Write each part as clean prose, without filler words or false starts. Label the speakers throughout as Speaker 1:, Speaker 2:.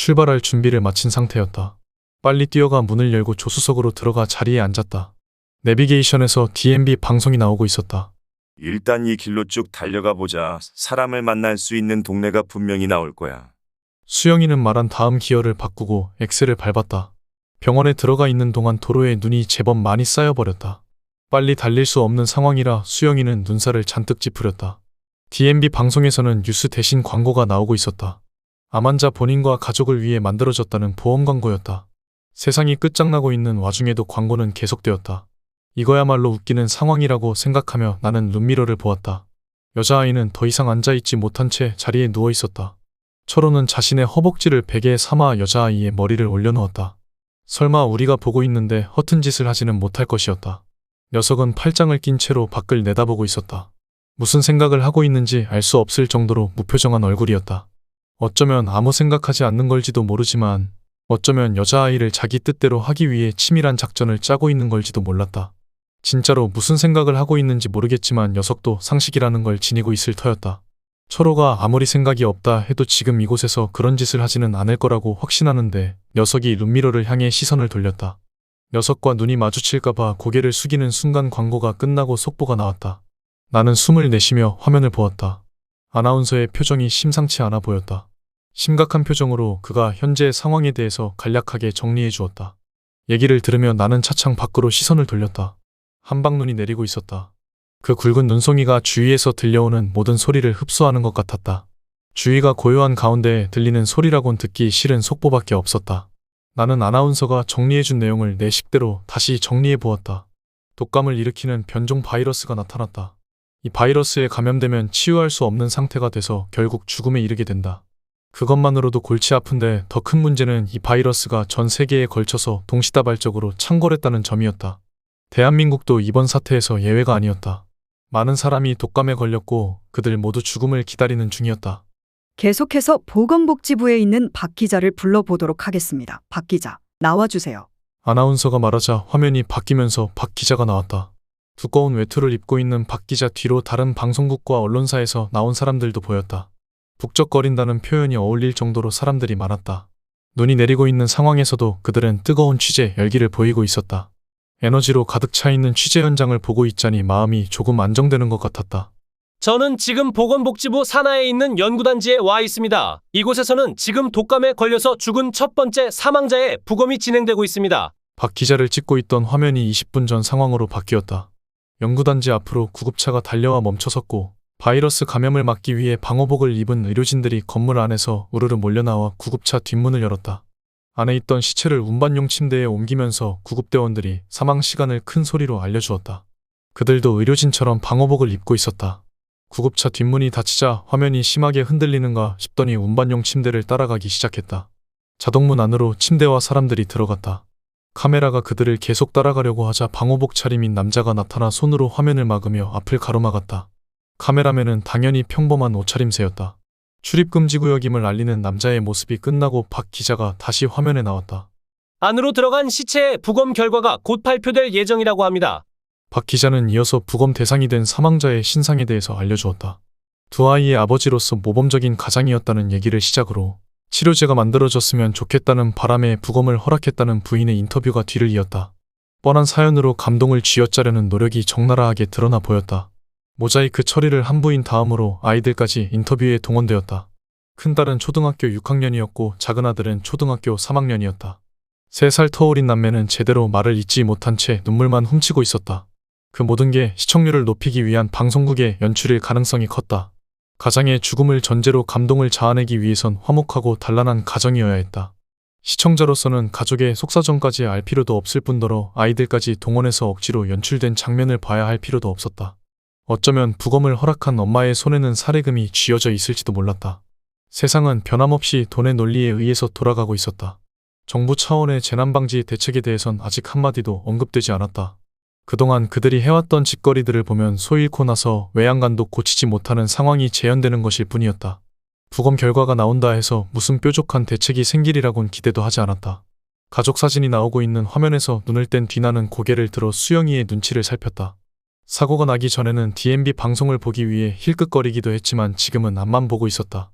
Speaker 1: 출발할 준비를 마친 상태였다. 빨리 뛰어가 문을 열고 조수석으로 들어가 자리에 앉았다. 내비게이션에서 DMB 방송이 나오고 있었다.
Speaker 2: 일단 이 길로 쭉 달려가 보자. 사람을 만날 수 있는 동네가 분명히 나올 거야.
Speaker 1: 수영이는 말한 다음 기어를 바꾸고 엑셀을 밟았다. 병원에 들어가 있는 동안 도로에 눈이 제법 많이 쌓여버렸다. 빨리 달릴 수 없는 상황이라 수영이는 눈살을 잔뜩 찌푸렸다. DMB 방송에서는 뉴스 대신 광고가 나오고 있었다. 암 환자 본인과 가족을 위해 만들어졌다는 보험 광고였다. 세상이 끝장나고 있는 와중에도 광고는 계속되었다. 이거야말로 웃기는 상황이라고 생각하며 나는 룸미러를 보았다. 여자아이는 더 이상 앉아있지 못한 채 자리에 누워 있었다. 철호는 자신의 허벅지를 베개에 삼아 여자아이의 머리를 올려놓았다. 설마 우리가 보고 있는데 허튼 짓을 하지는 못할 것이었다. 녀석은 팔짱을 낀 채로 밖을 내다보고 있었다. 무슨 생각을 하고 있는지 알 수 없을 정도로 무표정한 얼굴이었다. 어쩌면 아무 생각하지 않는 걸지도 모르지만 어쩌면 여자아이를 자기 뜻대로 하기 위해 치밀한 작전을 짜고 있는 걸지도 몰랐다. 진짜로 무슨 생각을 하고 있는지 모르겠지만 녀석도 상식이라는 걸 지니고 있을 터였다. 철호가 아무리 생각이 없다 해도 지금 이곳에서 그런 짓을 하지는 않을 거라고 확신하는데 녀석이 룸미러를 향해 시선을 돌렸다. 녀석과 눈이 마주칠까봐 고개를 숙이는 순간 광고가 끝나고 속보가 나왔다. 나는 숨을 내쉬며 화면을 보았다. 아나운서의 표정이 심상치 않아 보였다. 심각한 표정으로 그가 현재의 상황에 대해서 간략하게 정리해 주었다. 얘기를 들으며 나는 차창 밖으로 시선을 돌렸다. 한방눈이 내리고 있었다. 그 굵은 눈송이가 주위에서 들려오는 모든 소리를 흡수하는 것 같았다. 주위가 고요한 가운데 들리는 소리라곤 듣기 싫은 속보밖에 없었다. 나는 아나운서가 정리해준 내용을 내 식대로 다시 정리해 보았다. 독감을 일으키는 변종 바이러스가 나타났다. 이 바이러스에 감염되면 치유할 수 없는 상태가 돼서 결국 죽음에 이르게 된다. 그것만으로도 골치 아픈데 더 큰 문제는 이 바이러스가 전 세계에 걸쳐서 동시다발적으로 창궐했다는 점이었다. 대한민국도 이번 사태에서 예외가 아니었다. 많은 사람이 독감에 걸렸고 그들 모두 죽음을 기다리는 중이었다.
Speaker 3: 계속해서 보건복지부에 있는 박 기자를 불러보도록 하겠습니다. 박 기자, 나와주세요.
Speaker 1: 아나운서가 말하자 화면이 바뀌면서 박 기자가 나왔다. 두꺼운 외투를 입고 있는 박 기자 뒤로 다른 방송국과 언론사에서 나온 사람들도 보였다. 북적거린다는 표현이 어울릴 정도로 사람들이 많았다. 눈이 내리고 있는 상황에서도 그들은 뜨거운 취재 열기를 보이고 있었다. 에너지로 가득 차 있는 취재 현장을 보고 있자니 마음이 조금 안정되는 것 같았다.
Speaker 4: 저는 지금 보건복지부 산하에 있는 연구단지에 와 있습니다. 이곳에서는 지금 독감에 걸려서 죽은 첫 번째 사망자의 부검이 진행되고 있습니다.
Speaker 1: 박 기자를 찍고 있던 화면이 20분 전 상황으로 바뀌었다. 연구단지 앞으로 구급차가 달려와 멈춰섰고 바이러스 감염을 막기 위해 방호복을 입은 의료진들이 건물 안에서 우르르 몰려나와 구급차 뒷문을 열었다. 안에 있던 시체를 운반용 침대에 옮기면서 구급대원들이 사망 시간을 큰 소리로 알려주었다. 그들도 의료진처럼 방호복을 입고 있었다. 구급차 뒷문이 닫히자 화면이 심하게 흔들리는가 싶더니 운반용 침대를 따라가기 시작했다. 자동문 안으로 침대와 사람들이 들어갔다. 카메라가 그들을 계속 따라가려고 하자 방호복 차림인 남자가 나타나 손으로 화면을 막으며 앞을 가로막았다. 카메라맨은 당연히 평범한 옷차림새였다. 출입금지구역임을 알리는 남자의 모습이 끝나고 박 기자가 다시 화면에 나왔다.
Speaker 4: 안으로 들어간 시체의 부검 결과가 곧 발표될 예정이라고 합니다.
Speaker 1: 박 기자는 이어서 부검 대상이 된 사망자의 신상에 대해서 알려주었다. 두 아이의 아버지로서 모범적인 가장이었다는 얘기를 시작으로 치료제가 만들어졌으면 좋겠다는 바람에 부검을 허락했다는 부인의 인터뷰가 뒤를 이었다. 뻔한 사연으로 감동을 쥐어짜려는 노력이 적나라하게 드러나 보였다. 모자이크 처리를 한 부인 다음으로 아이들까지 인터뷰에 동원되었다. 큰딸은 초등학교 6학년이었고 작은 아들은 초등학교 3학년이었다. 3살 터울인 남매는 제대로 말을 잇지 못한 채 눈물만 훔치고 있었다. 그 모든 게 시청률을 높이기 위한 방송국의 연출일 가능성이 컸다. 가장의 죽음을 전제로 감동을 자아내기 위해선 화목하고 단란한 가정이어야 했다. 시청자로서는 가족의 속사정까지 알 필요도 없을 뿐더러 아이들까지 동원해서 억지로 연출된 장면을 봐야 할 필요도 없었다. 어쩌면 부검을 허락한 엄마의 손에는 사례금이 쥐어져 있을지도 몰랐다. 세상은 변함없이 돈의 논리에 의해서 돌아가고 있었다. 정부 차원의 재난방지 대책에 대해선 아직 한마디도 언급되지 않았다. 그동안 그들이 해왔던 짓거리들을 보면 소 잃고 나서 외양간도 고치지 못하는 상황이 재현되는 것일 뿐이었다. 부검 결과가 나온다 해서 무슨 뾰족한 대책이 생기리라곤 기대도 하지 않았다. 가족 사진이 나오고 있는 화면에서 눈을 뗀 뒤 나는 고개를 들어 수영이의 눈치를 살폈다. 사고가 나기 전에는 DMB 방송을 보기 위해 힐끗거리기도 했지만 지금은 앞만 보고 있었다.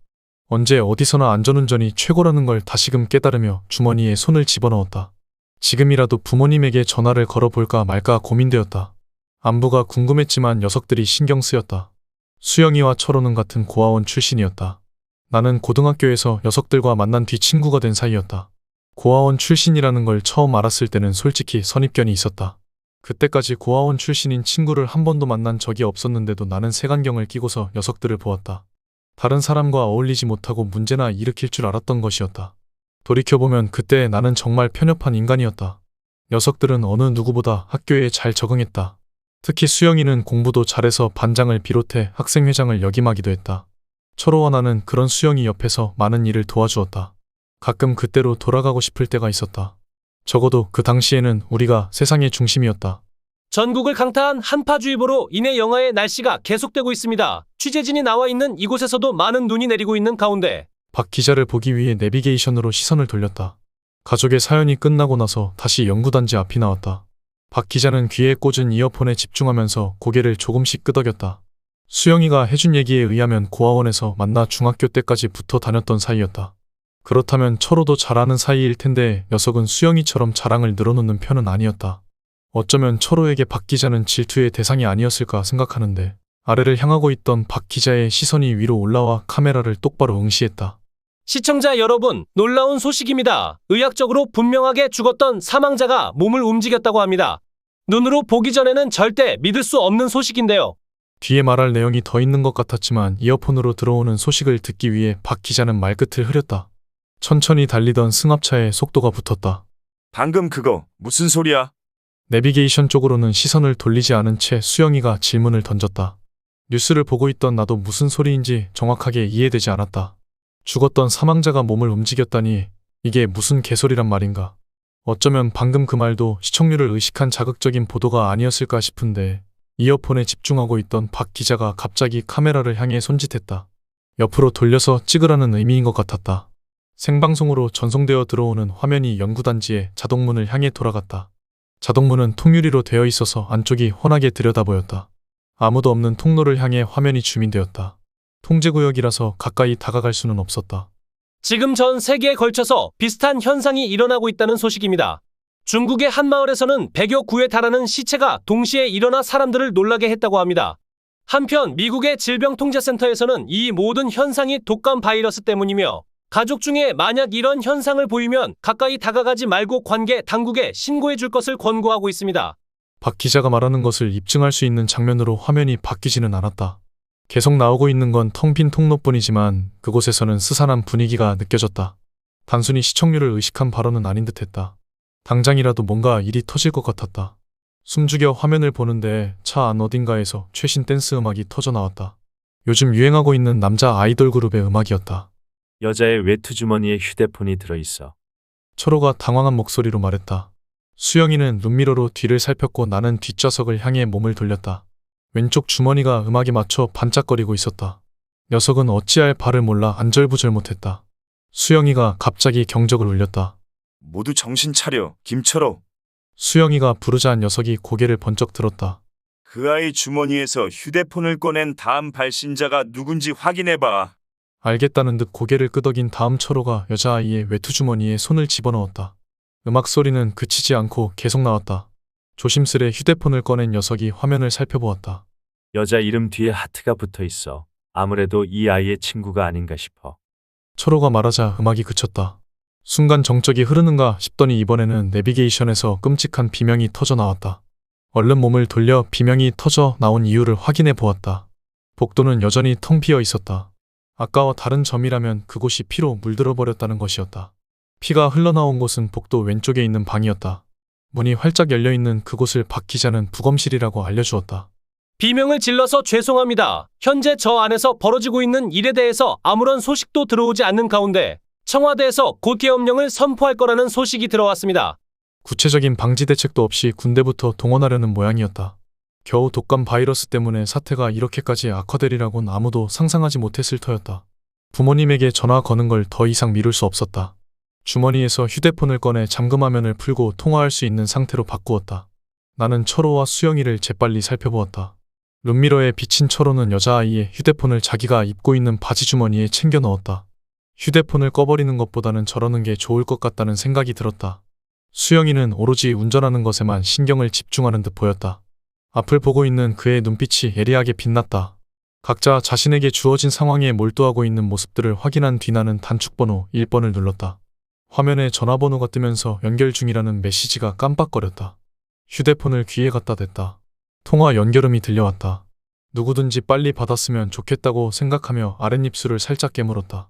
Speaker 1: 언제 어디서나 안전운전이 최고라는 걸 다시금 깨달으며 주머니에 손을 집어넣었다. 지금이라도 부모님에게 전화를 걸어볼까 말까 고민되었다. 안부가 궁금했지만 녀석들이 신경 쓰였다. 수영이와 철호는 같은 고아원 출신이었다. 나는 고등학교에서 녀석들과 만난 뒤 친구가 된 사이였다. 고아원 출신이라는 걸 처음 알았을 때는 솔직히 선입견이 있었다. 그때까지 고아원 출신인 친구를 한 번도 만난 적이 없었는데도 나는 색안경을 끼고서 녀석들을 보았다. 다른 사람과 어울리지 못하고 문제나 일으킬 줄 알았던 것이었다. 돌이켜보면 그때 나는 정말 편협한 인간이었다. 녀석들은 어느 누구보다 학교에 잘 적응했다. 특히 수영이는 공부도 잘해서 반장을 비롯해 학생회장을 역임하기도 했다. 철호와 나는 그런 수영이 옆에서 많은 일을 도와주었다. 가끔 그때로 돌아가고 싶을 때가 있었다. 적어도 그 당시에는 우리가 세상의 중심이었다.
Speaker 4: 전국을 강타한 한파주의보로 인해 영하의 날씨가 계속되고 있습니다. 취재진이 나와 있는 이곳에서도 많은 눈이 내리고 있는 가운데
Speaker 1: 박 기자를 보기 위해 내비게이션으로 시선을 돌렸다. 가족의 사연이 끝나고 나서 다시 연구단지 앞이 나왔다. 박 기자는 귀에 꽂은 이어폰에 집중하면서 고개를 조금씩 끄덕였다. 수영이가 해준 얘기에 의하면 고아원에서 만나 중학교 때까지 붙어 다녔던 사이였다. 그렇다면 철호도 잘 아는 사이일 텐데 녀석은 수영이처럼 자랑을 늘어놓는 편은 아니었다. 어쩌면 철호에게 박 기자는 질투의 대상이 아니었을까 생각하는데 아래를 향하고 있던 박 기자의 시선이 위로 올라와 카메라를 똑바로 응시했다.
Speaker 4: 시청자 여러분, 놀라운 소식입니다. 의학적으로 분명하게 죽었던 사망자가 몸을 움직였다고 합니다. 눈으로 보기 전에는 절대 믿을 수 없는 소식인데요.
Speaker 1: 뒤에 말할 내용이 더 있는 것 같았지만 이어폰으로 들어오는 소식을 듣기 위해 박 기자는 말끝을 흐렸다. 천천히 달리던 승합차에 속도가 붙었다.
Speaker 2: 방금 그거 무슨 소리야?
Speaker 1: 내비게이션 쪽으로는 시선을 돌리지 않은 채 수영이가 질문을 던졌다. 뉴스를 보고 있던 나도 무슨 소리인지 정확하게 이해되지 않았다. 죽었던 사망자가 몸을 움직였다니 이게 무슨 개소리란 말인가. 어쩌면 방금 그 말도 시청률을 의식한 자극적인 보도가 아니었을까 싶은데 이어폰에 집중하고 있던 박 기자가 갑자기 카메라를 향해 손짓했다. 옆으로 돌려서 찍으라는 의미인 것 같았다. 생방송으로 전송되어 들어오는 화면이 연구단지의 자동문을 향해 돌아갔다. 자동문은 통유리로 되어 있어서 안쪽이 훤하게 들여다보였다. 아무도 없는 통로를 향해 화면이 줌인되었다. 통제구역이라서 가까이 다가갈 수는 없었다.
Speaker 4: 지금 전 세계에 걸쳐서 비슷한 현상이 일어나고 있다는 소식입니다. 중국의 한 마을에서는 100여 구에 달하는 시체가 동시에 일어나 사람들을 놀라게 했다고 합니다. 한편 미국의 질병통제센터에서는 이 모든 현상이 독감 바이러스 때문이며 가족 중에 만약 이런 현상을 보이면 가까이 다가가지 말고 관계 당국에 신고해 줄 것을 권고하고 있습니다.
Speaker 1: 박 기자가 말하는 것을 입증할 수 있는 장면으로 화면이 바뀌지는 않았다. 계속 나오고 있는 건 텅 빈 통로뿐이지만 그곳에서는 스산한 분위기가 느껴졌다. 단순히 시청률을 의식한 발언은 아닌 듯했다. 당장이라도 뭔가 일이 터질 것 같았다. 숨죽여 화면을 보는데 차 안 어딘가에서 최신 댄스 음악이 터져 나왔다. 요즘 유행하고 있는 남자 아이돌 그룹의 음악이었다.
Speaker 5: 여자의 외투 주머니에 휴대폰이 들어있어.
Speaker 1: 철호가 당황한 목소리로 말했다. 수영이는 룸미러로 뒤를 살폈고 나는 뒷좌석을 향해 몸을 돌렸다. 왼쪽 주머니가 음악에 맞춰 반짝거리고 있었다. 녀석은 어찌할 바를 몰라 안절부절 못했다. 수영이가 갑자기 경적을 울렸다.
Speaker 2: 모두 정신 차려, 김철호.
Speaker 1: 수영이가 부르자 녀석이 고개를 번쩍 들었다.
Speaker 2: 그 아이 주머니에서 휴대폰을 꺼낸 다음 발신자가 누군지 확인해봐.
Speaker 1: 알겠다는 듯 고개를 끄덕인 다음 철호가 여자아이의 외투주머니에 손을 집어넣었다. 음악 소리는 그치지 않고 계속 나왔다. 조심스레 휴대폰을 꺼낸 녀석이 화면을 살펴보았다.
Speaker 5: 여자 이름 뒤에 하트가 붙어 있어. 아무래도 이 아이의 친구가 아닌가 싶어.
Speaker 1: 철호가 말하자 음악이 그쳤다. 순간 정적이 흐르는가 싶더니 이번에는 내비게이션에서 끔찍한 비명이 터져 나왔다. 얼른 몸을 돌려 비명이 터져 나온 이유를 확인해 보았다. 복도는 여전히 텅 비어 있었다. 아까와 다른 점이라면 그곳이 피로 물들어 버렸다는 것이었다. 피가 흘러나온 곳은 복도 왼쪽에 있는 방이었다. 문이 활짝 열려있는 그곳을 박 기자는 부검실이라고 알려주었다.
Speaker 4: 비명을 질러서 죄송합니다. 현재 저 안에서 벌어지고 있는 일에 대해서 아무런 소식도 들어오지 않는 가운데 청와대에서 곧 계엄령을 선포할 거라는 소식이 들어왔습니다.
Speaker 1: 구체적인 방지 대책도 없이 군대부터 동원하려는 모양이었다. 겨우 독감 바이러스 때문에 사태가 이렇게까지 악화되리라곤 아무도 상상하지 못했을 터였다. 부모님에게 전화 거는 걸 더 이상 미룰 수 없었다. 주머니에서 휴대폰을 꺼내 잠금화면을 풀고 통화할 수 있는 상태로 바꾸었다. 나는 철호와 수영이를 재빨리 살펴보았다. 룸미러에 비친 철호는 여자아이의 휴대폰을 자기가 입고 있는 바지 주머니에 챙겨 넣었다. 휴대폰을 꺼버리는 것보다는 저러는 게 좋을 것 같다는 생각이 들었다. 수영이는 오로지 운전하는 것에만 신경을 집중하는 듯 보였다. 앞을 보고 있는 그의 눈빛이 예리하게 빛났다. 각자 자신에게 주어진 상황에 몰두하고 있는 모습들을 확인한 뒤 나는 단축번호 1번을 눌렀다. 화면에 전화번호가 뜨면서 연결 중이라는 메시지가 깜빡거렸다. 휴대폰을 귀에 갖다 댔다. 통화 연결음이 들려왔다. 누구든지 빨리 받았으면 좋겠다고 생각하며 아랫입술을 살짝 깨물었다.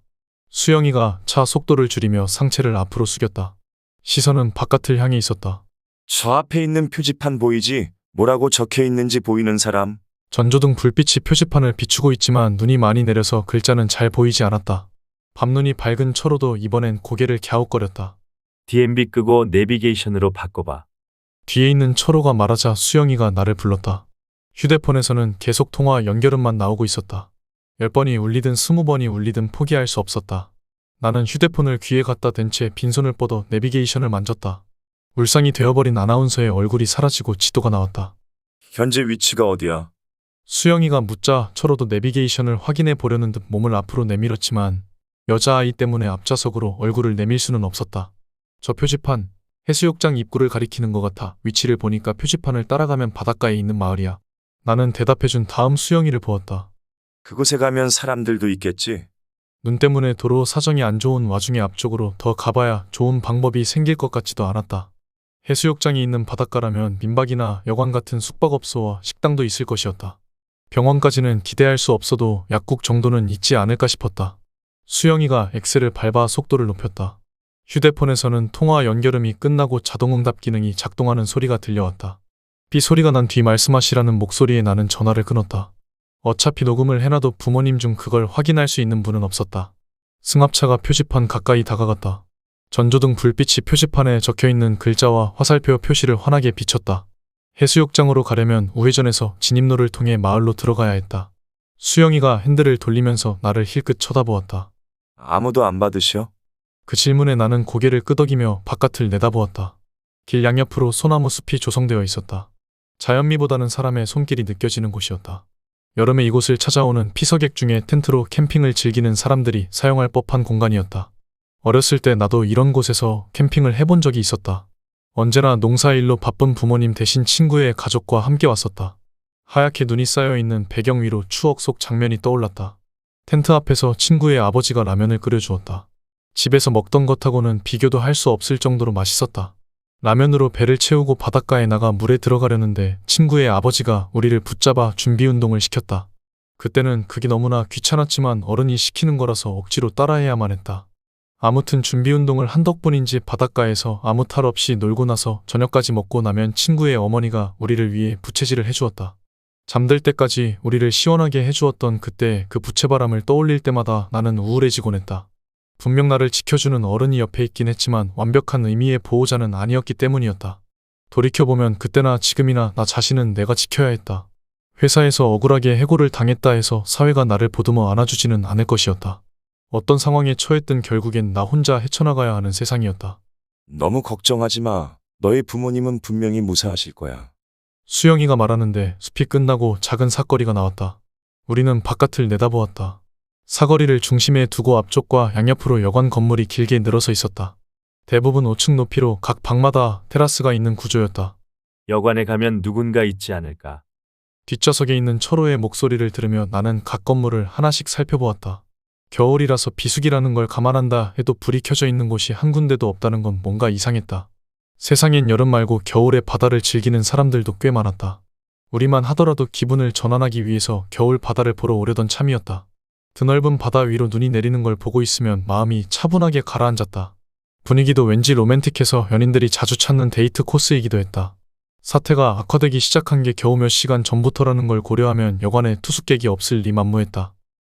Speaker 1: 수영이가 차 속도를 줄이며 상체를 앞으로 숙였다. 시선은 바깥을 향해 있었다.
Speaker 2: 저 앞에 있는 표지판 보이지? 뭐라고 적혀 있는지 보이는 사람?
Speaker 1: 전조등 불빛이 표지판을 비추고 있지만 눈이 많이 내려서 글자는 잘 보이지 않았다. 밤눈이 밝은 철호도 이번엔 고개를 갸웃거렸다.
Speaker 5: DMB 끄고 내비게이션으로 바꿔봐.
Speaker 1: 뒤에 있는 철호가 말하자 수영이가 나를 불렀다. 휴대폰에서는 계속 통화 연결음만 나오고 있었다. 10번이 울리든 20번이 울리든 포기할 수 없었다. 나는 휴대폰을 귀에 갖다 댄 채 빈손을 뻗어 내비게이션을 만졌다. 울상이 되어버린 아나운서의 얼굴이 사라지고 지도가 나왔다.
Speaker 2: 현재 위치가 어디야?
Speaker 1: 수영이가 묻자 철호도 내비게이션을 확인해 보려는 듯 몸을 앞으로 내밀었지만 여자아이 때문에 앞좌석으로 얼굴을 내밀 수는 없었다. 저 표지판, 해수욕장 입구를 가리키는 것 같아 위치를 보니까 표지판을 따라가면 바닷가에 있는 마을이야. 나는 대답해준 다음 수영이를 보았다.
Speaker 2: 그곳에 가면 사람들도 있겠지?
Speaker 1: 눈 때문에 도로 사정이 안 좋은 와중에 앞쪽으로 더 가봐야 좋은 방법이 생길 것 같지도 않았다. 해수욕장이 있는 바닷가라면 민박이나 여관 같은 숙박업소와 식당도 있을 것이었다. 병원까지는 기대할 수 없어도 약국 정도는 있지 않을까 싶었다. 수영이가 엑셀을 밟아 속도를 높였다. 휴대폰에서는 통화 연결음이 끝나고 자동응답 기능이 작동하는 소리가 들려왔다. 삐 소리가 난 뒤 말씀하시라는 목소리에 나는 전화를 끊었다. 어차피 녹음을 해놔도 부모님 중 그걸 확인할 수 있는 분은 없었다. 승합차가 표지판 가까이 다가갔다. 전조등 불빛이 표지판에 적혀있는 글자와 화살표 표시를 환하게 비췄다. 해수욕장으로 가려면 우회전해서 진입로를 통해 마을로 들어가야 했다. 수영이가 핸들을 돌리면서 나를 힐끗 쳐다보았다.
Speaker 2: 아무도 안 받으셔?
Speaker 1: 그 질문에 나는 고개를 끄덕이며 바깥을 내다보았다. 길 양옆으로 소나무 숲이 조성되어 있었다. 자연미보다는 사람의 손길이 느껴지는 곳이었다. 여름에 이곳을 찾아오는 피서객 중에 텐트로 캠핑을 즐기는 사람들이 사용할 법한 공간이었다. 어렸을 때 나도 이런 곳에서 캠핑을 해본 적이 있었다. 언제나 농사일로 바쁜 부모님 대신 친구의 가족과 함께 왔었다. 하얗게 눈이 쌓여있는 배경 위로 추억 속 장면이 떠올랐다. 텐트 앞에서 친구의 아버지가 라면을 끓여주었다. 집에서 먹던 것하고는 비교도 할 수 없을 정도로 맛있었다. 라면으로 배를 채우고 바닷가에 나가 물에 들어가려는데 친구의 아버지가 우리를 붙잡아 준비운동을 시켰다. 그때는 그게 너무나 귀찮았지만 어른이 시키는 거라서 억지로 따라해야만 했다. 아무튼 준비운동을 한 덕분인지 바닷가에서 아무 탈 없이 놀고 나서 저녁까지 먹고 나면 친구의 어머니가 우리를 위해 부채질을 해주었다. 잠들 때까지 우리를 시원하게 해주었던 그때 그 부채바람을 떠올릴 때마다 나는 우울해지곤 했다. 분명 나를 지켜주는 어른이 옆에 있긴 했지만 완벽한 의미의 보호자는 아니었기 때문이었다. 돌이켜보면 그때나 지금이나 나 자신은 내가 지켜야 했다. 회사에서 억울하게 해고를 당했다 해서 사회가 나를 보듬어 안아주지는 않을 것이었다. 어떤 상황에 처했든 결국엔 나 혼자 헤쳐나가야 하는 세상이었다.
Speaker 2: 너무 걱정하지 마. 너의 부모님은 분명히 무사하실 거야.
Speaker 1: 수영이가 말하는데 숲이 끝나고 작은 사거리가 나왔다. 우리는 바깥을 내다보았다. 사거리를 중심에 두고 앞쪽과 양옆으로 여관 건물이 길게 늘어서 있었다. 대부분 5층 높이로 각 방마다 테라스가 있는 구조였다.
Speaker 5: 여관에 가면 누군가 있지 않을까.
Speaker 1: 뒷좌석에 있는 철호의 목소리를 들으며 나는 각 건물을 하나씩 살펴보았다. 겨울이라서 비수기라는 걸 감안한다 해도 불이 켜져 있는 곳이 한 군데도 없다는 건 뭔가 이상했다. 세상엔 여름 말고 겨울에 바다를 즐기는 사람들도 꽤 많았다. 우리만 하더라도 기분을 전환하기 위해서 겨울 바다를 보러 오려던 참이었다. 드넓은 바다 위로 눈이 내리는 걸 보고 있으면 마음이 차분하게 가라앉았다. 분위기도 왠지 로맨틱해서 연인들이 자주 찾는 데이트 코스이기도 했다. 사태가 악화되기 시작한 게 겨우 몇 시간 전부터라는 걸 고려하면 여관에 투숙객이 없을 리 만무했다.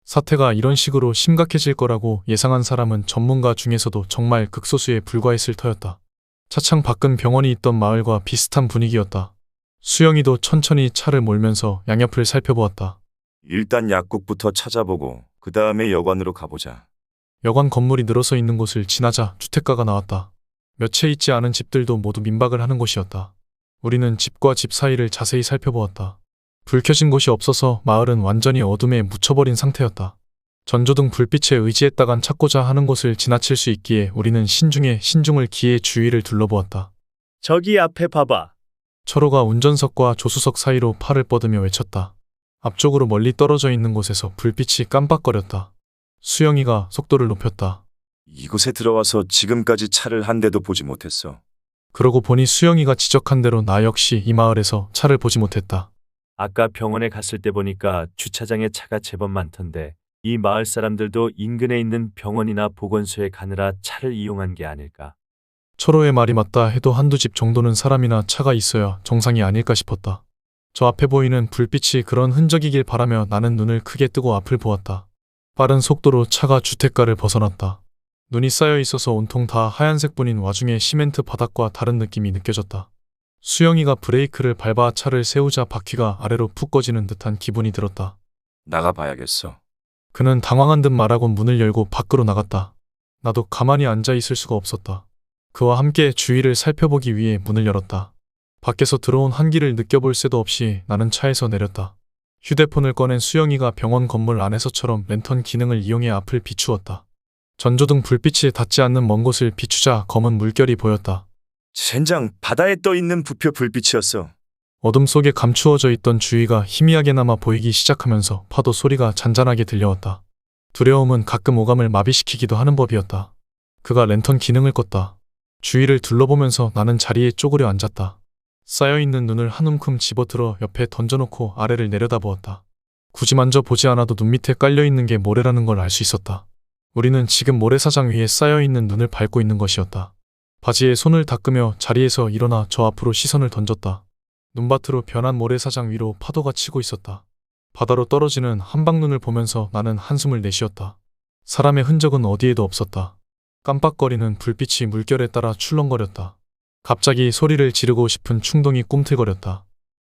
Speaker 1: 사태가 이런 식으로 심각해질 거라고 예상한 사람은 전문가 중에서도 정말 극소수에 불과했을 터였다. 차창 밖은 병원이 있던 마을과 비슷한 분위기였다. 수영이도 천천히 차를 몰면서 양옆을 살펴보았다.
Speaker 2: 일단 약국부터 찾아보고 그 다음에 여관으로 가보자.
Speaker 1: 여관 건물이 늘어서 있는 곳을 지나자 주택가가 나왔다. 몇 채 있지 않은 집들도 모두 민박을 하는 곳이었다. 우리는 집과 집 사이를 자세히 살펴보았다. 불 켜진 곳이 없어서 마을은 완전히 어둠에 묻혀버린 상태였다. 전조등 불빛에 의지했다간 찾고자 하는 곳을 지나칠 수 있기에 우리는 신중에 신중을 기해 주위를 둘러보았다.
Speaker 5: 저기 앞에 봐봐.
Speaker 1: 철호가 운전석과 조수석 사이로 팔을 뻗으며 외쳤다. 앞쪽으로 멀리 떨어져 있는 곳에서 불빛이 깜빡거렸다. 수영이가 속도를 높였다.
Speaker 2: 이곳에 들어와서 지금까지 차를 한 대도 보지 못했어.
Speaker 1: 그러고 보니 수영이가 지적한 대로 나 역시 이 마을에서 차를 보지 못했다.
Speaker 5: 아까 병원에 갔을 때 보니까 주차장에 차가 제법 많던데 이 마을 사람들도 인근에 있는 병원이나 보건소에 가느라 차를 이용한 게 아닐까.
Speaker 1: 철호의 말이 맞다 해도 한두 집 정도는 사람이나 차가 있어야 정상이 아닐까 싶었다. 저 앞에 보이는 불빛이 그런 흔적이길 바라며 나는 눈을 크게 뜨고 앞을 보았다. 빠른 속도로 차가 주택가를 벗어났다. 눈이 쌓여 있어서 온통 다 하얀색뿐인 와중에 시멘트 바닥과 다른 느낌이 느껴졌다. 수영이가 브레이크를 밟아 차를 세우자 바퀴가 아래로 푹 꺼지는 듯한 기분이 들었다.
Speaker 2: 나가봐야겠어.
Speaker 1: 그는 당황한 듯 말하고 문을 열고 밖으로 나갔다. 나도 가만히 앉아 있을 수가 없었다. 그와 함께 주위를 살펴보기 위해 문을 열었다. 밖에서 들어온 한기를 느껴볼 새도 없이 나는 차에서 내렸다. 휴대폰을 꺼낸 수영이가 병원 건물 안에서처럼 랜턴 기능을 이용해 앞을 비추었다. 전조등 불빛이 닿지 않는 먼 곳을 비추자 검은 물결이 보였다.
Speaker 2: 젠장, 바다에 떠 있는 부표 불빛이었어.
Speaker 1: 어둠 속에 감추어져 있던 주위가 희미하게나마 보이기 시작하면서 파도 소리가 잔잔하게 들려왔다. 두려움은 가끔 오감을 마비시키기도 하는 법이었다. 그가 랜턴 기능을 껐다. 주위를 둘러보면서 나는 자리에 쪼그려 앉았다. 쌓여있는 눈을 한 움큼 집어들어 옆에 던져놓고 아래를 내려다보았다. 굳이 만져보지 않아도 눈 밑에 깔려있는 게 모래라는 걸 알 수 있었다. 우리는 지금 모래사장 위에 쌓여있는 눈을 밟고 있는 것이었다. 바지에 손을 닦으며 자리에서 일어나 저 앞으로 시선을 던졌다. 눈밭으로 변한 모래사장 위로 파도가 치고 있었다. 바다로 떨어지는 한방눈을 보면서 나는 한숨을 내쉬었다. 사람의 흔적은 어디에도 없었다. 깜빡거리는 불빛이 물결에 따라 출렁거렸다. 갑자기 소리를 지르고 싶은 충동이 꿈틀거렸다.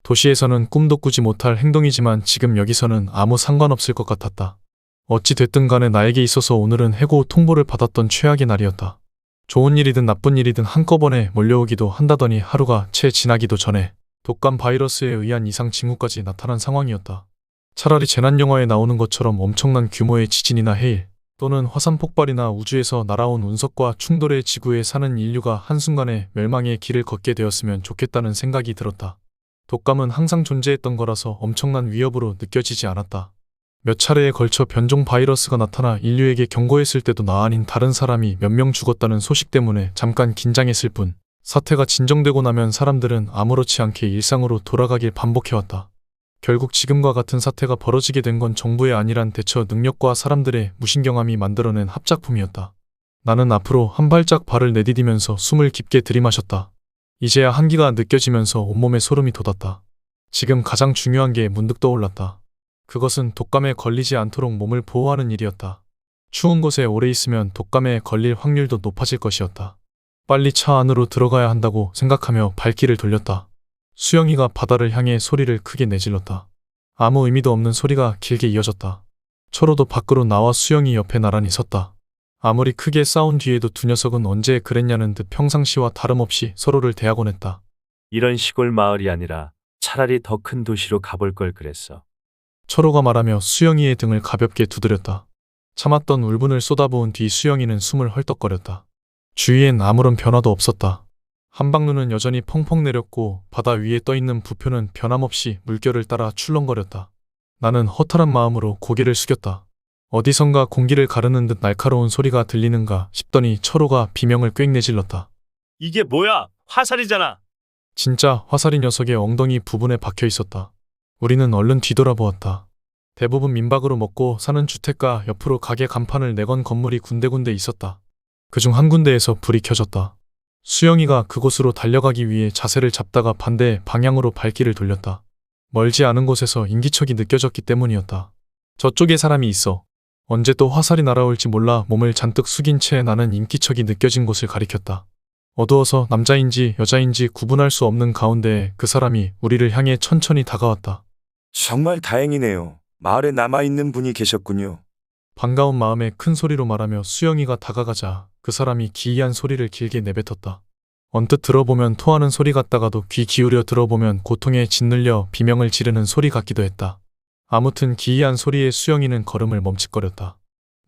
Speaker 1: 도시에서는 꿈도 꾸지 못할 행동이지만 지금 여기서는 아무 상관없을 것 같았다. 어찌 됐든 간에 나에게 있어서 오늘은 해고 통보를 받았던 최악의 날이었다. 좋은 일이든 나쁜 일이든 한꺼번에 몰려오기도 한다더니 하루가 채 지나기도 전에 독감 바이러스에 의한 이상 징후까지 나타난 상황이었다. 차라리 재난 영화에 나오는 것처럼 엄청난 규모의 지진이나 해일 또는 화산 폭발이나 우주에서 날아온 운석과 충돌해 지구에 사는 인류가 한순간에 멸망의 길을 걷게 되었으면 좋겠다는 생각이 들었다. 독감은 항상 존재했던 거라서 엄청난 위협으로 느껴지지 않았다. 몇 차례에 걸쳐 변종 바이러스가 나타나 인류에게 경고했을 때도 나 아닌 다른 사람이 몇 명 죽었다는 소식 때문에 잠깐 긴장했을 뿐, 사태가 진정되고 나면 사람들은 아무렇지 않게 일상으로 돌아가길 반복해왔다. 결국 지금과 같은 사태가 벌어지게 된 건 정부의 안일한 대처 능력과 사람들의 무신경함이 만들어낸 합작품이었다. 나는 앞으로 한 발짝 발을 내디디면서 숨을 깊게 들이마셨다. 이제야 한기가 느껴지면서 온몸에 소름이 돋았다. 지금 가장 중요한 게 문득 떠올랐다. 그것은 독감에 걸리지 않도록 몸을 보호하는 일이었다. 추운 곳에 오래 있으면 독감에 걸릴 확률도 높아질 것이었다. 빨리 차 안으로 들어가야 한다고 생각하며 발길을 돌렸다. 수영이가 바다를 향해 소리를 크게 내질렀다. 아무 의미도 없는 소리가 길게 이어졌다. 철호도 밖으로 나와 수영이 옆에 나란히 섰다. 아무리 크게 싸운 뒤에도 두 녀석은 언제 그랬냐는 듯 평상시와 다름없이 서로를 대하곤 했다.
Speaker 5: 이런 시골 마을이 아니라 차라리 더 큰 도시로 가볼 걸 그랬어.
Speaker 1: 철호가 말하며 수영이의 등을 가볍게 두드렸다. 참았던 울분을 쏟아부은 뒤 수영이는 숨을 헐떡거렸다. 주위엔 아무런 변화도 없었다. 한방눈은 여전히 펑펑 내렸고 바다 위에 떠있는 부표는 변함없이 물결을 따라 출렁거렸다. 나는 허탈한 마음으로 고개를 숙였다. 어디선가 공기를 가르는 듯 날카로운 소리가 들리는가 싶더니 철호가 비명을 꽥 내질렀다.
Speaker 5: 이게 뭐야? 화살이잖아.
Speaker 1: 진짜 화살이 녀석의 엉덩이 부분에 박혀 있었다. 우리는 얼른 뒤돌아보았다. 대부분 민박으로 먹고 사는 주택가 옆으로 가게 간판을 내건 건물이 군데군데 있었다. 그중 한 군데에서 불이 켜졌다. 수영이가 그곳으로 달려가기 위해 자세를 잡다가 반대 방향으로 발길을 돌렸다. 멀지 않은 곳에서 인기척이 느껴졌기 때문이었다. 저쪽에 사람이 있어. 언제 또 화살이 날아올지 몰라 몸을 잔뜩 숙인 채 나는 인기척이 느껴진 곳을 가리켰다. 어두워서 남자인지 여자인지 구분할 수 없는 가운데 그 사람이 우리를 향해 천천히 다가왔다.
Speaker 2: 정말 다행이네요. 마을에 남아있는 분이 계셨군요.
Speaker 1: 반가운 마음에 큰 소리로 말하며 수영이가 다가가자 그 사람이 기이한 소리를 길게 내뱉었다. 언뜻 들어보면 토하는 소리 같다가도 귀 기울여 들어보면 고통에 짓눌려 비명을 지르는 소리 같기도 했다. 아무튼 기이한 소리에 수영이는 걸음을 멈칫거렸다.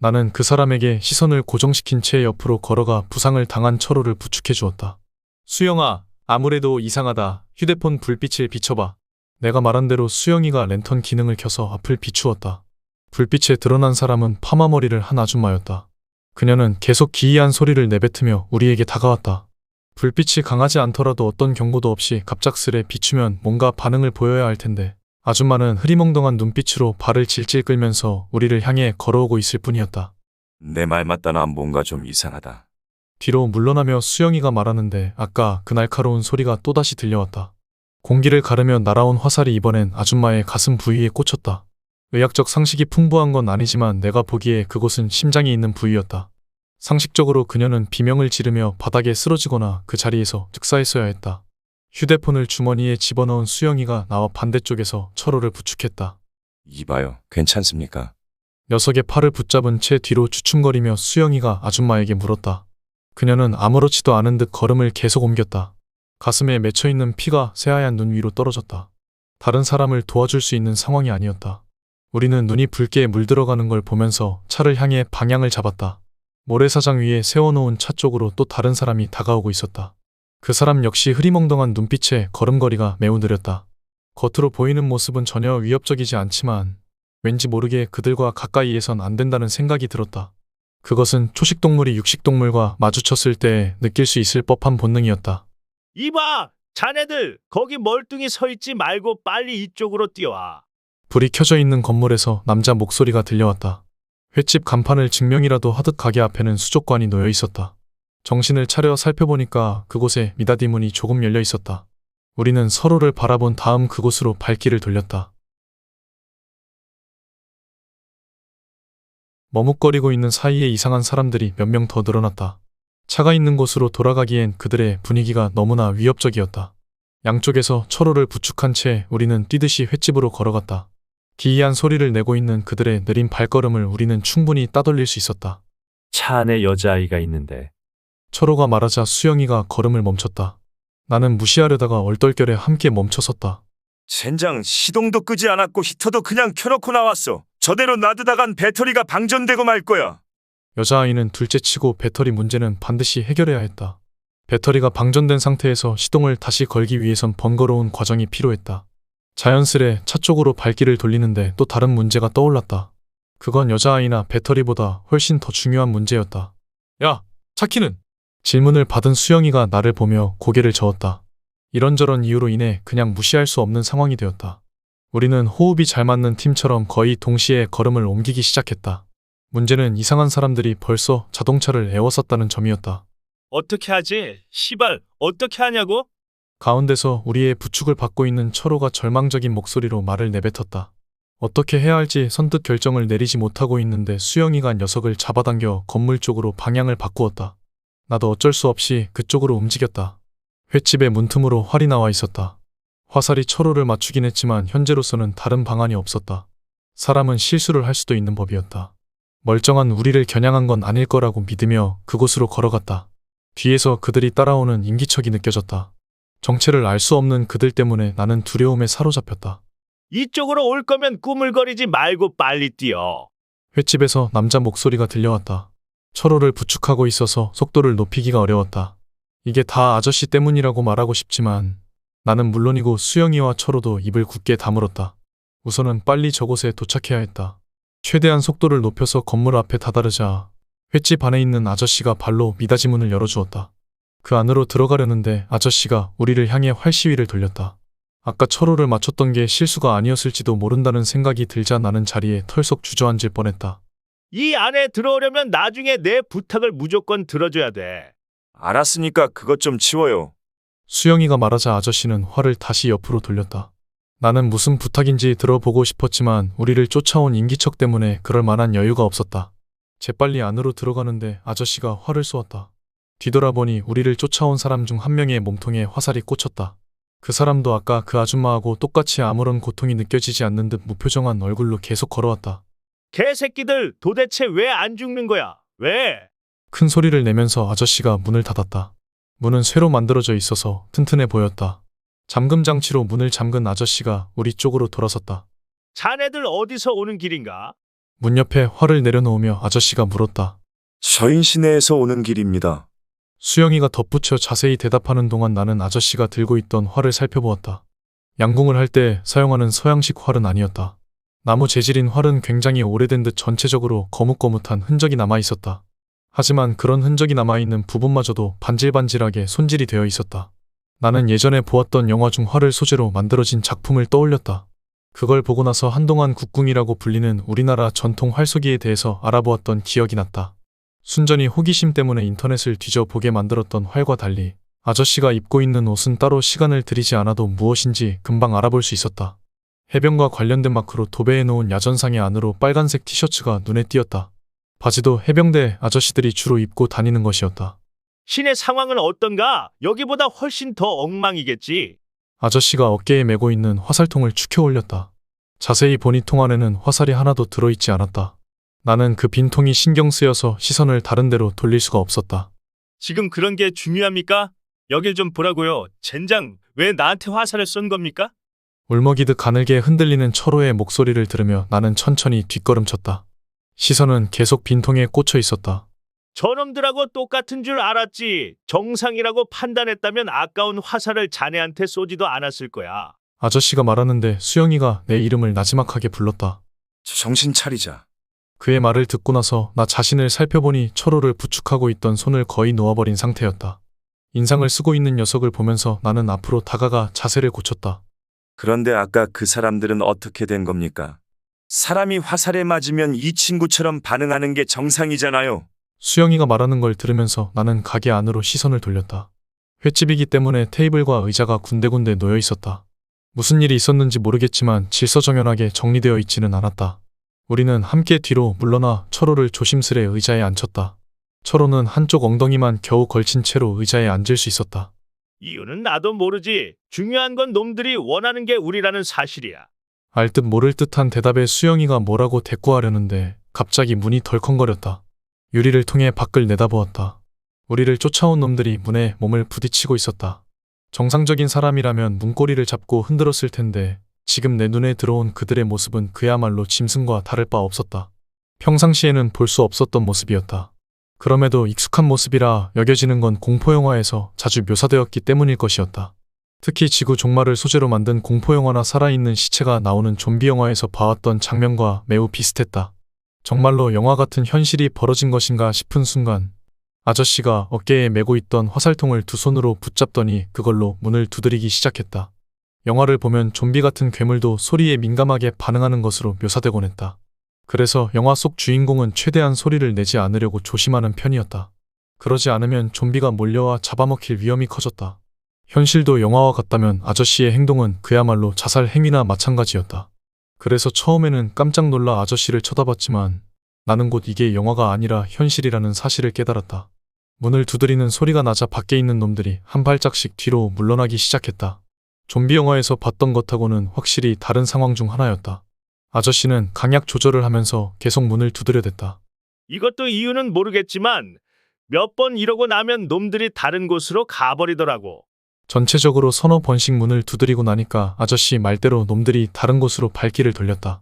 Speaker 1: 나는 그 사람에게 시선을 고정시킨 채 옆으로 걸어가 부상을 당한 철호를 부축해 주었다. 수영아, 아무래도 이상하다. 휴대폰 불빛을 비춰봐. 내가 말한 대로 수영이가 랜턴 기능을 켜서 앞을 비추었다. 불빛에 드러난 사람은 파마머리를 한 아줌마였다. 그녀는 계속 기이한 소리를 내뱉으며 우리에게 다가왔다. 불빛이 강하지 않더라도 어떤 경고도 없이 갑작스레 비추면 뭔가 반응을 보여야 할 텐데 아줌마는 흐리멍덩한 눈빛으로 발을 질질 끌면서 우리를 향해 걸어오고 있을 뿐이었다.
Speaker 2: 내 말 맞다나 뭔가 좀 이상하다.
Speaker 1: 뒤로 물러나며 수영이가 말하는데 아까 그 날카로운 소리가 또다시 들려왔다. 공기를 가르며 날아온 화살이 이번엔 아줌마의 가슴 부위에 꽂혔다. 의학적 상식이 풍부한 건 아니지만 내가 보기에 그곳은 심장이 있는 부위였다. 상식적으로 그녀는 비명을 지르며 바닥에 쓰러지거나 그 자리에서 즉사했어야 했다. 휴대폰을 주머니에 집어넣은 수영이가 나와 반대쪽에서 철호를 부축했다.
Speaker 2: 이봐요, 괜찮습니까?
Speaker 1: 녀석의 팔을 붙잡은 채 뒤로 주춤거리며 수영이가 아줌마에게 물었다. 그녀는 아무렇지도 않은 듯 걸음을 계속 옮겼다. 가슴에 맺혀있는 피가 새하얀 눈 위로 떨어졌다. 다른 사람을 도와줄 수 있는 상황이 아니었다. 우리는 눈이 붉게 물들어가는 걸 보면서 차를 향해 방향을 잡았다. 모래사장 위에 세워놓은 차 쪽으로 또 다른 사람이 다가오고 있었다. 그 사람 역시 흐리멍덩한 눈빛에 걸음걸이가 매우 느렸다. 겉으로 보이는 모습은 전혀 위협적이지 않지만 왠지 모르게 그들과 가까이에선 안 된다는 생각이 들었다. 그것은 초식동물이 육식동물과 마주쳤을 때 느낄 수 있을 법한 본능이었다.
Speaker 6: 이봐! 자네들 거기 멀뚱히 서 있지 말고 빨리 이쪽으로 뛰어와.
Speaker 1: 불이 켜져 있는 건물에서 남자 목소리가 들려왔다. 횟집 간판을 증명이라도 하듯 가게 앞에는 수족관이 놓여 있었다. 정신을 차려 살펴보니까 그곳에 미닫이 문이 조금 열려 있었다. 우리는 서로를 바라본 다음 그곳으로 발길을 돌렸다. 머뭇거리고 있는 사이에 이상한 사람들이 몇 명 더 늘어났다. 차가 있는 곳으로 돌아가기엔 그들의 분위기가 너무나 위협적이었다. 양쪽에서 철호를 부축한 채 우리는 뛰듯이 횟집으로 걸어갔다. 기이한 소리를 내고 있는 그들의 느린 발걸음을 우리는 충분히 따돌릴 수 있었다.
Speaker 5: 차 안에 여자아이가 있는데
Speaker 1: 철호가 말하자 수영이가 걸음을 멈췄다. 나는 무시하려다가 얼떨결에 함께 멈춰섰다.
Speaker 2: 젠장, 시동도 끄지 않았고 히터도 그냥 켜놓고 나왔어. 저대로 놔두다간 배터리가 방전되고 말 거야.
Speaker 1: 여자아이는 둘째치고 배터리 문제는 반드시 해결해야 했다. 배터리가 방전된 상태에서 시동을 다시 걸기 위해선 번거로운 과정이 필요했다. 자연스레 차 쪽으로 발길을 돌리는데 또 다른 문제가 떠올랐다. 그건 여자아이나 배터리보다 훨씬 더 중요한 문제였다. 야, 차 키는? 질문을 받은 수영이가 나를 보며 고개를 저었다. 이런저런 이유로 인해 그냥 무시할 수 없는 상황이 되었다. 우리는 호흡이 잘 맞는 팀처럼 거의 동시에 걸음을 옮기기 시작했다. 문제는 이상한 사람들이 벌써 자동차를 에워쌌다는 점이었다.
Speaker 6: 어떻게 하지? 시발, 어떻게 하냐고?
Speaker 1: 가운데서 우리의 부축을 받고 있는 철호가 절망적인 목소리로 말을 내뱉었다. 어떻게 해야 할지 선뜻 결정을 내리지 못하고 있는데 수영이가 녀석을 잡아당겨 건물 쪽으로 방향을 바꾸었다. 나도 어쩔 수 없이 그쪽으로 움직였다. 횟집의 문틈으로 활이 나와 있었다. 화살이 철호를 맞추긴 했지만 현재로서는 다른 방안이 없었다. 사람은 실수를 할 수도 있는 법이었다. 멀쩡한 우리를 겨냥한 건 아닐 거라고 믿으며 그곳으로 걸어갔다. 뒤에서 그들이 따라오는 인기척이 느껴졌다. 정체를 알 수 없는 그들 때문에 나는 두려움에 사로잡혔다.
Speaker 6: 이쪽으로 올 거면 꾸물거리지 말고 빨리 뛰어.
Speaker 1: 횟집에서 남자 목소리가 들려왔다. 철호를 부축하고 있어서 속도를 높이기가 어려웠다. 이게 다 아저씨 때문이라고 말하고 싶지만 나는 물론이고 수영이와 철호도 입을 굳게 다물었다. 우선은 빨리 저곳에 도착해야 했다. 최대한 속도를 높여서 건물 앞에 다다르자 횟집 안에 있는 아저씨가 발로 미닫이 문을 열어주었다. 그 안으로 들어가려는데 아저씨가 우리를 향해 활시위를 돌렸다. 아까 철호를 맞췄던 게 실수가 아니었을지도 모른다는 생각이 들자 나는 자리에 털썩 주저앉을 뻔했다.
Speaker 6: 이 안에 들어오려면 나중에 내 부탁을 무조건 들어줘야 돼.
Speaker 2: 알았으니까 그것 좀 치워요.
Speaker 1: 수영이가 말하자 아저씨는 화를 다시 옆으로 돌렸다. 나는 무슨 부탁인지 들어보고 싶었지만 우리를 쫓아온 인기척 때문에 그럴 만한 여유가 없었다. 재빨리 안으로 들어가는데 아저씨가 활을 쏘았다. 뒤돌아보니 우리를 쫓아온 사람 중 한 명의 몸통에 화살이 꽂혔다. 그 사람도 아까 그 아줌마하고 똑같이 아무런 고통이 느껴지지 않는 듯 무표정한 얼굴로 계속 걸어왔다.
Speaker 6: 개새끼들 도대체 왜 안 죽는 거야? 왜?
Speaker 1: 큰 소리를 내면서 아저씨가 문을 닫았다. 문은 쇠로 만들어져 있어서 튼튼해 보였다. 잠금 장치로 문을 잠근 아저씨가 우리 쪽으로 돌아섰다.
Speaker 6: 자네들 어디서 오는 길인가?
Speaker 1: 문 옆에 활을 내려놓으며 아저씨가 물었다.
Speaker 2: 저희 시내에서 오는 길입니다.
Speaker 1: 수영이가 덧붙여 자세히 대답하는 동안 나는 아저씨가 들고 있던 활을 살펴보았다. 양궁을 할 때 사용하는 서양식 활은 아니었다. 나무 재질인 활은 굉장히 오래된 듯 전체적으로 거뭇거뭇한 흔적이 남아 있었다. 하지만 그런 흔적이 남아있는 부분마저도 반질반질하게 손질이 되어 있었다. 나는 예전에 보았던 영화 중 활을 소재로 만들어진 작품을 떠올렸다. 그걸 보고 나서 한동안 국궁이라고 불리는 우리나라 전통 활쏘기에 대해서 알아보았던 기억이 났다. 순전히 호기심 때문에 인터넷을 뒤져보게 만들었던 활과 달리 아저씨가 입고 있는 옷은 따로 시간을 들이지 않아도 무엇인지 금방 알아볼 수 있었다. 해변과 관련된 마크로 도배해 놓은 야전상의 안으로 빨간색 티셔츠가 눈에 띄었다. 바지도 해병대 아저씨들이 주로 입고 다니는 것이었다.
Speaker 6: 시내 상황은 어떤가? 여기보다 훨씬 더 엉망이겠지.
Speaker 1: 아저씨가 어깨에 메고 있는 화살통을 축혀 올렸다. 자세히 보니 통 안에는 화살이 하나도 들어있지 않았다. 나는 그 빈통이 신경 쓰여서 시선을 다른 데로 돌릴 수가 없었다.
Speaker 6: 지금 그런 게 중요합니까? 여길 좀 보라고요. 젠장, 왜 나한테 화살을 쏜 겁니까?
Speaker 1: 울먹이듯 가늘게 흔들리는 철호의 목소리를 들으며 나는 천천히 뒷걸음쳤다. 시선은 계속 빈통에 꽂혀 있었다.
Speaker 6: 저놈들하고 똑같은 줄 알았지. 정상이라고 판단했다면 아까운 화살을 자네한테 쏘지도 않았을 거야.
Speaker 1: 아저씨가 말하는데 수영이가 내 이름을 나지막하게 불렀다.
Speaker 2: 정신 차리자.
Speaker 1: 그의 말을 듣고 나서 나 자신을 살펴보니 철호를 부축하고 있던 손을 거의 놓아버린 상태였다. 인상을 쓰고 있는 녀석을 보면서 나는 앞으로 다가가 자세를 고쳤다.
Speaker 2: 그런데 아까 그 사람들은 어떻게 된 겁니까? 사람이 화살에 맞으면 이 친구처럼 반응하는 게 정상이잖아요.
Speaker 1: 수영이가 말하는 걸 들으면서 나는 가게 안으로 시선을 돌렸다. 횟집이기 때문에 테이블과 의자가 군데군데 놓여 있었다. 무슨 일이 있었는지 모르겠지만 질서정연하게 정리되어 있지는 않았다. 우리는 함께 뒤로 물러나 철호를 조심스레 의자에 앉혔다. 철호는 한쪽 엉덩이만 겨우 걸친 채로 의자에 앉을 수 있었다.
Speaker 6: 이유는 나도 모르지. 중요한 건 놈들이 원하는 게 우리라는 사실이야.
Speaker 1: 알 듯 모를 듯한 대답에 수영이가 뭐라고 대꾸하려는데 갑자기 문이 덜컹거렸다. 유리를 통해 밖을 내다보았다. 우리를 쫓아온 놈들이 문에 몸을 부딪히고 있었다. 정상적인 사람이라면 문고리를 잡고 흔들었을 텐데 지금 내 눈에 들어온 그들의 모습은 그야말로 짐승과 다를 바 없었다. 평상시에는 볼 수 없었던 모습이었다. 그럼에도 익숙한 모습이라 여겨지는 건 공포영화에서 자주 묘사되었기 때문일 것이었다. 특히 지구 종말을 소재로 만든 공포영화나 살아있는 시체가 나오는 좀비 영화에서 봐왔던 장면과 매우 비슷했다. 정말로 영화 같은 현실이 벌어진 것인가 싶은 순간 아저씨가 어깨에 메고 있던 화살통을 두 손으로 붙잡더니 그걸로 문을 두드리기 시작했다. 영화를 보면 좀비 같은 괴물도 소리에 민감하게 반응하는 것으로 묘사되곤 했다. 그래서 영화 속 주인공은 최대한 소리를 내지 않으려고 조심하는 편이었다. 그러지 않으면 좀비가 몰려와 잡아먹힐 위험이 커졌다. 현실도 영화와 같다면 아저씨의 행동은 그야말로 자살 행위나 마찬가지였다. 그래서 처음에는 깜짝 놀라 아저씨를 쳐다봤지만 나는 곧 이게 영화가 아니라 현실이라는 사실을 깨달았다. 문을 두드리는 소리가 나자 밖에 있는 놈들이 한 발짝씩 뒤로 물러나기 시작했다. 좀비 영화에서 봤던 것하고는 확실히 다른 상황 중 하나였다. 아저씨는 강약 조절을 하면서 계속 문을 두드려댔다.
Speaker 6: 이것도 이유는 모르겠지만 몇 번 이러고 나면 놈들이 다른 곳으로 가버리더라고.
Speaker 1: 전체적으로 서너 번씩 문을 두드리고 나니까 아저씨 말대로 놈들이 다른 곳으로 발길을 돌렸다.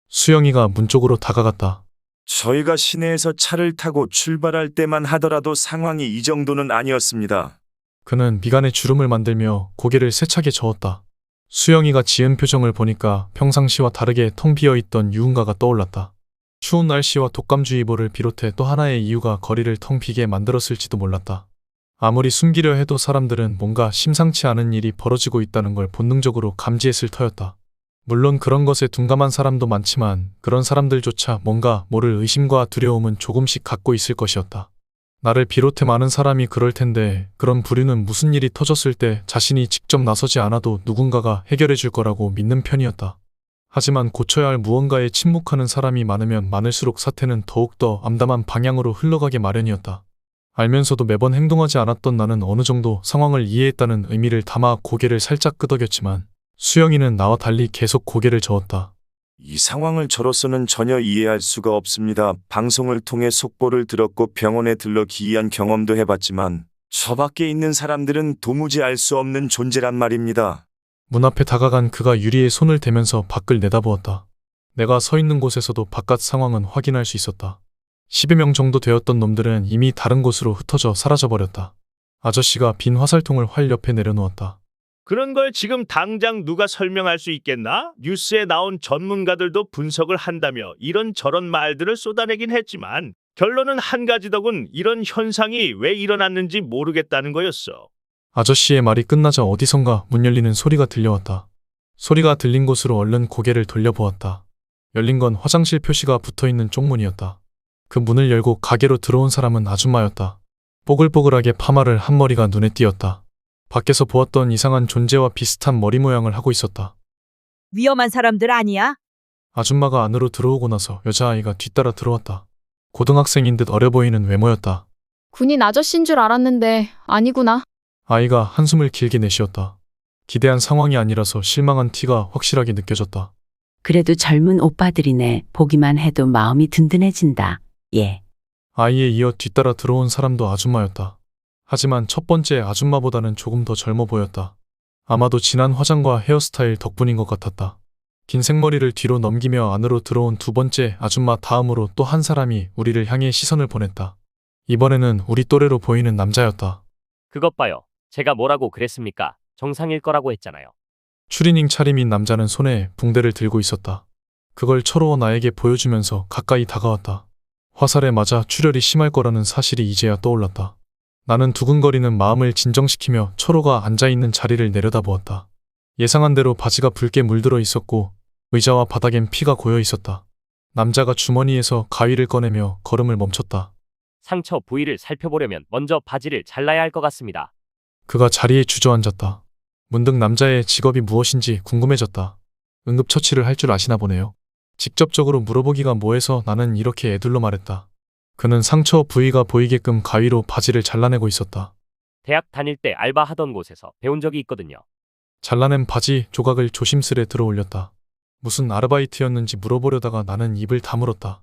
Speaker 1: 수영이가 문 쪽으로 다가갔다.
Speaker 2: 저희가 시내에서 차를 타고 출발할 때만 하더라도 상황이 이 정도는 아니었습니다.
Speaker 1: 그는 미간에 주름을 만들며 고개를 세차게 저었다. 수영이가 지은 표정을 보니까 평상시와 다르게 텅 비어있던 유흥가가 떠올랐다. 추운 날씨와 독감주의보를 비롯해 또 하나의 이유가 거리를 텅 비게 만들었을지도 몰랐다. 아무리 숨기려 해도 사람들은 뭔가 심상치 않은 일이 벌어지고 있다는 걸 본능적으로 감지했을 터였다. 물론 그런 것에 둔감한 사람도 많지만 그런 사람들조차 뭔가 모를 의심과 두려움은 조금씩 갖고 있을 것이었다. 나를 비롯해 많은 사람이 그럴 텐데 그런 부류는 무슨 일이 터졌을 때 자신이 직접 나서지 않아도 누군가가 해결해 줄 거라고 믿는 편이었다. 하지만 고쳐야 할 무언가에 침묵하는 사람이 많으면 많을수록 사태는 더욱더 암담한 방향으로 흘러가게 마련이었다. 알면서도 매번 행동하지 않았던 나는 어느 정도 상황을 이해했다는 의미를 담아 고개를 살짝 끄덕였지만 수영이는 나와 달리 계속 고개를 저었다.
Speaker 2: 이 상황을 저로서는 전혀 이해할 수가 없습니다. 방송을 통해 속보를 들었고 병원에 들러 기이한 경험도 해봤지만 저 밖에 있는 사람들은 도무지 알 수 없는 존재란 말입니다.
Speaker 1: 문 앞에 다가간 그가 유리에 손을 대면서 밖을 내다보았다. 내가 서 있는 곳에서도 바깥 상황은 확인할 수 있었다. 10여 명 정도 되었던 놈들은 이미 다른 곳으로 흩어져 사라져버렸다. 아저씨가 빈 화살통을 활 옆에 내려놓았다.
Speaker 6: 그런 걸 지금 당장 누가 설명할 수 있겠나? 뉴스에 나온 전문가들도 분석을 한다며 이런저런 말들을 쏟아내긴 했지만 결론은 한 가지더군. 이런 현상이 왜 일어났는지 모르겠다는 거였어.
Speaker 1: 아저씨의 말이 끝나자 어디선가 문 열리는 소리가 들려왔다. 소리가 들린 곳으로 얼른 고개를 돌려보았다. 열린 건 화장실 표시가 붙어있는 쪽문이었다. 그 문을 열고 가게로 들어온 사람은 아줌마였다. 뽀글뽀글하게 파마를 한 머리가 눈에 띄었다. 밖에서 보았던 이상한 존재와 비슷한 머리 모양을 하고 있었다.
Speaker 7: 위험한 사람들 아니야?
Speaker 1: 아줌마가 안으로 들어오고 나서 여자아이가 뒤따라 들어왔다. 고등학생인 듯 어려 보이는 외모였다.
Speaker 8: 군인 아저씨인 줄 알았는데 아니구나.
Speaker 1: 아이가 한숨을 길게 내쉬었다. 기대한 상황이 아니라서 실망한 티가 확실하게 느껴졌다.
Speaker 9: 그래도 젊은 오빠들이네. 보기만 해도 마음이 든든해진다. 예.
Speaker 1: 아이에 이어 뒤따라 들어온 사람도 아줌마였다. 하지만 첫 번째 아줌마보다는 조금 더 젊어 보였다. 아마도 진한 화장과 헤어스타일 덕분인 것 같았다. 긴 생머리를 뒤로 넘기며 안으로 들어온 두 번째 아줌마 다음으로 또 한 사람이 우리를 향해 시선을 보냈다. 이번에는 우리 또래로 보이는 남자였다.
Speaker 10: 그것 봐요. 제가 뭐라고 그랬습니까? 정상일 거라고 했잖아요.
Speaker 1: 추리닝 차림인 남자는 손에 붕대를 들고 있었다. 그걸 철호와 나에게 보여주면서 가까이 다가왔다. 화살에 맞아 출혈이 심할 거라는 사실이 이제야 떠올랐다. 나는 두근거리는 마음을 진정시키며 철호가 앉아있는 자리를 내려다보았다. 예상한 대로 바지가 붉게 물들어 있었고 의자와 바닥엔 피가 고여 있었다. 남자가 주머니에서 가위를 꺼내며 걸음을 멈췄다.
Speaker 10: 상처 부위를 살펴보려면 먼저 바지를 잘라야 할 것 같습니다.
Speaker 1: 그가 자리에 주저앉았다. 문득 남자의 직업이 무엇인지 궁금해졌다. 응급처치를 할 줄 아시나 보네요. 직접적으로 물어보기가 뭐해서 나는 이렇게 애둘러 말했다. 그는 상처 부위가 보이게끔 가위로 바지를 잘라내고 있었다.
Speaker 10: 대학 다닐 때 알바하던 곳에서 배운 적이 있거든요.
Speaker 1: 잘라낸 바지 조각을 조심스레 들어 올렸다. 무슨 아르바이트였는지 물어보려다가 나는 입을 다물었다.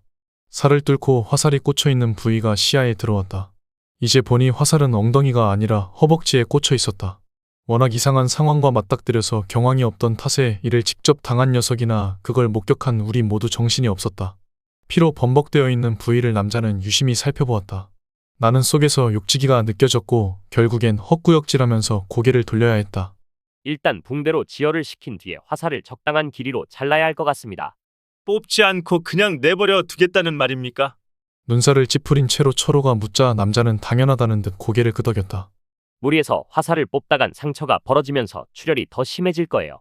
Speaker 1: 살을 뚫고 화살이 꽂혀있는 부위가 시야에 들어왔다. 이제 보니 화살은 엉덩이가 아니라 허벅지에 꽂혀 있었다. 워낙 이상한 상황과 맞닥뜨려서 경황이 없던 탓에 이를 직접 당한 녀석이나 그걸 목격한 우리 모두 정신이 없었다. 피로 범벅되어 있는 부위를 남자는 유심히 살펴보았다. 나는 속에서 욕지기가 느껴졌고 결국엔 헛구역질하면서 고개를 돌려야 했다.
Speaker 10: 일단 붕대로 지혈을 시킨 뒤에 화살을 적당한 길이로 잘라야 할 것 같습니다.
Speaker 6: 뽑지 않고 그냥 내버려 두겠다는 말입니까?
Speaker 1: 눈살을 찌푸린 채로 철호가 묻자 남자는 당연하다는 듯 고개를 끄덕였다.
Speaker 10: 무리해서 화살을 뽑다간 상처가 벌어지면서 출혈이 더 심해질 거예요.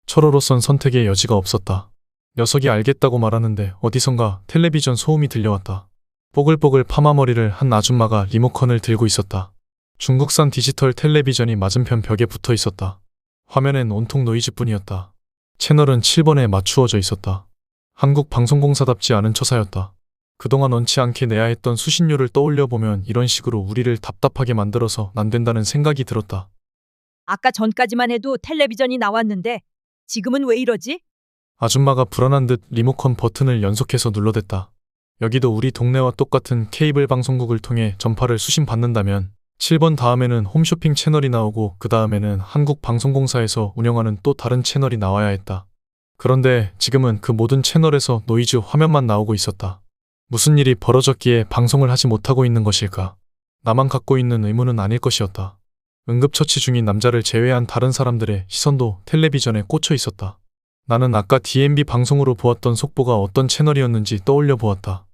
Speaker 1: 철호로선 선택의 여지가 없었다. 녀석이 알겠다고 말하는데 어디선가 텔레비전 소음이 들려왔다. 뽀글뽀글 파마머리를 한 아줌마가 리모컨을 들고 있었다. 중국산 디지털 텔레비전이 맞은편 벽에 붙어 있었다. 화면엔 온통 노이즈뿐이었다. 채널은 7번에 맞추어져 있었다. 한국방송공사답지 않은 처사였다. 그동안 원치 않게 내야 했던 수신료를 떠올려 보면 이런 식으로 우리를 답답하게 만들어서 안 된다는 생각이 들었다.
Speaker 7: 아까 전까지만 해도 텔레비전이 나왔는데 지금은 왜 이러지?
Speaker 1: 아줌마가 불안한 듯 리모컨 버튼을 연속해서 눌러댔다. 여기도 우리 동네와 똑같은 케이블 방송국을 통해 전파를 수신받는다면 7번 다음에는 홈쇼핑 채널이 나오고 그 다음에는 한국방송공사에서 운영하는 또 다른 채널이 나와야 했다. 그런데 지금은 그 모든 채널에서 노이즈 화면만 나오고 있었다. 무슨 일이 벌어졌기에 방송을 하지 못하고 있는 것일까? 나만 갖고 있는 의문은 아닐 것이었다. 응급처치 중인 남자를 제외한 다른 사람들의 시선도 텔레비전에 꽂혀 있었다. 나는 아까 DMB 방송으로 보았던 속보가 어떤 채널이었는지 떠올려 보았다.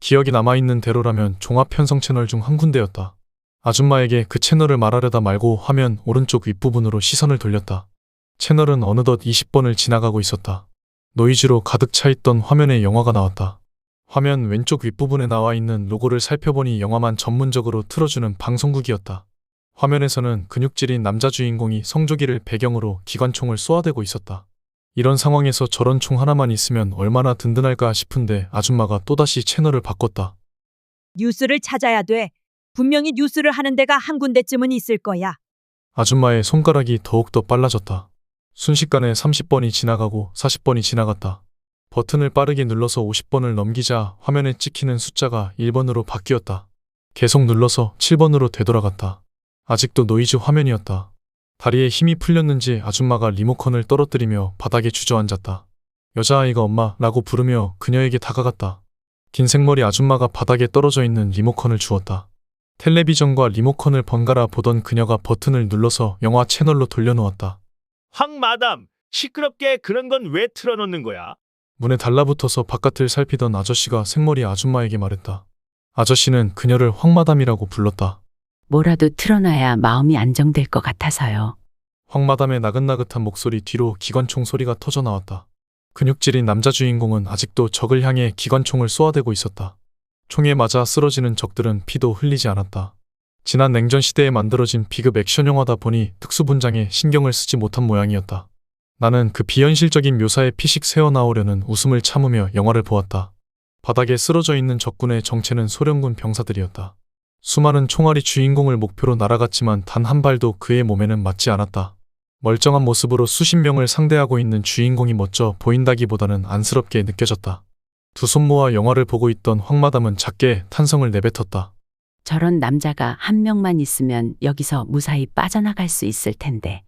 Speaker 1: 기억이 남아있는 대로라면 종합편성 채널 중 한 군데였다. 아줌마에게 그 채널을 말하려다 말고 화면 오른쪽 윗부분으로 시선을 돌렸다. 채널은 어느덧 20번을 지나가고 있었다. 노이즈로 가득 차있던 화면에 영화가 나왔다. 화면 왼쪽 윗부분에 나와 있는 로고를 살펴보니 영화만 전문적으로 틀어주는 방송국이었다. 화면에서는 근육질인 남자 주인공이 성조기를 배경으로 기관총을 쏘아대고 있었다. 이런 상황에서 저런 총 하나만 있으면 얼마나 든든할까 싶은데 아줌마가 또다시 채널을 바꿨다.
Speaker 7: 뉴스를 찾아야 돼. 분명히 뉴스를 하는 데가 한 군데쯤은 있을 거야.
Speaker 1: 아줌마의 손가락이 더욱더 빨라졌다. 순식간에 30번이 지나가고 40번이 지나갔다. 버튼을 빠르게 눌러서 50번을 넘기자 화면에 찍히는 숫자가 1번으로 바뀌었다. 계속 눌러서 7번으로 되돌아갔다. 아직도 노이즈 화면이었다. 다리에 힘이 풀렸는지 아줌마가 리모컨을 떨어뜨리며 바닥에 주저앉았다. 여자아이가 엄마라고 부르며 그녀에게 다가갔다. 긴 생머리 아줌마가 바닥에 떨어져 있는 리모컨을 주었다. 텔레비전과 리모컨을 번갈아 보던 그녀가 버튼을 눌러서 영화 채널로 돌려놓았다.
Speaker 6: 황 마담, 시끄럽게 그런 건 왜 틀어놓는 거야?
Speaker 1: 문에 달라붙어서 바깥을 살피던 아저씨가 생머리 아줌마에게 말했다. 아저씨는 그녀를 황마담이라고 불렀다.
Speaker 9: 뭐라도 틀어놔야 마음이 안정될 것 같아서요.
Speaker 1: 황마담의 나긋나긋한 목소리 뒤로 기관총 소리가 터져 나왔다. 근육질인 남자 주인공은 아직도 적을 향해 기관총을 쏘아대고 있었다. 총에 맞아 쓰러지는 적들은 피도 흘리지 않았다. 지난 냉전 시대에 만들어진 비급 액션 영화다 보니 특수분장에 신경을 쓰지 못한 모양이었다. 나는 그 비현실적인 묘사에 피식 새어나오려는 웃음을 참으며 영화를 보았다. 바닥에 쓰러져 있는 적군의 정체는 소련군 병사들이었다. 수많은 총알이 주인공을 목표로 날아갔지만 단 한 발도 그의 몸에는 맞지 않았다. 멀쩡한 모습으로 수십 명을 상대하고 있는 주인공이 멋져 보인다기보다는 안쓰럽게 느껴졌다. 두 손 모아 영화를 보고 있던 황마담은 작게 탄성을 내뱉었다.
Speaker 9: 저런 남자가 한 명만 있으면 여기서 무사히 빠져나갈 수 있을 텐데.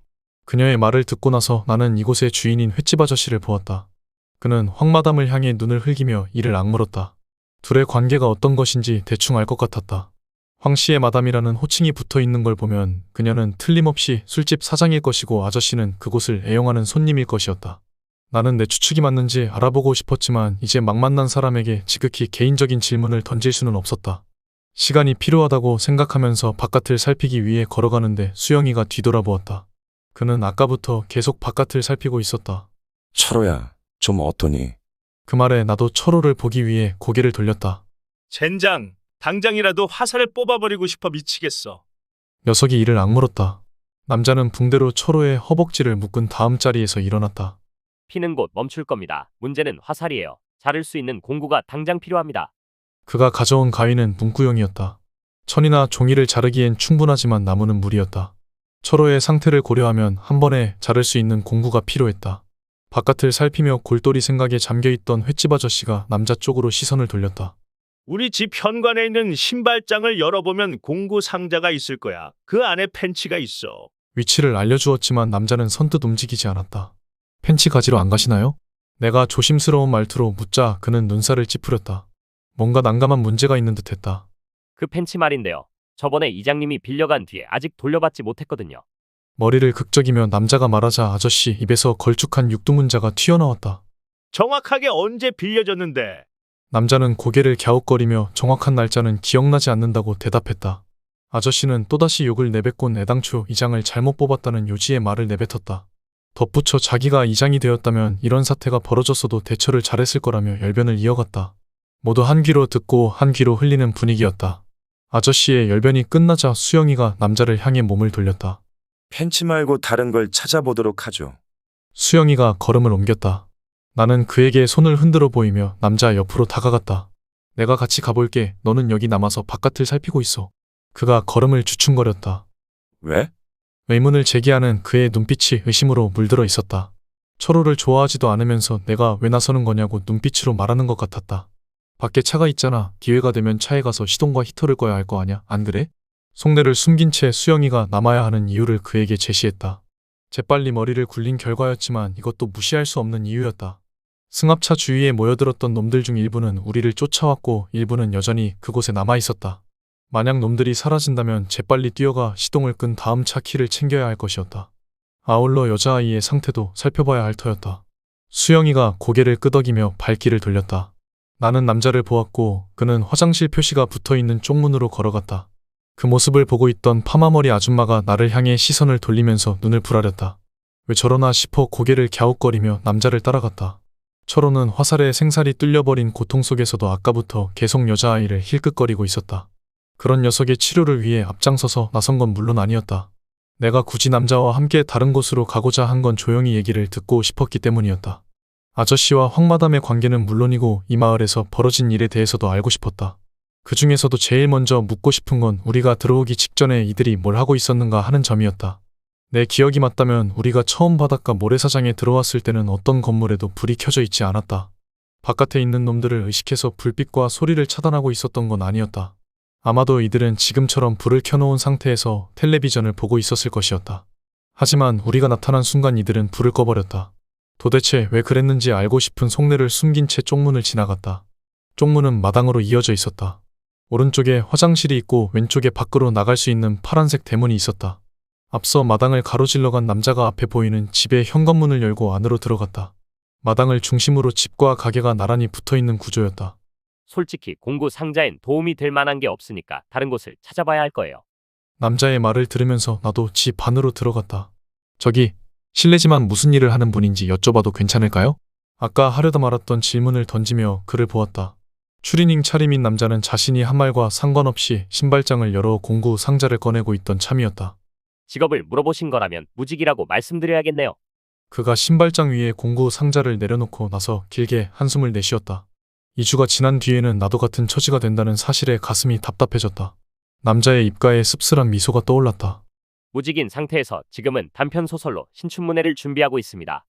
Speaker 1: 그녀의 말을 듣고 나서 나는 이곳의 주인인 횟집 아저씨를 보았다. 그는 황마담을 향해 눈을 흘기며 이를 악물었다. 둘의 관계가 어떤 것인지 대충 알 것 같았다. 황씨의 마담이라는 호칭이 붙어 있는 걸 보면 그녀는 틀림없이 술집 사장일 것이고 아저씨는 그곳을 애용하는 손님일 것이었다. 나는 내 추측이 맞는지 알아보고 싶었지만 이제 막 만난 사람에게 지극히 개인적인 질문을 던질 수는 없었다. 시간이 필요하다고 생각하면서 바깥을 살피기 위해 걸어가는데 수영이가 뒤돌아보았다. 그는 아까부터 계속 바깥을 살피고 있었다.
Speaker 2: 철호야, 좀 어떠니?
Speaker 1: 그 말에 나도 철호를 보기 위해 고개를 돌렸다.
Speaker 6: 젠장, 당장이라도 화살을 뽑아버리고 싶어 미치겠어.
Speaker 1: 녀석이 이를 악물었다. 남자는 붕대로 철호의 허벅지를 묶은 다음 자리에서 일어났다.
Speaker 10: 피는 곧 멈출 겁니다. 문제는 화살이에요. 자를 수 있는 공구가 당장 필요합니다.
Speaker 1: 그가 가져온 가위는 문구용이었다. 천이나 종이를 자르기엔 충분하지만 나무는 무리였다. 철호의 상태를 고려하면 한 번에 자를 수 있는 공구가 필요했다. 바깥을 살피며 골똘히 생각에 잠겨있던 횟집 아저씨가 남자 쪽으로 시선을 돌렸다.
Speaker 6: 우리 집 현관에 있는 신발장을 열어보면 공구 상자가 있을 거야. 그 안에 펜치가 있어.
Speaker 1: 위치를 알려주었지만 남자는 선뜻 움직이지 않았다. 펜치 가지러 안 가시나요? 내가 조심스러운 말투로 묻자 그는 눈살을 찌푸렸다. 뭔가 난감한 문제가 있는 듯했다.
Speaker 10: 그 펜치 말인데요. 저번에 이장님이 빌려간 뒤에 아직 돌려받지 못했거든요.
Speaker 1: 머리를 극적이며 남자가 말하자 아저씨 입에서 걸쭉한 육두문자가 튀어나왔다.
Speaker 6: 정확하게 언제 빌려줬는데?
Speaker 1: 남자는 고개를 갸웃거리며 정확한 날짜는 기억나지 않는다고 대답했다. 아저씨는 또다시 욕을 내뱉곤 애당초 이장을 잘못 뽑았다는 요지의 말을 내뱉었다. 덧붙여 자기가 이장이 되었다면 이런 사태가 벌어졌어도 대처를 잘했을 거라며 열변을 이어갔다. 모두 한 귀로 듣고 한 귀로 흘리는 분위기였다. 아저씨의 열변이 끝나자 수영이가 남자를 향해 몸을 돌렸다.
Speaker 2: 펜치 말고 다른 걸 찾아보도록 하죠.
Speaker 1: 수영이가 걸음을 옮겼다. 나는 그에게 손을 흔들어 보이며 남자 옆으로 다가갔다. 내가 같이 가볼게. 너는 여기 남아서 바깥을 살피고 있어. 그가 걸음을 주춤거렸다.
Speaker 2: 왜?
Speaker 1: 의문을 제기하는 그의 눈빛이 의심으로 물들어 있었다. 철호를 좋아하지도 않으면서 내가 왜 나서는 거냐고 눈빛으로 말하는 것 같았다. 밖에 차가 있잖아. 기회가 되면 차에 가서 시동과 히터를 꺼야 할 거 아냐? 안 그래? 속내를 숨긴 채 수영이가 남아야 하는 이유를 그에게 제시했다. 재빨리 머리를 굴린 결과였지만 이것도 무시할 수 없는 이유였다. 승합차 주위에 모여들었던 놈들 중 일부는 우리를 쫓아왔고 일부는 여전히 그곳에 남아있었다. 만약 놈들이 사라진다면 재빨리 뛰어가 시동을 끈 다음 차 키를 챙겨야 할 것이었다. 아울러 여자아이의 상태도 살펴봐야 할 터였다. 수영이가 고개를 끄덕이며 발길을 돌렸다. 나는 남자를 보았고 그는 화장실 표시가 붙어있는 쪽문으로 걸어갔다. 그 모습을 보고 있던 파마머리 아줌마가 나를 향해 시선을 돌리면서 눈을 부라렸다. 왜 저러나 싶어 고개를 갸웃거리며 남자를 따라갔다. 철호는 화살에 생살이 뚫려버린 고통 속에서도 아까부터 계속 여자아이를 힐끗거리고 있었다. 그런 녀석의 치료를 위해 앞장서서 나선 건 물론 아니었다. 내가 굳이 남자와 함께 다른 곳으로 가고자 한 건 조용히 얘기를 듣고 싶었기 때문이었다. 아저씨와 황마담의 관계는 물론이고 이 마을에서 벌어진 일에 대해서도 알고 싶었다. 그 중에서도 제일 먼저 묻고 싶은 건 우리가 들어오기 직전에 이들이 뭘 하고 있었는가 하는 점이었다. 내 기억이 맞다면 우리가 처음 바닷가 모래사장에 들어왔을 때는 어떤 건물에도 불이 켜져 있지 않았다. 바깥에 있는 놈들을 의식해서 불빛과 소리를 차단하고 있었던 건 아니었다. 아마도 이들은 지금처럼 불을 켜놓은 상태에서 텔레비전을 보고 있었을 것이었다. 하지만 우리가 나타난 순간 이들은 불을 꺼버렸다. 도대체 왜 그랬는지 알고 싶은 속내를 숨긴 채 쪽문을 지나갔다. 쪽문은 마당으로 이어져 있었다. 오른쪽에 화장실이 있고 왼쪽에 밖으로 나갈 수 있는 파란색 대문이 있었다. 앞서 마당을 가로질러 간 남자가 앞에 보이는 집의 현관문을 열고 안으로 들어갔다. 마당을 중심으로 집과 가게가 나란히 붙어있는 구조였다.
Speaker 10: 솔직히 공구 상자엔 도움이 될 만한 게 없으니까 다른 곳을 찾아봐야 할 거예요.
Speaker 1: 남자의 말을 들으면서 나도 집 안으로 들어갔다. 저기, 실례지만 무슨 일을 하는 분인지 여쭤봐도 괜찮을까요? 아까 하려다 말았던 질문을 던지며 그를 보았다. 추리닝 차림인 남자는 자신이 한 말과 상관없이 신발장을 열어 공구 상자를 꺼내고 있던 참이었다.
Speaker 10: 직업을 물어보신 거라면 무직이라고 말씀드려야겠네요.
Speaker 1: 그가 신발장 위에 공구 상자를 내려놓고 나서 길게 한숨을 내쉬었다. 2주가 지난 뒤에는 나도 같은 처지가 된다는 사실에 가슴이 답답해졌다. 남자의 입가에 씁쓸한 미소가 떠올랐다.
Speaker 10: 무직인 상태에서 지금은 단편 소설로 신춘문예를 준비하고 있습니다.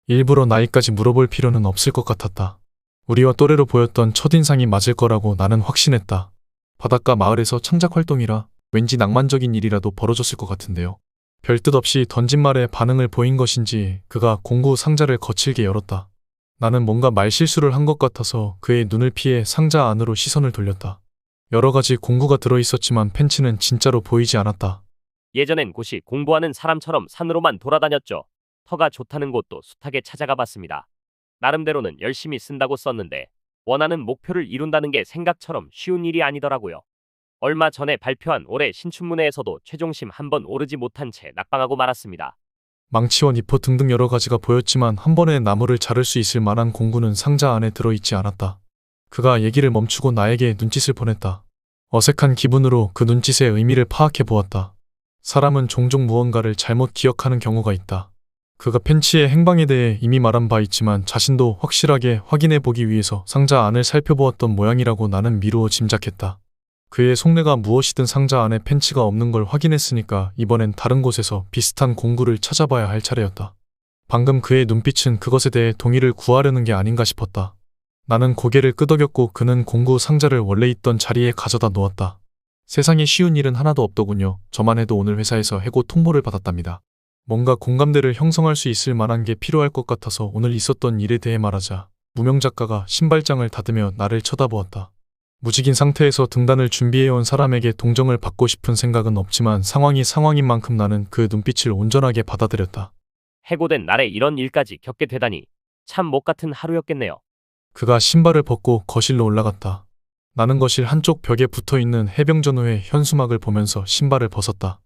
Speaker 1: 일부러 나이까지 물어볼 필요는 없을 것 같았다. 우리와 또래로 보였던 첫인상이 맞을 거라고 나는 확신했다. 바닷가 마을에서 창작 활동이라 왠지 낭만적인 일이라도 벌어졌을 것 같은데요. 별 뜻 없이 던진 말에 반응을 보인 것인지 그가 공구 상자를 거칠게 열었다. 나는 뭔가 말실수를 한 것 같아서 그의 눈을 피해 상자 안으로 시선을 돌렸다. 여러 가지 공구가 들어있었지만 펜치는 진짜로 보이지 않았다.
Speaker 10: 예전엔 곳이 공부하는 사람처럼 산으로만 돌아다녔죠. 터가 좋다는 곳도 숱하게 찾아가 봤습니다. 나름대로는 열심히 쓴다고 썼는데 원하는 목표를 이룬다는 게 생각처럼 쉬운 일이 아니더라고요. 얼마 전에 발표한 올해 신춘문예에서도 최종심 한 번 오르지 못한 채 낙방하고 말았습니다.
Speaker 1: 망치와 니퍼 등등 여러 가지가 보였지만 한 번에 나무를 자를 수 있을 만한 공구는 상자 안에 들어있지 않았다. 그가 얘기를 멈추고 나에게 눈짓을 보냈다. 어색한 기분으로 그 눈짓의 의미를 파악해 보았다. 사람은 종종 무언가를 잘못 기억하는 경우가 있다. 그가 펜치의 행방에 대해 이미 말한 바 있지만 자신도 확실하게 확인해 보기 위해서 상자 안을 살펴보았던 모양이라고 나는 미루어 짐작했다. 그의 속내가 무엇이든 상자 안에 펜치가 없는 걸 확인했으니까 이번엔 다른 곳에서 비슷한 공구를 찾아봐야 할 차례였다. 방금 그의 눈빛은 그것에 대해 동의를 구하려는 게 아닌가 싶었다. 나는 고개를 끄덕였고 그는 공구 상자를 원래 있던 자리에 가져다 놓았다. 세상에 쉬운 일은 하나도 없더군요. 저만 해도 오늘 회사에서 해고 통보를 받았답니다. 뭔가 공감대를 형성할 수 있을 만한 게 필요할 것 같아서 오늘 있었던 일에 대해 말하자 무명 작가가 신발장을 닫으며 나를 쳐다보았다. 무직인 상태에서 등단을 준비해온 사람에게 동정을 받고 싶은 생각은 없지만 상황이 상황인 만큼 나는 그 눈빛을 온전하게 받아들였다.
Speaker 10: 해고된 날에 이런 일까지 겪게 되다니 참 못 같은 하루였겠네요.
Speaker 1: 그가 신발을 벗고 거실로 올라갔다. 나는 거실 한쪽 벽에 붙어있는 해병전후의 현수막을 보면서 신발을 벗었다.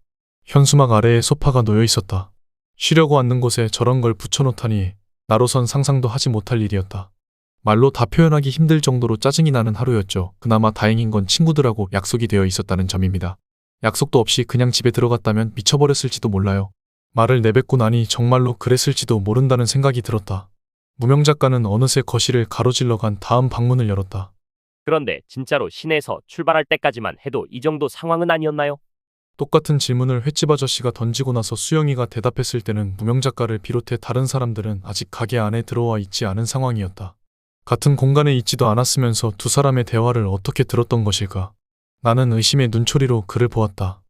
Speaker 1: 현수막 아래에 소파가 놓여 있었다. 쉬려고 앉는 곳에 저런 걸 붙여놓다니 나로선 상상도 하지 못할 일이었다. 말로 다 표현하기 힘들 정도로 짜증이 나는 하루였죠. 그나마 다행인 건 친구들하고 약속이 되어 있었다는 점입니다. 약속도 없이 그냥 집에 들어갔다면 미쳐버렸을지도 몰라요. 말을 내뱉고 나니 정말로 그랬을지도 모른다는 생각이 들었다. 무명 작가는 어느새 거실을 가로질러 간 다음 방문을 열었다.
Speaker 10: 그런데 진짜로 시내에서 출발할 때까지만 해도 이 정도 상황은 아니었나요?
Speaker 1: 똑같은 질문을 횟집 아저씨가 던지고 나서 수영이가 대답했을 때는 무명 작가를 비롯해 다른 사람들은 아직 가게 안에 들어와 있지 않은 상황이었다. 같은 공간에 있지도 않았으면서 두 사람의 대화를 어떻게 들었던 것일까? 나는 의심의 눈초리로 그를 보았다.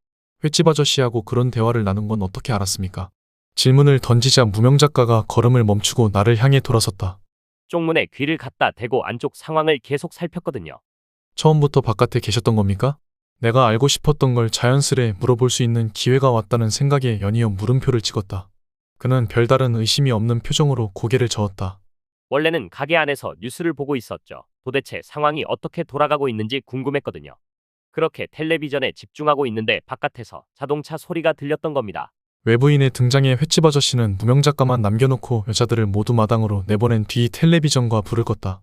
Speaker 1: 횟집 아저씨하고 그런 대화를 나눈 건 어떻게 알았습니까? 질문을 던지자 무명 작가가 걸음을 멈추고 나를 향해 돌아섰다.
Speaker 10: 쪽문에 귀를 갖다 대고 안쪽 상황을 계속 살폈거든요.
Speaker 1: 처음부터 바깥에 계셨던 겁니까? 내가 알고 싶었던 걸 자연스레 물어볼 수 있는 기회가 왔다는 생각에 연이어 물음표를 찍었다. 그는 별다른 의심이 없는 표정으로 고개를 저었다.
Speaker 10: 원래는 가게 안에서 뉴스를 보고 있었죠. 도대체 상황이 어떻게 돌아가고 있는지 궁금했거든요. 그렇게 텔레비전에 집중하고 있는데 바깥에서 자동차 소리가 들렸던 겁니다.
Speaker 1: 외부인의 등장에 횟집 아저씨는 무명 작가만 남겨놓고 여자들을 모두 마당으로 내보낸 뒤 텔레비전과 불을 껐다.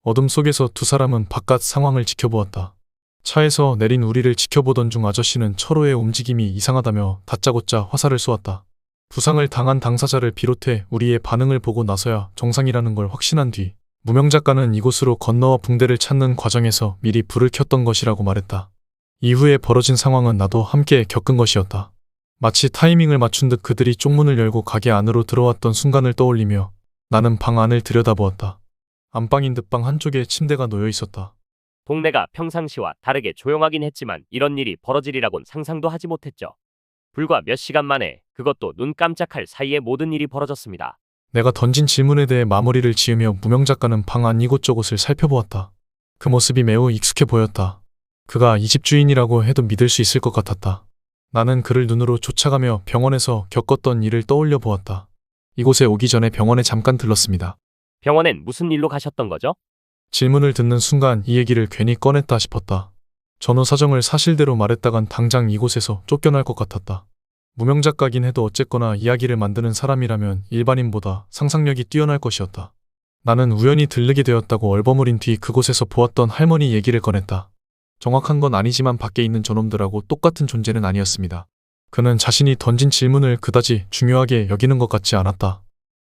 Speaker 1: 어둠 속에서 두 사람은 바깥 상황을 지켜보았다. 차에서 내린 우리를 지켜보던 중 아저씨는 철호의 움직임이 이상하다며 다짜고짜 화살을 쏘았다. 부상을 당한 당사자를 비롯해 우리의 반응을 보고 나서야 정상이라는 걸 확신한 뒤 무명 작가는 이곳으로 건너와 붕대를 찾는 과정에서 미리 불을 켰던 것이라고 말했다. 이후에 벌어진 상황은 나도 함께 겪은 것이었다. 마치 타이밍을 맞춘 듯 그들이 쪽문을 열고 가게 안으로 들어왔던 순간을 떠올리며 나는 방 안을 들여다보았다. 안방인 듯 방 한쪽에 침대가 놓여 있었다.
Speaker 10: 동네가 평상시와 다르게 조용하긴 했지만 이런 일이 벌어지리라곤 상상도 하지 못했죠. 불과 몇 시간 만에 그것도 눈 깜짝할 사이에 모든 일이 벌어졌습니다.
Speaker 1: 내가 던진 질문에 대해 마무리를 지으며 무명 작가는 방 안 이곳저곳을 살펴보았다. 그 모습이 매우 익숙해 보였다. 그가 이 집 주인이라고 해도 믿을 수 있을 것 같았다. 나는 그를 눈으로 쫓아가며 병원에서 겪었던 일을 떠올려 보았다. 이곳에 오기 전에 병원에 잠깐 들렀습니다.
Speaker 10: 병원엔 무슨 일로 가셨던 거죠?
Speaker 1: 질문을 듣는 순간 이 얘기를 괜히 꺼냈다 싶었다. 전후 사정을 사실대로 말했다간 당장 이곳에서 쫓겨날 것 같았다. 무명 작가긴 해도 어쨌거나 이야기를 만드는 사람이라면 일반인보다 상상력이 뛰어날 것이었다. 나는 우연히 들르게 되었다고 얼버무린 뒤 그곳에서 보았던 할머니 얘기를 꺼냈다. 정확한 건 아니지만 밖에 있는 저놈들하고 똑같은 존재는 아니었습니다. 그는 자신이 던진 질문을 그다지 중요하게 여기는 것 같지 않았다.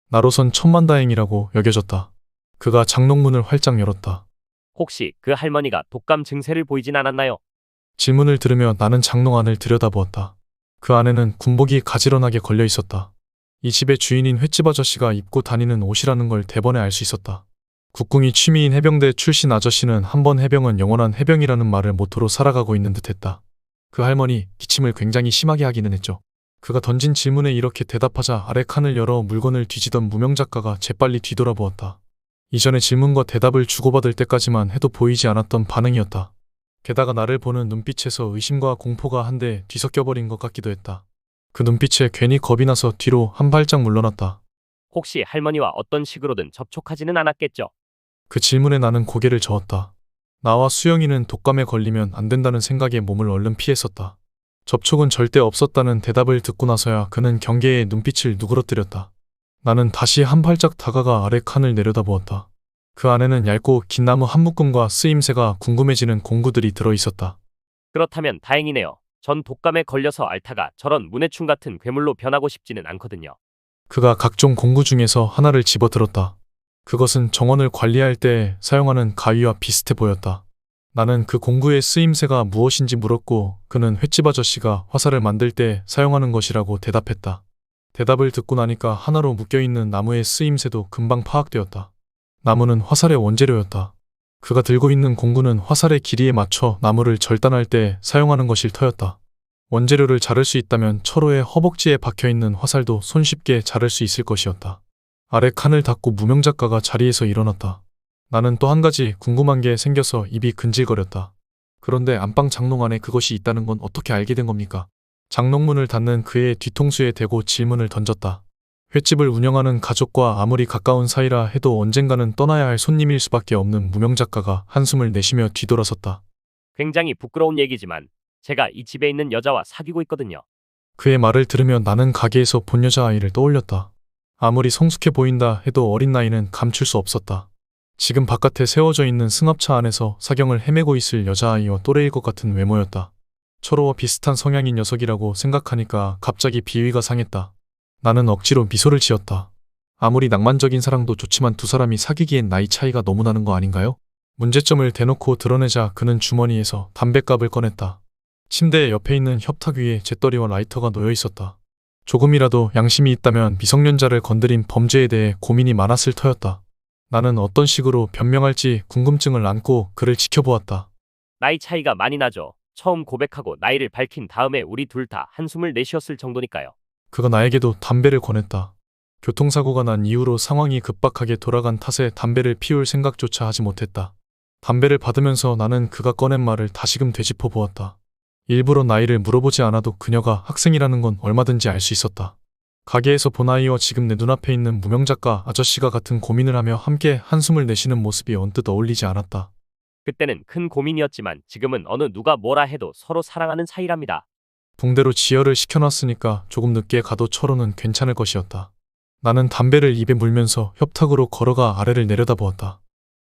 Speaker 1: 나로선 천만다행이라고 여겨졌다. 그가 장롱문을 활짝 열었다.
Speaker 10: 혹시 그 할머니가 독감 증세를 보이진 않았나요?
Speaker 1: 질문을 들으며 나는 장롱 안을 들여다보았다. 그 안에는 군복이 가지런하게 걸려 있었다. 이 집의 주인인 횟집 아저씨가 입고 다니는 옷이라는 걸 대번에 알 수 있었다. 국궁이 취미인 해병대 출신 아저씨는 한 번 해병은 영원한 해병이라는 말을 모토로 살아가고 있는 듯했다. 그 할머니 기침을 굉장히 심하게 하기는 했죠. 그가 던진 질문에 이렇게 대답하자 아래 칸을 열어 물건을 뒤지던 무명 작가가 재빨리 뒤돌아보았다. 이전의 질문과 대답을 주고받을 때까지만 해도 보이지 않았던 반응이었다. 게다가 나를 보는 눈빛에서 의심과 공포가 한데 뒤섞여버린 것 같기도 했다. 그 눈빛에 괜히 겁이 나서 뒤로 한 발짝 물러났다.
Speaker 10: 혹시 할머니와 어떤 식으로든 접촉하지는 않았겠죠?
Speaker 1: 그 질문에 나는 고개를 저었다. 나와 수영이는 독감에 걸리면 안 된다는 생각에 몸을 얼른 피했었다. 접촉은 절대 없었다는 대답을 듣고 나서야 그는 경계의 눈빛을 누그러뜨렸다. 나는 다시 한 발짝 다가가 아래 칸을 내려다보았다. 그 안에는 얇고 긴 나무 한 묶음과 쓰임새가 궁금해지는 공구들이 들어있었다.
Speaker 10: 그렇다면 다행이네요. 전 독감에 걸려서 앓다가 저런 문해충 같은 괴물로 변하고 싶지는 않거든요.
Speaker 1: 그가 각종 공구 중에서 하나를 집어들었다. 그것은 정원을 관리할 때 사용하는 가위와 비슷해 보였다. 나는 그 공구의 쓰임새가 무엇인지 물었고 그는 횟집 아저씨가 화살을 만들 때 사용하는 것이라고 대답했다. 대답을 듣고 나니까 하나로 묶여있는 나무의 쓰임새도 금방 파악되었다. 나무는 화살의 원재료였다. 그가 들고 있는 공구는 화살의 길이에 맞춰 나무를 절단할 때 사용하는 것일 터였다. 원재료를 자를 수 있다면 철호의 허벅지에 박혀있는 화살도 손쉽게 자를 수 있을 것이었다. 아래 칸을 닫고 무명 작가가 자리에서 일어났다. 나는 또 한 가지 궁금한 게 생겨서 입이 근질거렸다. 그런데 안방 장롱 안에 그것이 있다는 건 어떻게 알게 된 겁니까? 장롱문을 닫는 그의 뒤통수에 대고 질문을 던졌다. 횟집을 운영하는 가족과 아무리 가까운 사이라 해도 언젠가는 떠나야 할 손님일 수밖에 없는 무명 작가가 한숨을 내쉬며 뒤돌아섰다.
Speaker 10: 굉장히 부끄러운 얘기지만 제가 이 집에 있는 여자와 사귀고 있거든요.
Speaker 1: 그의 말을 들으며 나는 가게에서 본 여자아이를 떠올렸다. 아무리 성숙해 보인다 해도 어린 나이는 감출 수 없었다. 지금 바깥에 세워져 있는 승합차 안에서 사경을 헤매고 있을 여자아이와 또래일 것 같은 외모였다. 철호와 비슷한 성향인 녀석이라고 생각하니까 갑자기 비위가 상했다. 나는 억지로 미소를 지었다. 아무리 낭만적인 사랑도 좋지만 두 사람이 사귀기엔 나이 차이가 너무 나는 거 아닌가요? 문제점을 대놓고 드러내자 그는 주머니에서 담뱃갑을 꺼냈다. 침대 옆에 있는 협탁 위에 재떨이와 라이터가 놓여 있었다. 조금이라도 양심이 있다면 미성년자를 건드린 범죄에 대해 고민이 많았을 터였다. 나는 어떤 식으로 변명할지 궁금증을 안고 그를 지켜보았다.
Speaker 10: 나이 차이가 많이 나죠. 처음 고백하고 나이를 밝힌 다음에 우리 둘 다 한숨을 내쉬었을 정도니까요.
Speaker 1: 그가 나에게도 담배를 권했다. 교통사고가 난 이후로 상황이 급박하게 돌아간 탓에 담배를 피울 생각조차 하지 못했다. 담배를 받으면서 나는 그가 꺼낸 말을 다시금 되짚어 보았다. 일부러 나이를 물어보지 않아도 그녀가 학생이라는 건 얼마든지 알 수 있었다. 가게에서 본 아이와 지금 내 눈앞에 있는 무명 작가 아저씨가 같은 고민을 하며 함께 한숨을 내쉬는 모습이 언뜻 어울리지 않았다.
Speaker 10: 그때는 큰 고민이었지만 지금은 어느 누가 뭐라 해도 서로 사랑하는 사이랍니다.
Speaker 1: 붕대로 지혈을 시켜놨으니까 조금 늦게 가도 철호는 괜찮을 것이었다. 나는 담배를 입에 물면서 협탁으로 걸어가 아래를 내려다보았다.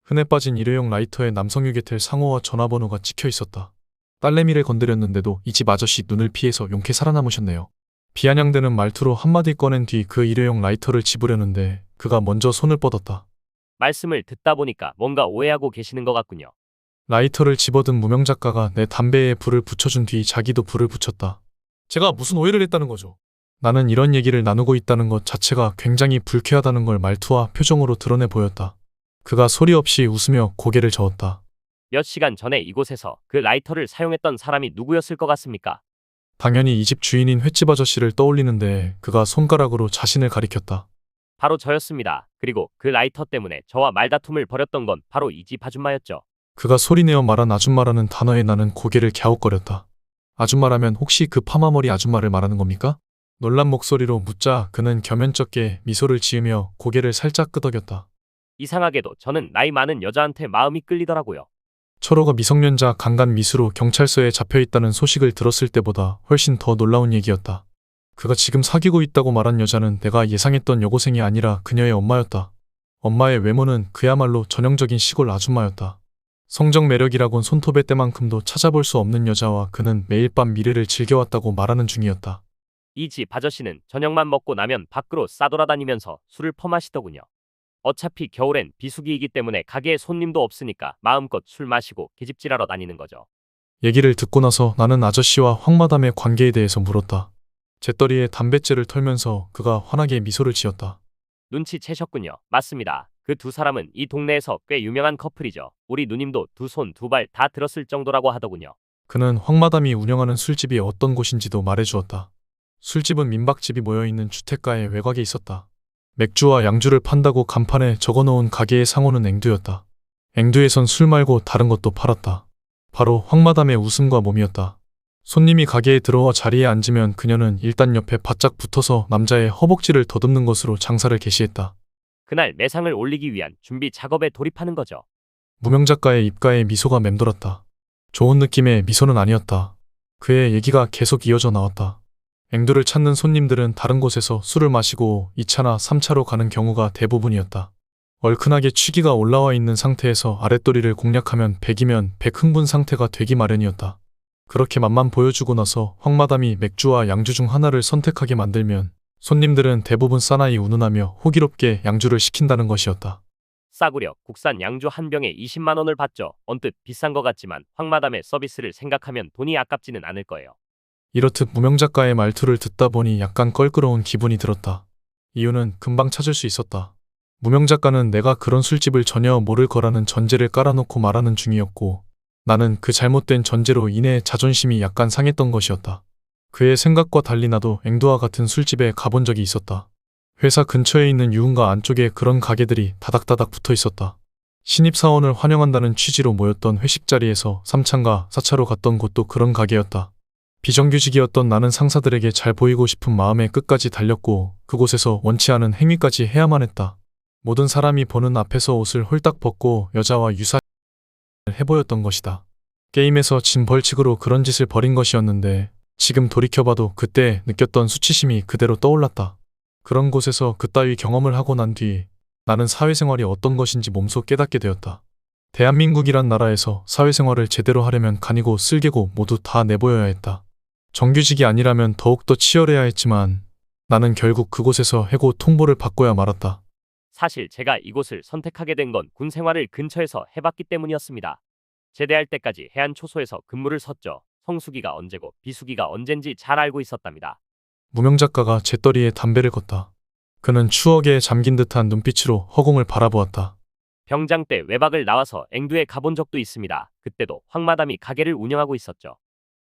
Speaker 1: 흔해 빠진 일회용 라이터에 남성유 게텔 상호와 전화번호가 찍혀 있었다. 딸내미를 건드렸는데도 이 집 아저씨 눈을 피해서 용케 살아남으셨네요. 비아냥대는 말투로 한마디 꺼낸 뒤 그 일회용 라이터를 집으려는데 그가 먼저 손을 뻗었다.
Speaker 10: 말씀을 듣다 보니까 뭔가 오해하고 계시는 것 같군요.
Speaker 1: 라이터를 집어든 무명 작가가 내 담배에 불을 붙여준 뒤 자기도 불을 붙였다. 제가 무슨 오해를 했다는 거죠? 나는 이런 얘기를 나누고 있다는 것 자체가 굉장히 불쾌하다는 걸 말투와 표정으로 드러내 보였다. 그가 소리 없이 웃으며 고개를 저었다.
Speaker 10: 몇 시간 전에 이곳에서 그 라이터를 사용했던 사람이 누구였을 것 같습니까?
Speaker 1: 당연히 이 집 주인인 횟집 아저씨를 떠올리는데 그가 손가락으로 자신을 가리켰다.
Speaker 10: 바로 저였습니다. 그리고 그 라이터 때문에 저와 말다툼을 벌였던 건 바로 이 집 아줌마였죠.
Speaker 1: 그가 소리내어 말한 아줌마라는 단어에 나는 고개를 갸웃거렸다. 아줌마라면 혹시 그 파마머리 아줌마를 말하는 겁니까? 놀란 목소리로 묻자 그는 겸연쩍게 미소를 지으며 고개를 살짝 끄덕였다.
Speaker 10: 이상하게도 저는 나이 많은 여자한테 마음이 끌리더라고요.
Speaker 1: 철호가 미성년자 강간 미수로 경찰서에 잡혀있다는 소식을 들었을 때보다 훨씬 더 놀라운 얘기였다. 그가 지금 사귀고 있다고 말한 여자는 내가 예상했던 여고생이 아니라 그녀의 엄마였다. 엄마의 외모는 그야말로 전형적인 시골 아줌마였다. 성적 매력이라곤 손톱의 때만큼도 찾아볼 수 없는 여자와 그는 매일 밤 미래를 즐겨왔다고 말하는 중이었다.
Speaker 10: 이 집 아저씨는 저녁만 먹고 나면 밖으로 싸돌아다니면서 술을 퍼마시더군요. 어차피 겨울엔 비수기이기 때문에 가게에 손님도 없으니까 마음껏 술 마시고 계집질하러 다니는 거죠.
Speaker 1: 얘기를 듣고 나서 나는 아저씨와 황마담의 관계에 대해서 물었다. 재떨이에 담뱃재를 털면서 그가 환하게 미소를 지었다.
Speaker 10: 눈치채셨군요. 맞습니다. 그 두 사람은 이 동네에서 꽤 유명한 커플이죠. 우리 누님도 두 손 두 발 다 들었을 정도라고 하더군요.
Speaker 1: 그는 황마담이 운영하는 술집이 어떤 곳인지도 말해주었다. 술집은 민박집이 모여있는 주택가의 외곽에 있었다. 맥주와 양주를 판다고 간판에 적어놓은 가게의 상호는 앵두였다. 앵두에선 술 말고 다른 것도 팔았다. 바로 황마담의 웃음과 몸이었다. 손님이 가게에 들어와 자리에 앉으면 그녀는 일단 옆에 바짝 붙어서 남자의 허벅지를 더듬는 것으로 장사를 개시했다.
Speaker 10: 그날 매상을 올리기 위한 준비 작업에 돌입하는 거죠.
Speaker 1: 무명작가의 입가에 미소가 맴돌았다. 좋은 느낌의 미소는 아니었다. 그의 얘기가 계속 이어져 나왔다. 앵두를 찾는 손님들은 다른 곳에서 술을 마시고 2차나 3차로 가는 경우가 대부분이었다. 얼큰하게 취기가 올라와 있는 상태에서 아랫도리를 공략하면 100이면 100 흥분 상태가 되기 마련이었다. 그렇게 맛만 보여주고 나서 황마담이 맥주와 양주 중 하나를 선택하게 만들면 손님들은 대부분 사나이 운운하며 호기롭게 양주를 시킨다는 것이었다.
Speaker 10: 싸구려 국산 양주 한 병에 20만 원을 받죠. 언뜻 비싼 것 같지만 황마담의 서비스를 생각하면 돈이 아깝지는 않을 거예요.
Speaker 1: 이렇듯 무명작가의 말투를 듣다 보니 약간 껄끄러운 기분이 들었다. 이유는 금방 찾을 수 있었다. 무명작가는 내가 그런 술집을 전혀 모를 거라는 전제를 깔아놓고 말하는 중이었고 나는 그 잘못된 전제로 인해 자존심이 약간 상했던 것이었다. 그의 생각과 달리 나도 앵두와 같은 술집에 가본 적이 있었다. 회사 근처에 있는 유흥가 안쪽에 그런 가게들이 다닥다닥 붙어 있었다. 신입사원을 환영한다는 취지로 모였던 회식 자리에서 3차인가 4차로 갔던 곳도 그런 가게였다. 비정규직이었던 나는 상사들에게 잘 보이고 싶은 마음에 끝까지 달렸고 그곳에서 원치 않은 행위까지 해야만 했다. 모든 사람이 보는 앞에서 옷을 홀딱 벗고 여자와 유사를 해보였던 것이다. 게임에서 진 벌칙으로 그런 짓을 벌인 것이었는데 지금 돌이켜봐도 그때 느꼈던 수치심이 그대로 떠올랐다. 그런 곳에서 그따위 경험을 하고 난 뒤 나는 사회생활이 어떤 것인지 몸소 깨닫게 되었다. 대한민국이란 나라에서 사회생활을 제대로 하려면 간이고 쓸개고 모두 다 내보여야 했다. 정규직이 아니라면 더욱더 치열해야 했지만 나는 결국 그곳에서 해고 통보를 받고야 말았다.
Speaker 10: 사실 제가 이곳을 선택하게 된 건 군 생활을 근처에서 해봤기 때문이었습니다. 제대할 때까지 해안 초소에서 근무를 섰죠. 성수기가 언제고 비수기가 언젠지 잘 알고 있었답니다.
Speaker 1: 무명작가가 재떨이에 담배를 껐다. 그는 추억에 잠긴 듯한 눈빛으로 허공을 바라보았다.
Speaker 10: 병장 때 외박을 나와서 앵두에 가본 적도 있습니다. 그때도 황마담이 가게를 운영하고 있었죠.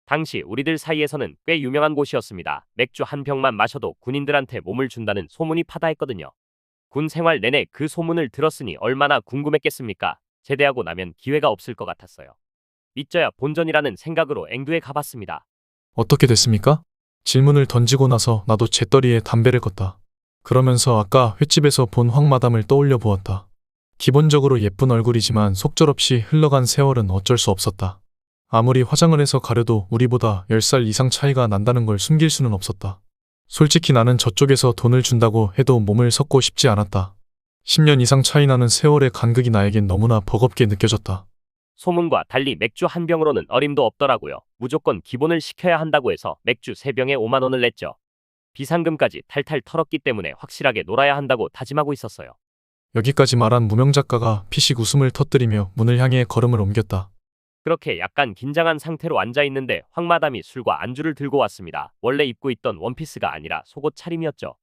Speaker 10: 당시 우리들 사이에서는 꽤 유명한 곳이었습니다. 맥주 한 병만 마셔도 군인들한테 몸을 준다는 소문이 파다했거든요. 군 생활 내내 그 소문을 들었으니 얼마나 궁금했겠습니까? 제대하고 나면 기회가 없을 것 같았어요. 믿져야 본전이라는 생각으로 앵두에 가봤습니다.
Speaker 1: 어떻게 됐습니까? 질문을 던지고 나서 나도 재떨이에 담배를 껐다. 그러면서 아까 횟집에서 본 황마담을 떠올려 보았다. 기본적으로 예쁜 얼굴이지만 속절없이 흘러간 세월은 어쩔 수 없었다. 아무리 화장을 해서 가려도 우리보다 10살 이상 차이가 난다는 걸 숨길 수는 없었다. 솔직히 나는 저쪽에서 돈을 준다고 해도 몸을 섞고 싶지 않았다. 10년 이상 차이 나는 세월의 간극이 나에겐 너무나 버겁게 느껴졌다.
Speaker 10: 소문과 달리 맥주 한 병으로는 어림도 없더라고요. 무조건 기본을 시켜야 한다고 해서 맥주 3병에 5만 원을 냈죠. 비상금까지 탈탈 털었기 때문에 확실하게 놀아야 한다고 다짐하고 있었어요.
Speaker 1: 여기까지 말한 무명작가가 피식 웃음을 터뜨리며 문을 향해 걸음을 옮겼다.
Speaker 10: 그렇게 약간 긴장한 상태로 앉아있는데 황마담이 술과 안주를 들고 왔습니다. 원래 입고 있던 원피스가 아니라 속옷 차림이었죠.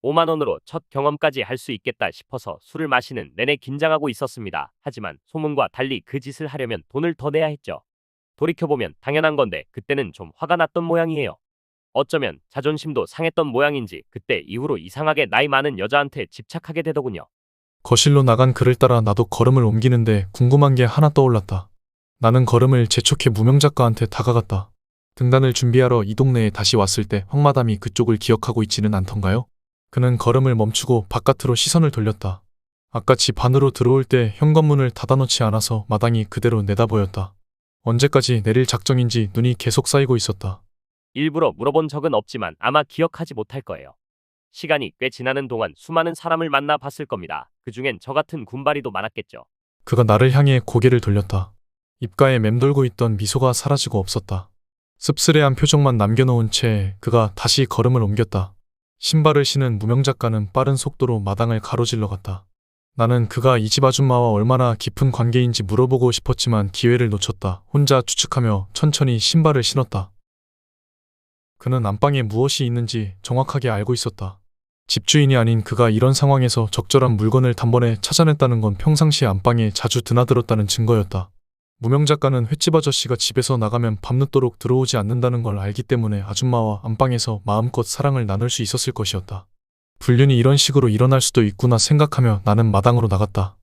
Speaker 10: 5만 원으로 첫 경험까지 할 수 있겠다 싶어서 술을 마시는 내내 긴장하고 있었습니다. 하지만 소문과 달리 그 짓을 하려면 돈을 더 내야 했죠. 돌이켜보면 당연한 건데 그때는 좀 화가 났던 모양이에요. 어쩌면 자존심도 상했던 모양인지 그때 이후로 이상하게 나이 많은 여자한테 집착하게 되더군요.
Speaker 1: 거실로 나간 그를 따라 나도 걸음을 옮기는데 궁금한 게 하나 떠올랐다. 나는 걸음을 재촉해 무명 작가한테 다가갔다. 등단을 준비하러 이 동네에 다시 왔을 때 황마담이 그쪽을 기억하고 있지는 않던가요? 그는 걸음을 멈추고 바깥으로 시선을 돌렸다. 아까 집 안으로 들어올 때 현관문을 닫아놓지 않아서 마당이 그대로 내다보였다. 언제까지 내릴 작정인지 눈이 계속 쌓이고 있었다.
Speaker 10: 일부러 물어본 적은 없지만 아마 기억하지 못할 거예요. 시간이 꽤 지나는 동안 수많은 사람을 만나 봤을 겁니다. 그중엔 저 같은 군바리도 많았겠죠.
Speaker 1: 그가 나를 향해 고개를 돌렸다. 입가에 맴돌고 있던 미소가 사라지고 없었다. 씁쓸해한 표정만 남겨놓은 채 그가 다시 걸음을 옮겼다. 신발을 신은 무명 작가는 빠른 속도로 마당을 가로질러 갔다. 나는 그가 이 집 아줌마와 얼마나 깊은 관계인지 물어보고 싶었지만 기회를 놓쳤다. 혼자 추측하며 천천히 신발을 신었다. 그는 안방에 무엇이 있는지 정확하게 알고 있었다. 집주인이 아닌 그가 이런 상황에서 적절한 물건을 단번에 찾아냈다는 건 평상시 안방에 자주 드나들었다는 증거였다. 무명 작가는 횟집 아저씨가 집에서 나가면 밤늦도록 들어오지 않는다는 걸 알기 때문에 아줌마와 안방에서 마음껏 사랑을 나눌 수 있었을 것이었다. 불륜이 이런 식으로 일어날 수도 있구나 생각하며 나는 마당으로 나갔다.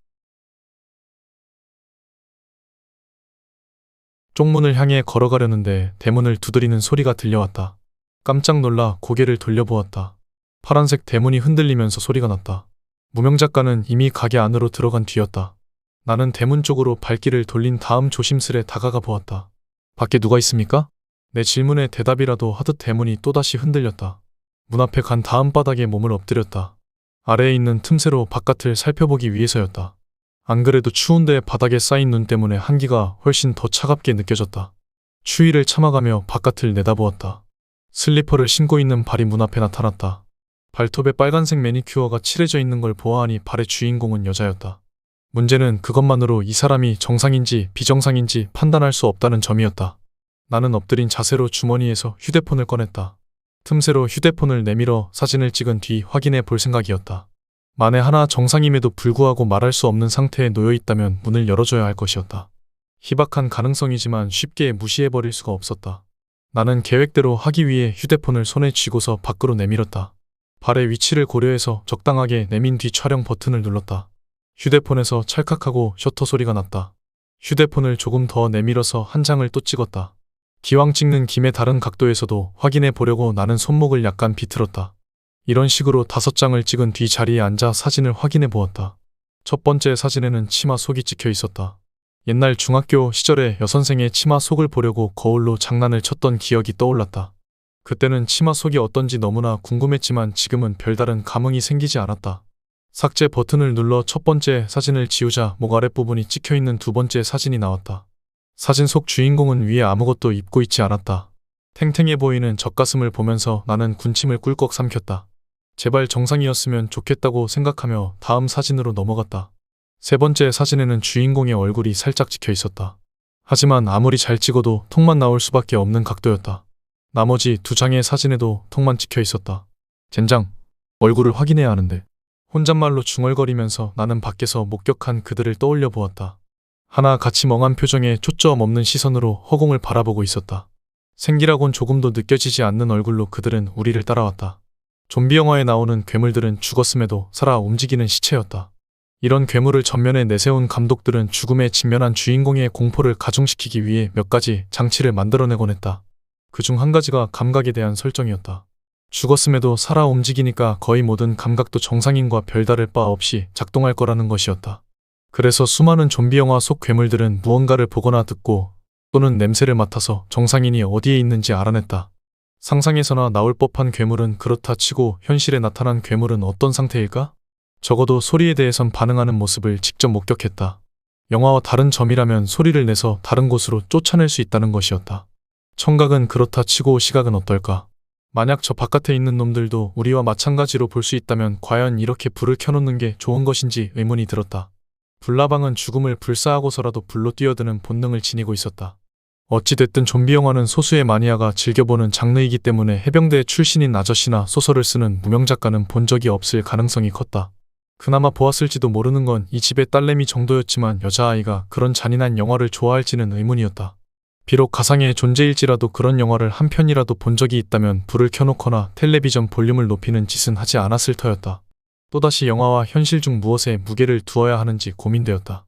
Speaker 1: 쪽문을 향해 걸어가려는데 대문을 두드리는 소리가 들려왔다. 깜짝 놀라 고개를 돌려보았다. 파란색 대문이 흔들리면서 소리가 났다. 무명 작가는 이미 가게 안으로 들어간 뒤였다. 나는 대문 쪽으로 발길을 돌린 다음 조심스레 다가가 보았다. 밖에 누가 있습니까? 내 질문에 대답이라도 하듯 대문이 또다시 흔들렸다. 문 앞에 간 다음 바닥에 몸을 엎드렸다. 아래에 있는 틈새로 바깥을 살펴보기 위해서였다. 안 그래도 추운데 바닥에 쌓인 눈 때문에 한기가 훨씬 더 차갑게 느껴졌다. 추위를 참아가며 바깥을 내다보았다. 슬리퍼를 신고 있는 발이 문 앞에 나타났다. 발톱에 빨간색 매니큐어가 칠해져 있는 걸 보아하니 발의 주인공은 여자였다. 문제는 그것만으로 이 사람이 정상인지 비정상인지 판단할 수 없다는 점이었다. 나는 엎드린 자세로 주머니에서 휴대폰을 꺼냈다. 틈새로 휴대폰을 내밀어 사진을 찍은 뒤 확인해 볼 생각이었다. 만에 하나 정상임에도 불구하고 말할 수 없는 상태에 놓여 있다면 문을 열어줘야 할 것이었다. 희박한 가능성이지만 쉽게 무시해버릴 수가 없었다. 나는 계획대로 하기 위해 휴대폰을 손에 쥐고서 밖으로 내밀었다. 발의 위치를 고려해서 적당하게 내민 뒤 촬영 버튼을 눌렀다. 휴대폰에서 찰칵하고 셔터 소리가 났다. 휴대폰을 조금 더 내밀어서 한 장을 또 찍었다. 기왕 찍는 김에 다른 각도에서도 확인해 보려고 나는 손목을 약간 비틀었다. 이런 식으로 5장을 찍은 뒤 자리에 앉아 사진을 확인해 보았다. 첫 번째 사진에는 치마 속이 찍혀 있었다. 옛날 중학교 시절에 여선생의 치마 속을 보려고 거울로 장난을 쳤던 기억이 떠올랐다. 그때는 치마 속이 어떤지 너무나 궁금했지만 지금은 별다른 감흥이 생기지 않았다. 삭제 버튼을 눌러 첫 번째 사진을 지우자 목 아랫부분이 찍혀있는 두 번째 사진이 나왔다. 사진 속 주인공은 위에 아무것도 입고 있지 않았다. 탱탱해 보이는 젖가슴을 보면서 나는 군침을 꿀꺽 삼켰다. 제발 정상이었으면 좋겠다고 생각하며 다음 사진으로 넘어갔다. 세 번째 사진에는 주인공의 얼굴이 살짝 찍혀 있었다. 하지만 아무리 잘 찍어도 턱만 나올 수밖에 없는 각도였다. 나머지 2장의 사진에도 턱만 찍혀 있었다. 젠장, 얼굴을 확인해야 하는데. 혼잣말로 중얼거리면서 나는 밖에서 목격한 그들을 떠올려 보았다. 하나같이 멍한 표정에 초점 없는 시선으로 허공을 바라보고 있었다. 생기라곤 조금도 느껴지지 않는 얼굴로 그들은 우리를 따라왔다. 좀비 영화에 나오는 괴물들은 죽었음에도 살아 움직이는 시체였다. 이런 괴물을 전면에 내세운 감독들은 죽음에 직면한 주인공의 공포를 가중시키기 위해 몇 가지 장치를 만들어내곤 했다. 그중 한 가지가 감각에 대한 설정이었다. 죽었음에도 살아 움직이니까 거의 모든 감각도 정상인과 별다를 바 없이 작동할 거라는 것이었다. 그래서 수많은 좀비 영화 속 괴물들은 무언가를 보거나 듣고 또는 냄새를 맡아서 정상인이 어디에 있는지 알아냈다. 상상에서나 나올 법한 괴물은 그렇다 치고 현실에 나타난 괴물은 어떤 상태일까? 적어도 소리에 대해선 반응하는 모습을 직접 목격했다. 영화와 다른 점이라면 소리를 내서 다른 곳으로 쫓아낼 수 있다는 것이었다. 청각은 그렇다 치고 시각은 어떨까? 만약 저 바깥에 있는 놈들도 우리와 마찬가지로 볼 수 있다면 과연 이렇게 불을 켜놓는 게 좋은 것인지 의문이 들었다. 불나방은 죽음을 불사하고서라도 불로 뛰어드는 본능을 지니고 있었다. 어찌됐든 좀비 영화는 소수의 마니아가 즐겨보는 장르이기 때문에 해병대 출신인 아저씨나 소설을 쓰는 무명 작가는 본 적이 없을 가능성이 컸다. 그나마 보았을지도 모르는 건 이 집의 딸내미 정도였지만 여자아이가 그런 잔인한 영화를 좋아할지는 의문이었다. 비록 가상의 존재일지라도 그런 영화를 한 편이라도 본 적이 있다면 불을 켜놓거나 텔레비전 볼륨을 높이는 짓은 하지 않았을 터였다. 또다시 영화와 현실 중 무엇에 무게를 두어야 하는지 고민되었다.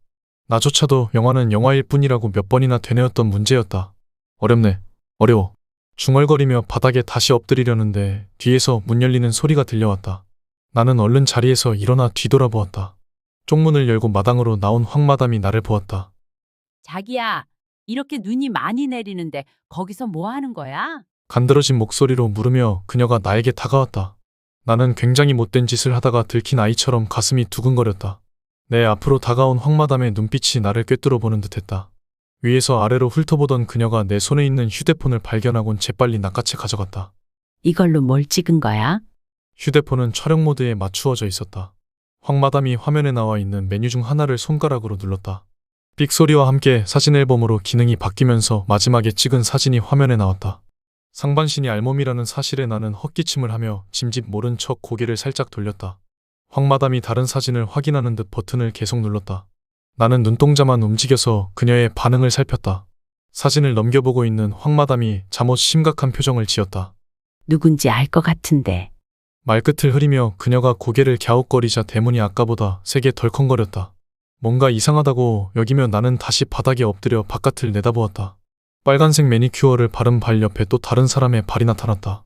Speaker 1: 나조차도 영화는 영화일 뿐이라고 몇 번이나 되뇌었던 문제였다. 어렵네. 어려워. 중얼거리며 바닥에 다시 엎드리려는데 뒤에서 문 열리는 소리가 들려왔다. 나는 얼른 자리에서 일어나 뒤돌아보았다. 쪽문을 열고 마당으로 나온 황마담이 나를 보았다.
Speaker 9: 자기야, 이렇게 눈이 많이 내리는데 거기서 뭐 하는 거야?
Speaker 1: 간드러진 목소리로 물으며 그녀가 나에게 다가왔다. 나는 굉장히 못된 짓을 하다가 들킨 아이처럼 가슴이 두근거렸다. 내 앞으로 다가온 황마담의 눈빛이 나를 꿰뚫어 보는 듯했다. 위에서 아래로 훑어보던 그녀가 내 손에 있는 휴대폰을 발견하곤 재빨리 낚아채 가져갔다.
Speaker 9: 이걸로 뭘 찍은 거야?
Speaker 1: 휴대폰은 촬영 모드에 맞추어져 있었다. 황마담이 화면에 나와 있는 메뉴 중 하나를 손가락으로 눌렀다. 삑 소리와 함께 사진 앨범으로 기능이 바뀌면서 마지막에 찍은 사진이 화면에 나왔다. 상반신이 알몸이라는 사실에 나는 헛기침을 하며 짐짓 모른 척 고개를 살짝 돌렸다. 황마담이 다른 사진을 확인하는 듯 버튼을 계속 눌렀다. 나는 눈동자만 움직여서 그녀의 반응을 살폈다. 사진을 넘겨보고 있는 황마담이 잠옷 심각한 표정을 지었다.
Speaker 9: 누군지 알 것 같은데.
Speaker 1: 말끝을 흐리며 그녀가 고개를 갸웃거리자 대문이 아까보다 세게 덜컹거렸다. 뭔가 이상하다고 여기며 나는 다시 바닥에 엎드려 바깥을 내다보았다. 빨간색 매니큐어를 바른 발 옆에 또 다른 사람의 발이 나타났다.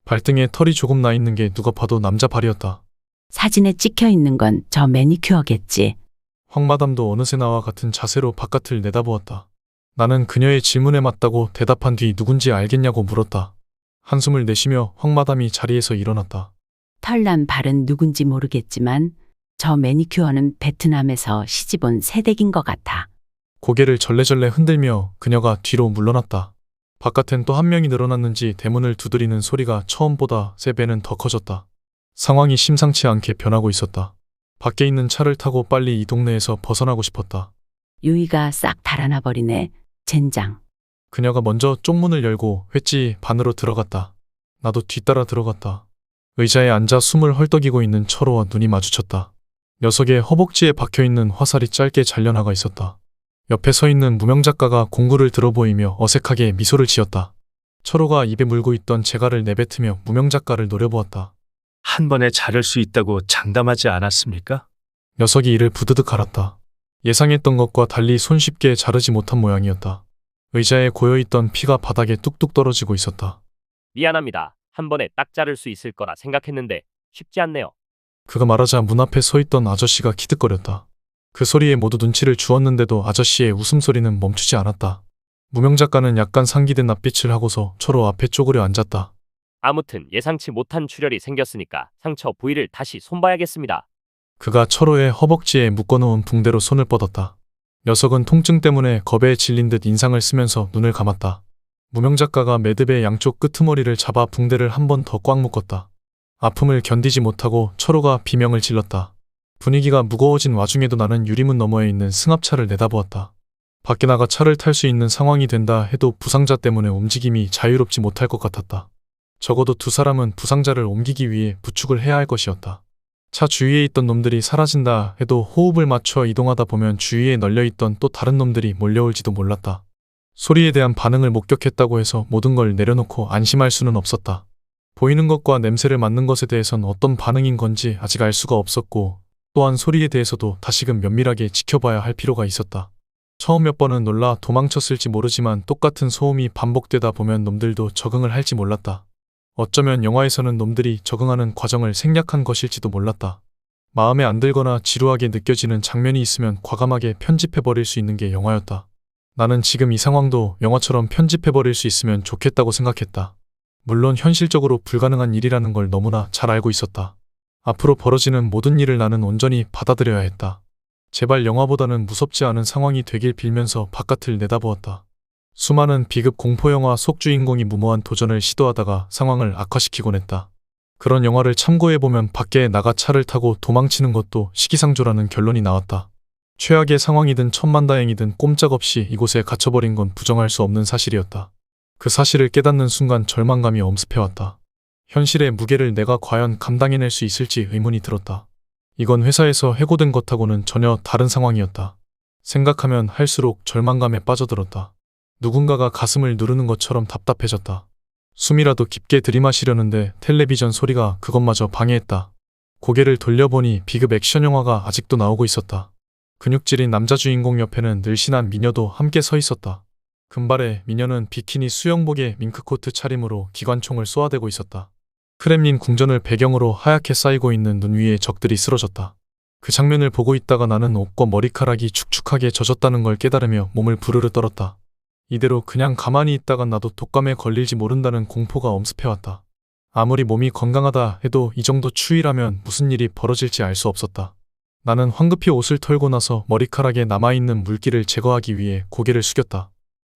Speaker 1: 발등에 털이 조금 나 있는 게 누가 봐도 남자 발이었다.
Speaker 9: 사진에 찍혀 있는 건 저 매니큐어겠지.
Speaker 1: 황마담도 어느새 나와 같은 자세로 바깥을 내다보았다. 나는 그녀의 질문에 맞다고 대답한 뒤 누군지 알겠냐고 물었다. 한숨을 내쉬며 황마담이 자리에서 일어났다.
Speaker 9: 털난 발은 누군지 모르겠지만 저 매니큐어는 베트남에서 시집온 새댁인 것 같아.
Speaker 1: 고개를 절레절레 흔들며 그녀가 뒤로 물러났다. 바깥엔 또 한 명이 늘어났는지 대문을 두드리는 소리가 처음보다 3배는 더 커졌다. 상황이 심상치 않게 변하고 있었다. 밖에 있는 차를 타고 빨리 이 동네에서 벗어나고 싶었다.
Speaker 9: 유이가 싹 달아나 버리네. 젠장.
Speaker 1: 그녀가 먼저 쪽문을 열고 횟지 반으로 들어갔다. 나도 뒤따라 들어갔다. 의자에 앉아 숨을 헐떡이고 있는 철호와 눈이 마주쳤다. 녀석의 허벅지에 박혀있는 화살이 짧게 잘려나가 있었다. 옆에 서 있는 무명작가가 공구를 들어 보이며 어색하게 미소를 지었다. 철호가 입에 물고 있던 재갈을 내뱉으며 무명작가를 노려보았다.
Speaker 6: 한 번에 자를 수 있다고 장담하지 않았습니까?
Speaker 1: 녀석이 이를 부드득 갈았다. 예상했던 것과 달리 손쉽게 자르지 못한 모양이었다. 의자에 고여있던 피가 바닥에 뚝뚝 떨어지고 있었다.
Speaker 10: 미안합니다. 한 번에 딱 자를 수 있을 거라 생각했는데 쉽지 않네요.
Speaker 1: 그가 말하자 문 앞에 서 있던 아저씨가 키득거렸다. 그 소리에 모두 눈치를 주었는데도 아저씨의 웃음소리는 멈추지 않았다. 무명작가는 약간 상기된 낯빛을 하고서 철호 앞에 쪼그려 앉았다.
Speaker 10: 아무튼 예상치 못한 출혈이 생겼으니까 상처 부위를 다시 손봐야겠습니다.
Speaker 1: 그가 철호의 허벅지에 묶어놓은 붕대로 손을 뻗었다. 녀석은 통증 때문에 겁에 질린 듯 인상을 쓰면서 눈을 감았다. 무명작가가 매듭의 양쪽 끄트머리를 잡아 붕대를 한 번 더 꽉 묶었다. 아픔을 견디지 못하고 철호가 비명을 질렀다. 분위기가 무거워진 와중에도 나는 유리문 너머에 있는 승합차를 내다보았다. 밖에 나가 차를 탈 수 있는 상황이 된다 해도 부상자 때문에 움직임이 자유롭지 못할 것 같았다. 적어도 두 사람은 부상자를 옮기기 위해 부축을 해야 할 것이었다. 차 주위에 있던 놈들이 사라진다 해도 호흡을 맞춰 이동하다 보면 주위에 널려있던 또 다른 놈들이 몰려올지도 몰랐다. 소리에 대한 반응을 목격했다고 해서 모든 걸 내려놓고 안심할 수는 없었다. 보이는 것과 냄새를 맡는 것에 대해선 어떤 반응인 건지 아직 알 수가 없었고 또한 소리에 대해서도 다시금 면밀하게 지켜봐야 할 필요가 있었다. 처음 몇 번은 놀라 도망쳤을지 모르지만 똑같은 소음이 반복되다 보면 놈들도 적응을 할지 몰랐다. 어쩌면 영화에서는 놈들이 적응하는 과정을 생략한 것일지도 몰랐다. 마음에 안 들거나 지루하게 느껴지는 장면이 있으면 과감하게 편집해버릴 수 있는 게 영화였다. 나는 지금 이 상황도 영화처럼 편집해버릴 수 있으면 좋겠다고 생각했다. 물론 현실적으로 불가능한 일이라는 걸 너무나 잘 알고 있었다. 앞으로 벌어지는 모든 일을 나는 온전히 받아들여야 했다. 제발 영화보다는 무섭지 않은 상황이 되길 빌면서 바깥을 내다보았다. 수많은 비급 공포영화 속 주인공이 무모한 도전을 시도하다가 상황을 악화시키곤 했다. 그런 영화를 참고해보면 밖에 나가 차를 타고 도망치는 것도 시기상조라는 결론이 나왔다. 최악의 상황이든 천만다행이든 꼼짝없이 이곳에 갇혀버린 건 부정할 수 없는 사실이었다. 그 사실을 깨닫는 순간 절망감이 엄습해왔다. 현실의 무게를 내가 과연 감당해낼 수 있을지 의문이 들었다. 이건 회사에서 해고된 것하고는 전혀 다른 상황이었다. 생각하면 할수록 절망감에 빠져들었다. 누군가가 가슴을 누르는 것처럼 답답해졌다. 숨이라도 깊게 들이마시려는데 텔레비전 소리가 그것마저 방해했다. 고개를 돌려보니 비급 액션 영화가 아직도 나오고 있었다. 근육질인 남자 주인공 옆에는 늘씬한 미녀도 함께 서 있었다. 금발의 미녀는 비키니 수영복에 밍크코트 차림으로 기관총을 쏘아대고 있었다. 크렘린 궁전을 배경으로 하얗게 쌓이고 있는 눈 위에 적들이 쓰러졌다. 그 장면을 보고 있다가 나는 옷과 머리카락이 축축하게 젖었다는 걸 깨달으며 몸을 부르르 떨었다. 이대로 그냥 가만히 있다간 나도 독감에 걸릴지 모른다는 공포가 엄습해왔다. 아무리 몸이 건강하다 해도 이 정도 추위라면 무슨 일이 벌어질지 알 수 없었다. 나는 황급히 옷을 털고 나서 머리카락에 남아있는 물기를 제거하기 위해 고개를 숙였다.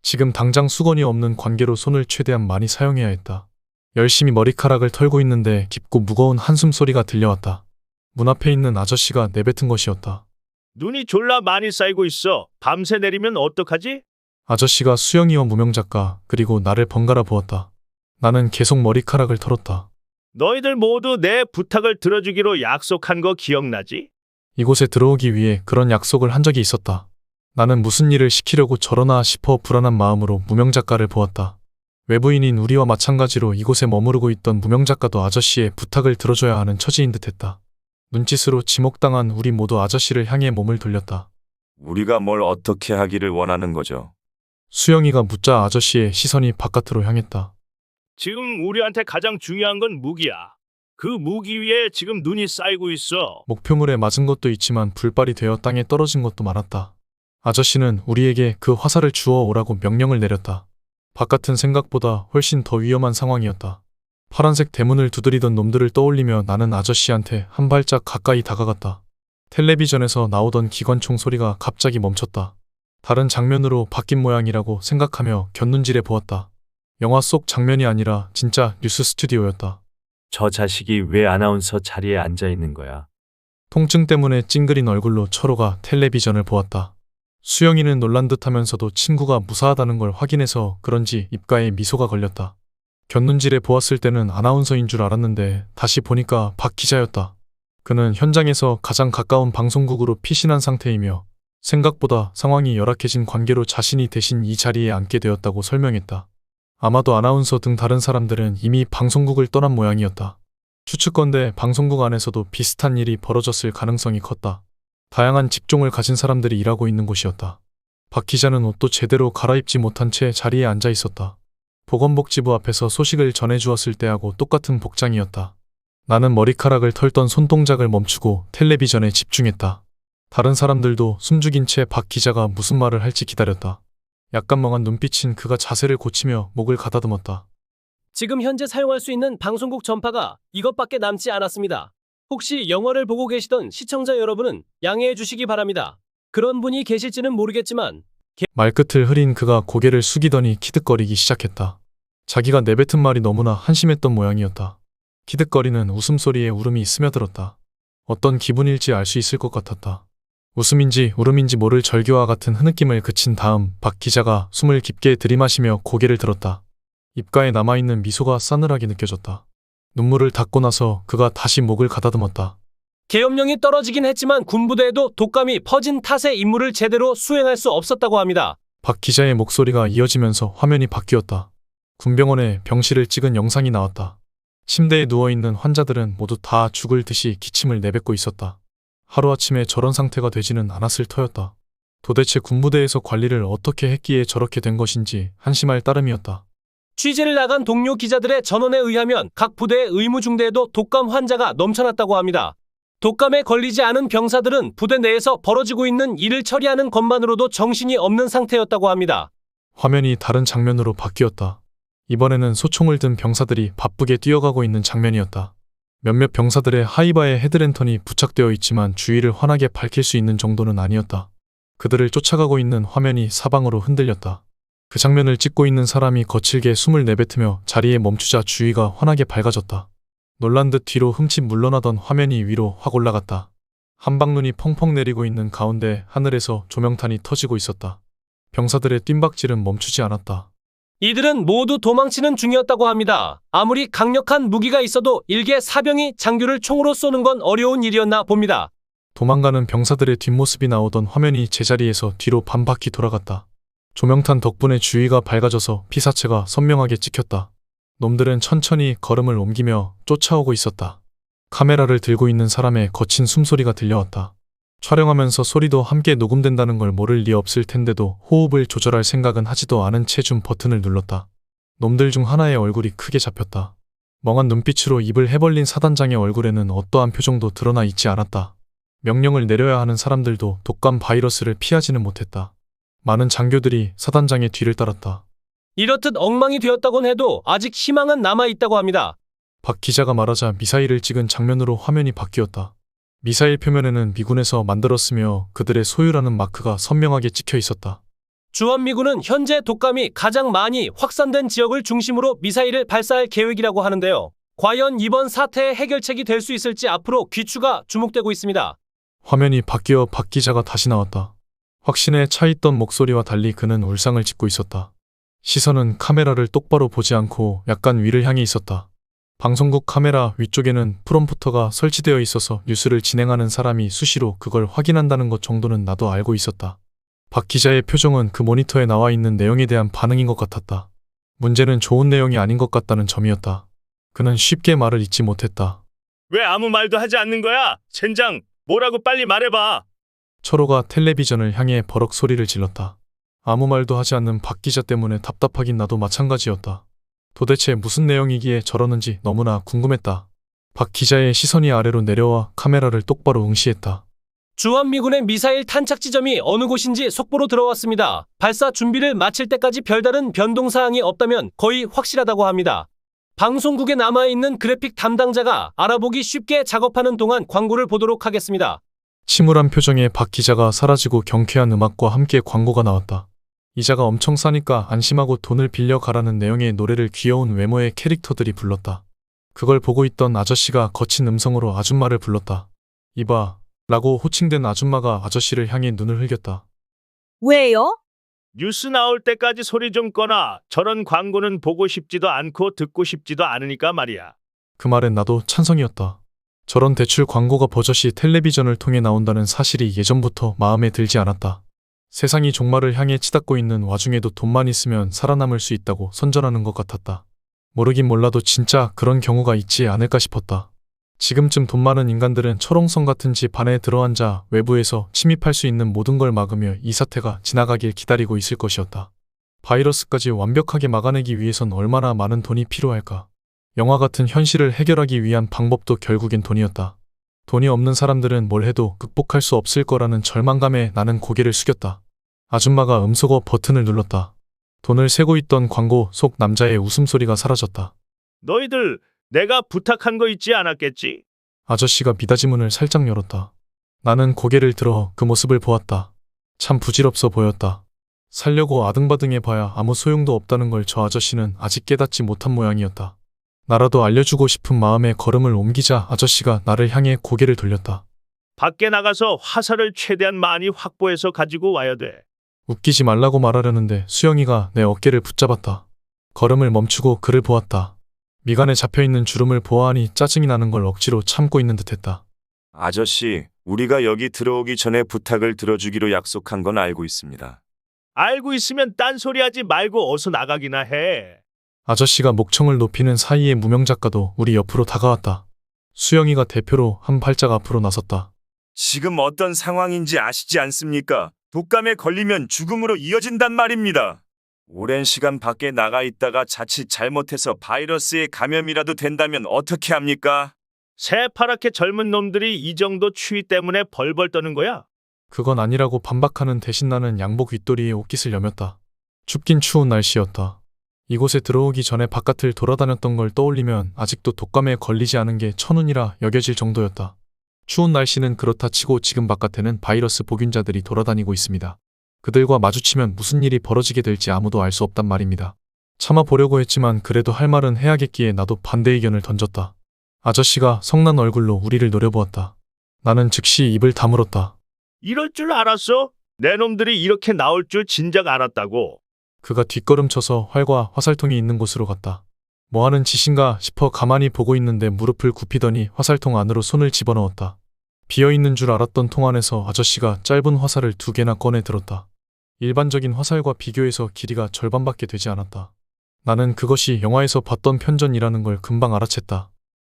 Speaker 1: 지금 당장 수건이 없는 관계로 손을 최대한 많이 사용해야 했다. 열심히 머리카락을 털고 있는데 깊고 무거운 한숨 소리가 들려왔다. 문 앞에 있는 아저씨가 내뱉은 것이었다.
Speaker 6: 눈이 졸라 많이 쌓이고 있어. 밤새 내리면 어떡하지?
Speaker 1: 아저씨가 수영이와 무명작가 그리고 나를 번갈아 보았다. 나는 계속 머리카락을 털었다.
Speaker 6: 너희들 모두 내 부탁을 들어주기로 약속한 거 기억나지?
Speaker 1: 이곳에 들어오기 위해 그런 약속을 한 적이 있었다. 나는 무슨 일을 시키려고 저러나 싶어 불안한 마음으로 무명작가를 보았다. 외부인인 우리와 마찬가지로 이곳에 머무르고 있던 무명작가도 아저씨의 부탁을 들어줘야 하는 처지인 듯했다. 눈짓으로 지목당한 우리 모두 아저씨를 향해 몸을 돌렸다.
Speaker 2: 우리가 뭘 어떻게 하기를 원하는 거죠?
Speaker 1: 수영이가 묻자 아저씨의 시선이 바깥으로 향했다.
Speaker 6: 지금 우리한테 가장 중요한 건 무기야. 그 무기 위에 지금 눈이 쌓이고 있어.
Speaker 1: 목표물에 맞은 것도 있지만 불발이 되어 땅에 떨어진 것도 많았다. 아저씨는 우리에게 그 화살을 주워 오라고 명령을 내렸다. 바깥은 생각보다 훨씬 더 위험한 상황이었다. 파란색 대문을 두드리던 놈들을 떠올리며 나는 아저씨한테 한 발짝 가까이 다가갔다. 텔레비전에서 나오던 기관총 소리가 갑자기 멈췄다. 다른 장면으로 바뀐 모양이라고 생각하며 곁눈질해 보았다. 영화 속 장면이 아니라 진짜 뉴스 스튜디오였다.
Speaker 5: 저 자식이 왜 아나운서 자리에 앉아 있는 거야?
Speaker 1: 통증 때문에 찡그린 얼굴로 철호가 텔레비전을 보았다. 수영이는 놀란 듯하면서도 친구가 무사하다는 걸 확인해서 그런지 입가에 미소가 걸렸다. 곁눈질해 보았을 때는 아나운서인 줄 알았는데 다시 보니까 박 기자였다. 그는 현장에서 가장 가까운 방송국으로 피신한 상태이며 생각보다 상황이 열악해진 관계로 자신이 대신 이 자리에 앉게 되었다고 설명했다. 아마도 아나운서 등 다른 사람들은 이미 방송국을 떠난 모양이었다. 추측건대 방송국 안에서도 비슷한 일이 벌어졌을 가능성이 컸다. 다양한 직종을 가진 사람들이 일하고 있는 곳이었다. 박 기자는 옷도 제대로 갈아입지 못한 채 자리에 앉아 있었다. 보건복지부 앞에서 소식을 전해주었을 때하고 똑같은 복장이었다. 나는 머리카락을 털던 손동작을 멈추고 텔레비전에 집중했다. 다른 사람들도 숨죽인 채 박 기자가 무슨 말을 할지 기다렸다. 약간 멍한 눈빛인 그가 자세를 고치며 목을 가다듬었다.
Speaker 4: 지금 현재 사용할 수 있는 방송국 전파가 이것밖에 남지 않았습니다. 혹시 영화를 보고 계시던 시청자 여러분은 양해해 주시기 바랍니다. 그런 분이 계실지는 모르겠지만
Speaker 1: 말끝을 흐린 그가 고개를 숙이더니 키득거리기 시작했다. 자기가 내뱉은 말이 너무나 한심했던 모양이었다. 키득거리는 웃음소리에 울음이 스며들었다. 어떤 기분일지 알 수 있을 것 같았다. 웃음인지 울음인지 모를 절규와 같은 흐느낌을 그친 다음 박 기자가 숨을 깊게 들이마시며 고개를 들었다. 입가에 남아있는 미소가 싸늘하게 느껴졌다. 눈물을 닦고 나서 그가 다시 목을 가다듬었다.
Speaker 4: 계엄령이 떨어지긴 했지만 군부대에도 독감이 퍼진 탓에 임무를 제대로 수행할 수 없었다고 합니다.
Speaker 1: 박 기자의 목소리가 이어지면서 화면이 바뀌었다. 군병원에 병실을 찍은 영상이 나왔다. 침대에 누워있는 환자들은 모두 다 죽을 듯이 기침을 내뱉고 있었다. 하루아침에 저런 상태가 되지는 않았을 터였다. 도대체 군부대에서 관리를 어떻게 했기에 저렇게 된 것인지 한심할 따름이었다.
Speaker 4: 취재를 나간 동료 기자들의 전원에 의하면 각 부대의 의무중대에도 독감 환자가 넘쳐났다고 합니다. 독감에 걸리지 않은 병사들은 부대 내에서 벌어지고 있는 일을 처리하는 것만으로도 정신이 없는 상태였다고 합니다.
Speaker 1: 화면이 다른 장면으로 바뀌었다. 이번에는 소총을 든 병사들이 바쁘게 뛰어가고 있는 장면이었다. 몇몇 병사들의 하이바에 헤드랜턴이 부착되어 있지만 주위를 환하게 밝힐 수 있는 정도는 아니었다. 그들을 쫓아가고 있는 화면이 사방으로 흔들렸다. 그 장면을 찍고 있는 사람이 거칠게 숨을 내뱉으며 자리에 멈추자 주위가 환하게 밝아졌다. 놀란 듯 뒤로 흠칫 물러나던 화면이 위로 확 올라갔다. 한방눈이 펑펑 내리고 있는 가운데 하늘에서 조명탄이 터지고 있었다. 병사들의 뜀박질은 멈추지 않았다.
Speaker 4: 이들은 모두 도망치는 중이었다고 합니다. 아무리 강력한 무기가 있어도 일개 사병이 장교를 총으로 쏘는 건 어려운 일이었나 봅니다.
Speaker 1: 도망가는 병사들의 뒷모습이 나오던 화면이 제자리에서 뒤로 반바퀴 돌아갔다. 조명탄 덕분에 주위가 밝아져서 피사체가 선명하게 찍혔다. 놈들은 천천히 걸음을 옮기며 쫓아오고 있었다. 카메라를 들고 있는 사람의 거친 숨소리가 들려왔다. 촬영하면서 소리도 함께 녹음된다는 걸 모를 리 없을 텐데도 호흡을 조절할 생각은 하지도 않은 채 줌 버튼을 눌렀다. 놈들 중 하나의 얼굴이 크게 잡혔다. 멍한 눈빛으로 입을 해벌린 사단장의 얼굴에는 어떠한 표정도 드러나 있지 않았다. 명령을 내려야 하는 사람들도 독감 바이러스를 피하지는 못했다. 많은 장교들이 사단장의 뒤를 따랐다.
Speaker 4: 이렇듯 엉망이 되었다곤 해도 아직 희망은 남아있다고 합니다.
Speaker 1: 박 기자가 말하자 미사일을 찍은 장면으로 화면이 바뀌었다. 미사일 표면에는 미군에서 만들었으며 그들의 소유라는 마크가 선명하게 찍혀 있었다.
Speaker 4: 주한미군은 현재 독감이 가장 많이 확산된 지역을 중심으로 미사일을 발사할 계획이라고 하는데요. 과연 이번 사태의 해결책이 될 수 있을지 앞으로 귀추가 주목되고 있습니다.
Speaker 1: 화면이 바뀌어 박 기자가 다시 나왔다. 확신에 차있던 목소리와 달리 그는 울상을 짓고 있었다. 시선은 카메라를 똑바로 보지 않고 약간 위를 향해 있었다. 방송국 카메라 위쪽에는 프롬프터가 설치되어 있어서 뉴스를 진행하는 사람이 수시로 그걸 확인한다는 것 정도는 나도 알고 있었다. 박 기자의 표정은 그 모니터에 나와 있는 내용에 대한 반응인 것 같았다. 문제는 좋은 내용이 아닌 것 같다는 점이었다. 그는 쉽게 말을 잇지 못했다.
Speaker 6: 왜 아무 말도 하지 않는 거야? 젠장, 뭐라고 빨리 말해봐.
Speaker 1: 철호가 텔레비전을 향해 버럭 소리를 질렀다. 아무 말도 하지 않는 박 기자 때문에 답답하긴 나도 마찬가지였다. 도대체 무슨 내용이기에 저러는지 너무나 궁금했다. 박 기자의 시선이 아래로 내려와 카메라를 똑바로 응시했다.
Speaker 4: 주한미군의 미사일 탄착 지점이 어느 곳인지 속보로 들어왔습니다. 발사 준비를 마칠 때까지 별다른 변동사항이 없다면 거의 확실하다고 합니다. 방송국에 남아있는 그래픽 담당자가 알아보기 쉽게 작업하는 동안 광고를 보도록 하겠습니다.
Speaker 1: 침울한 표정의 박 기자가 사라지고 경쾌한 음악과 함께 광고가 나왔다. 이자가 엄청 싸니까 안심하고 돈을 빌려 가라는 내용의 노래를 귀여운 외모의 캐릭터들이 불렀다. 그걸 보고 있던 아저씨가 거친 음성으로 아줌마를 불렀다. 이봐 라고 호칭된 아줌마가 아저씨를 향해 눈을 흘겼다.
Speaker 7: 왜요?
Speaker 6: 뉴스 나올 때까지 소리 좀 꺼놔. 저런 광고는 보고 싶지도 않고 듣고 싶지도 않으니까 말이야.
Speaker 1: 그 말엔 나도 찬성이었다. 저런 대출 광고가 버젓이 텔레비전을 통해 나온다는 사실이 예전부터 마음에 들지 않았다. 세상이 종말을 향해 치닫고 있는 와중에도 돈만 있으면 살아남을 수 있다고 선전하는 것 같았다. 모르긴 몰라도 진짜 그런 경우가 있지 않을까 싶었다. 지금쯤 돈 많은 인간들은 철옹성 같은 집 안에 들어앉아 외부에서 침입할 수 있는 모든 걸 막으며 이 사태가 지나가길 기다리고 있을 것이었다. 바이러스까지 완벽하게 막아내기 위해선 얼마나 많은 돈이 필요할까. 영화 같은 현실을 해결하기 위한 방법도 결국엔 돈이었다. 돈이 없는 사람들은 뭘 해도 극복할 수 없을 거라는 절망감에 나는 고개를 숙였다. 아줌마가 음소거 버튼을 눌렀다. 돈을 세고 있던 광고 속 남자의 웃음소리가 사라졌다.
Speaker 6: 너희들 내가 부탁한 거 있지 않았겠지?
Speaker 1: 아저씨가 미닫이문을 살짝 열었다. 나는 고개를 들어 그 모습을 보았다. 참 부질없어 보였다. 살려고 아등바등해봐야 아무 소용도 없다는 걸 저 아저씨는 아직 깨닫지 못한 모양이었다. 나라도 알려주고 싶은 마음에 걸음을 옮기자 아저씨가 나를 향해 고개를 돌렸다.
Speaker 6: 밖에 나가서 화살을 최대한 많이 확보해서 가지고 와야 돼.
Speaker 1: 웃기지 말라고 말하려는데 수영이가 내 어깨를 붙잡았다. 걸음을 멈추고 그를 보았다. 미간에 잡혀있는 주름을 보아하니 짜증이 나는 걸 억지로 참고 있는 듯했다.
Speaker 2: 아저씨, 우리가 여기 들어오기 전에 부탁을 들어주기로 약속한 건 알고 있습니다.
Speaker 6: 알고 있으면 딴소리하지 말고 어서 나가기나 해.
Speaker 1: 아저씨가 목청을 높이는 사이에 무명작가도 우리 옆으로 다가왔다. 수영이가 대표로 한 발짝 앞으로 나섰다.
Speaker 2: 지금 어떤 상황인지 아시지 않습니까? 독감에 걸리면 죽음으로 이어진단 말입니다. 오랜 시간 밖에 나가 있다가 자칫 잘못해서 바이러스에 감염이라도 된다면 어떻게 합니까?
Speaker 6: 새파랗게 젊은 놈들이 이 정도 추위 때문에 벌벌 떠는 거야?
Speaker 1: 그건 아니라고 반박하는 대신 나는 양복 윗도리에 옷깃을 여몄다. 춥긴 추운 날씨였다. 이곳에 들어오기 전에 바깥을 돌아다녔던 걸 떠올리면 아직도 독감에 걸리지 않은 게 천운이라 여겨질 정도였다. 추운 날씨는 그렇다 치고 지금 바깥에는 바이러스 보균자들이 돌아다니고 있습니다. 그들과 마주치면 무슨 일이 벌어지게 될지 아무도 알 수 없단 말입니다. 참아보려고 했지만 그래도 할 말은 해야겠기에 나도 반대 의견을 던졌다. 아저씨가 성난 얼굴로 우리를 노려보았다. 나는 즉시 입을 다물었다.
Speaker 6: 이럴 줄 알았어? 내 놈들이 이렇게 나올 줄 진작 알았다고.
Speaker 1: 그가 뒷걸음쳐서 활과 화살통이 있는 곳으로 갔다. 뭐하는 짓인가 싶어 가만히 보고 있는데 무릎을 굽히더니 화살통 안으로 손을 집어넣었다. 비어있는 줄 알았던 통 안에서 아저씨가 짧은 화살을 2개나 꺼내 들었다. 일반적인 화살과 비교해서 길이가 절반밖에 되지 않았다. 나는 그것이 영화에서 봤던 편전이라는 걸 금방 알아챘다.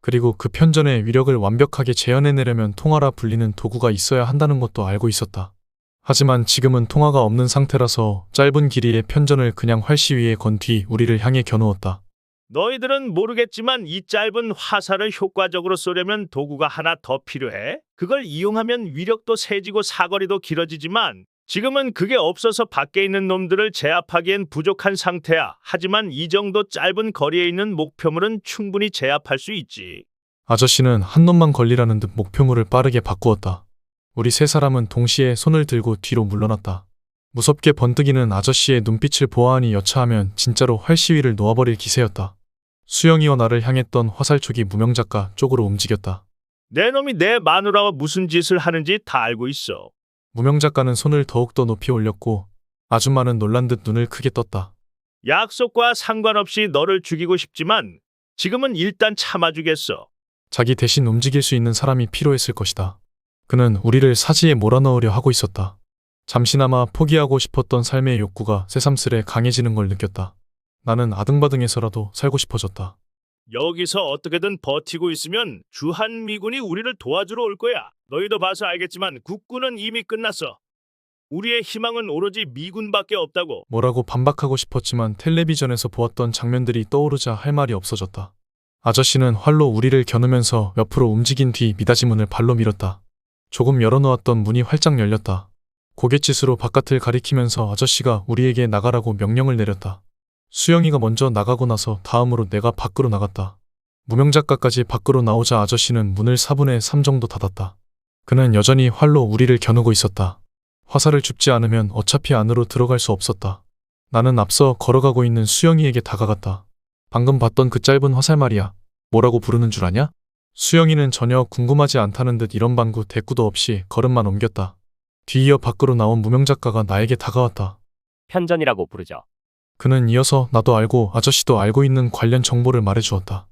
Speaker 1: 그리고 그 편전의 위력을 완벽하게 재현해내려면 통화라 불리는 도구가 있어야 한다는 것도 알고 있었다. 하지만 지금은 통화가 없는 상태라서 짧은 길이의 편전을 그냥 활시 위에 건 뒤 우리를 향해 겨누었다.
Speaker 6: 너희들은 모르겠지만 이 짧은 화살을 효과적으로 쏘려면 도구가 하나 더 필요해. 그걸 이용하면 위력도 세지고 사거리도 길어지지만 지금은 그게 없어서 밖에 있는 놈들을 제압하기엔 부족한 상태야. 하지만 이 정도 짧은 거리에 있는 목표물은 충분히 제압할 수 있지.
Speaker 1: 아저씨는 한 놈만 걸리라는 듯 목표물을 빠르게 바꾸었다. 우리 세 사람은 동시에 손을 들고 뒤로 물러났다. 무섭게 번뜩이는 아저씨의 눈빛을 보아하니 여차하면 진짜로 활시위를 놓아버릴 기세였다. 수영이와 나를 향했던 화살촉이 무명작가 쪽으로 움직였다.
Speaker 6: 내 놈이 내 마누라와 무슨 짓을 하는지 다 알고 있어.
Speaker 1: 무명작가는 손을 더욱더 높이 올렸고 아줌마는 놀란 듯 눈을 크게 떴다.
Speaker 6: 약속과 상관없이 너를 죽이고 싶지만 지금은 일단 참아주겠어.
Speaker 1: 자기 대신 움직일 수 있는 사람이 필요했을 것이다. 그는 우리를 사지에 몰아넣으려 하고 있었다. 잠시나마 포기하고 싶었던 삶의 욕구가 새삼스레 강해지는 걸 느꼈다. 나는 아등바등해서라도 살고 싶어졌다.
Speaker 6: 여기서 어떻게든 버티고 있으면 주한미군이 우리를 도와주러 올 거야. 너희도 봐서 알겠지만 국군은 이미 끝났어. 우리의 희망은 오로지 미군밖에 없다고.
Speaker 1: 뭐라고 반박하고 싶었지만 텔레비전에서 보았던 장면들이 떠오르자 할 말이 없어졌다. 아저씨는 활로 우리를 겨누면서 옆으로 움직인 뒤 미닫이 문을 발로 밀었다. 조금 열어놓았던 문이 활짝 열렸다. 고갯짓으로 바깥을 가리키면서 아저씨가 우리에게 나가라고 명령을 내렸다. 수영이가 먼저 나가고 나서 다음으로 내가 밖으로 나갔다. 무명작가까지 밖으로 나오자 아저씨는 문을 4분의 3 정도 닫았다. 그는 여전히 활로 우리를 겨누고 있었다. 화살을 줍지 않으면 어차피 안으로 들어갈 수 없었다. 나는 앞서 걸어가고 있는 수영이에게 다가갔다. 방금 봤던 그 짧은 화살 말이야. 뭐라고 부르는 줄 아냐? 수영이는 전혀 궁금하지 않다는 듯 이런 방구 대꾸도 없이 걸음만 옮겼다. 뒤이어 밖으로 나온 무명작가가 나에게 다가왔다.
Speaker 10: 편전이라고 부르죠.
Speaker 1: 그는 이어서 나도 알고 아저씨도 알고 있는 관련 정보를 말해주었다.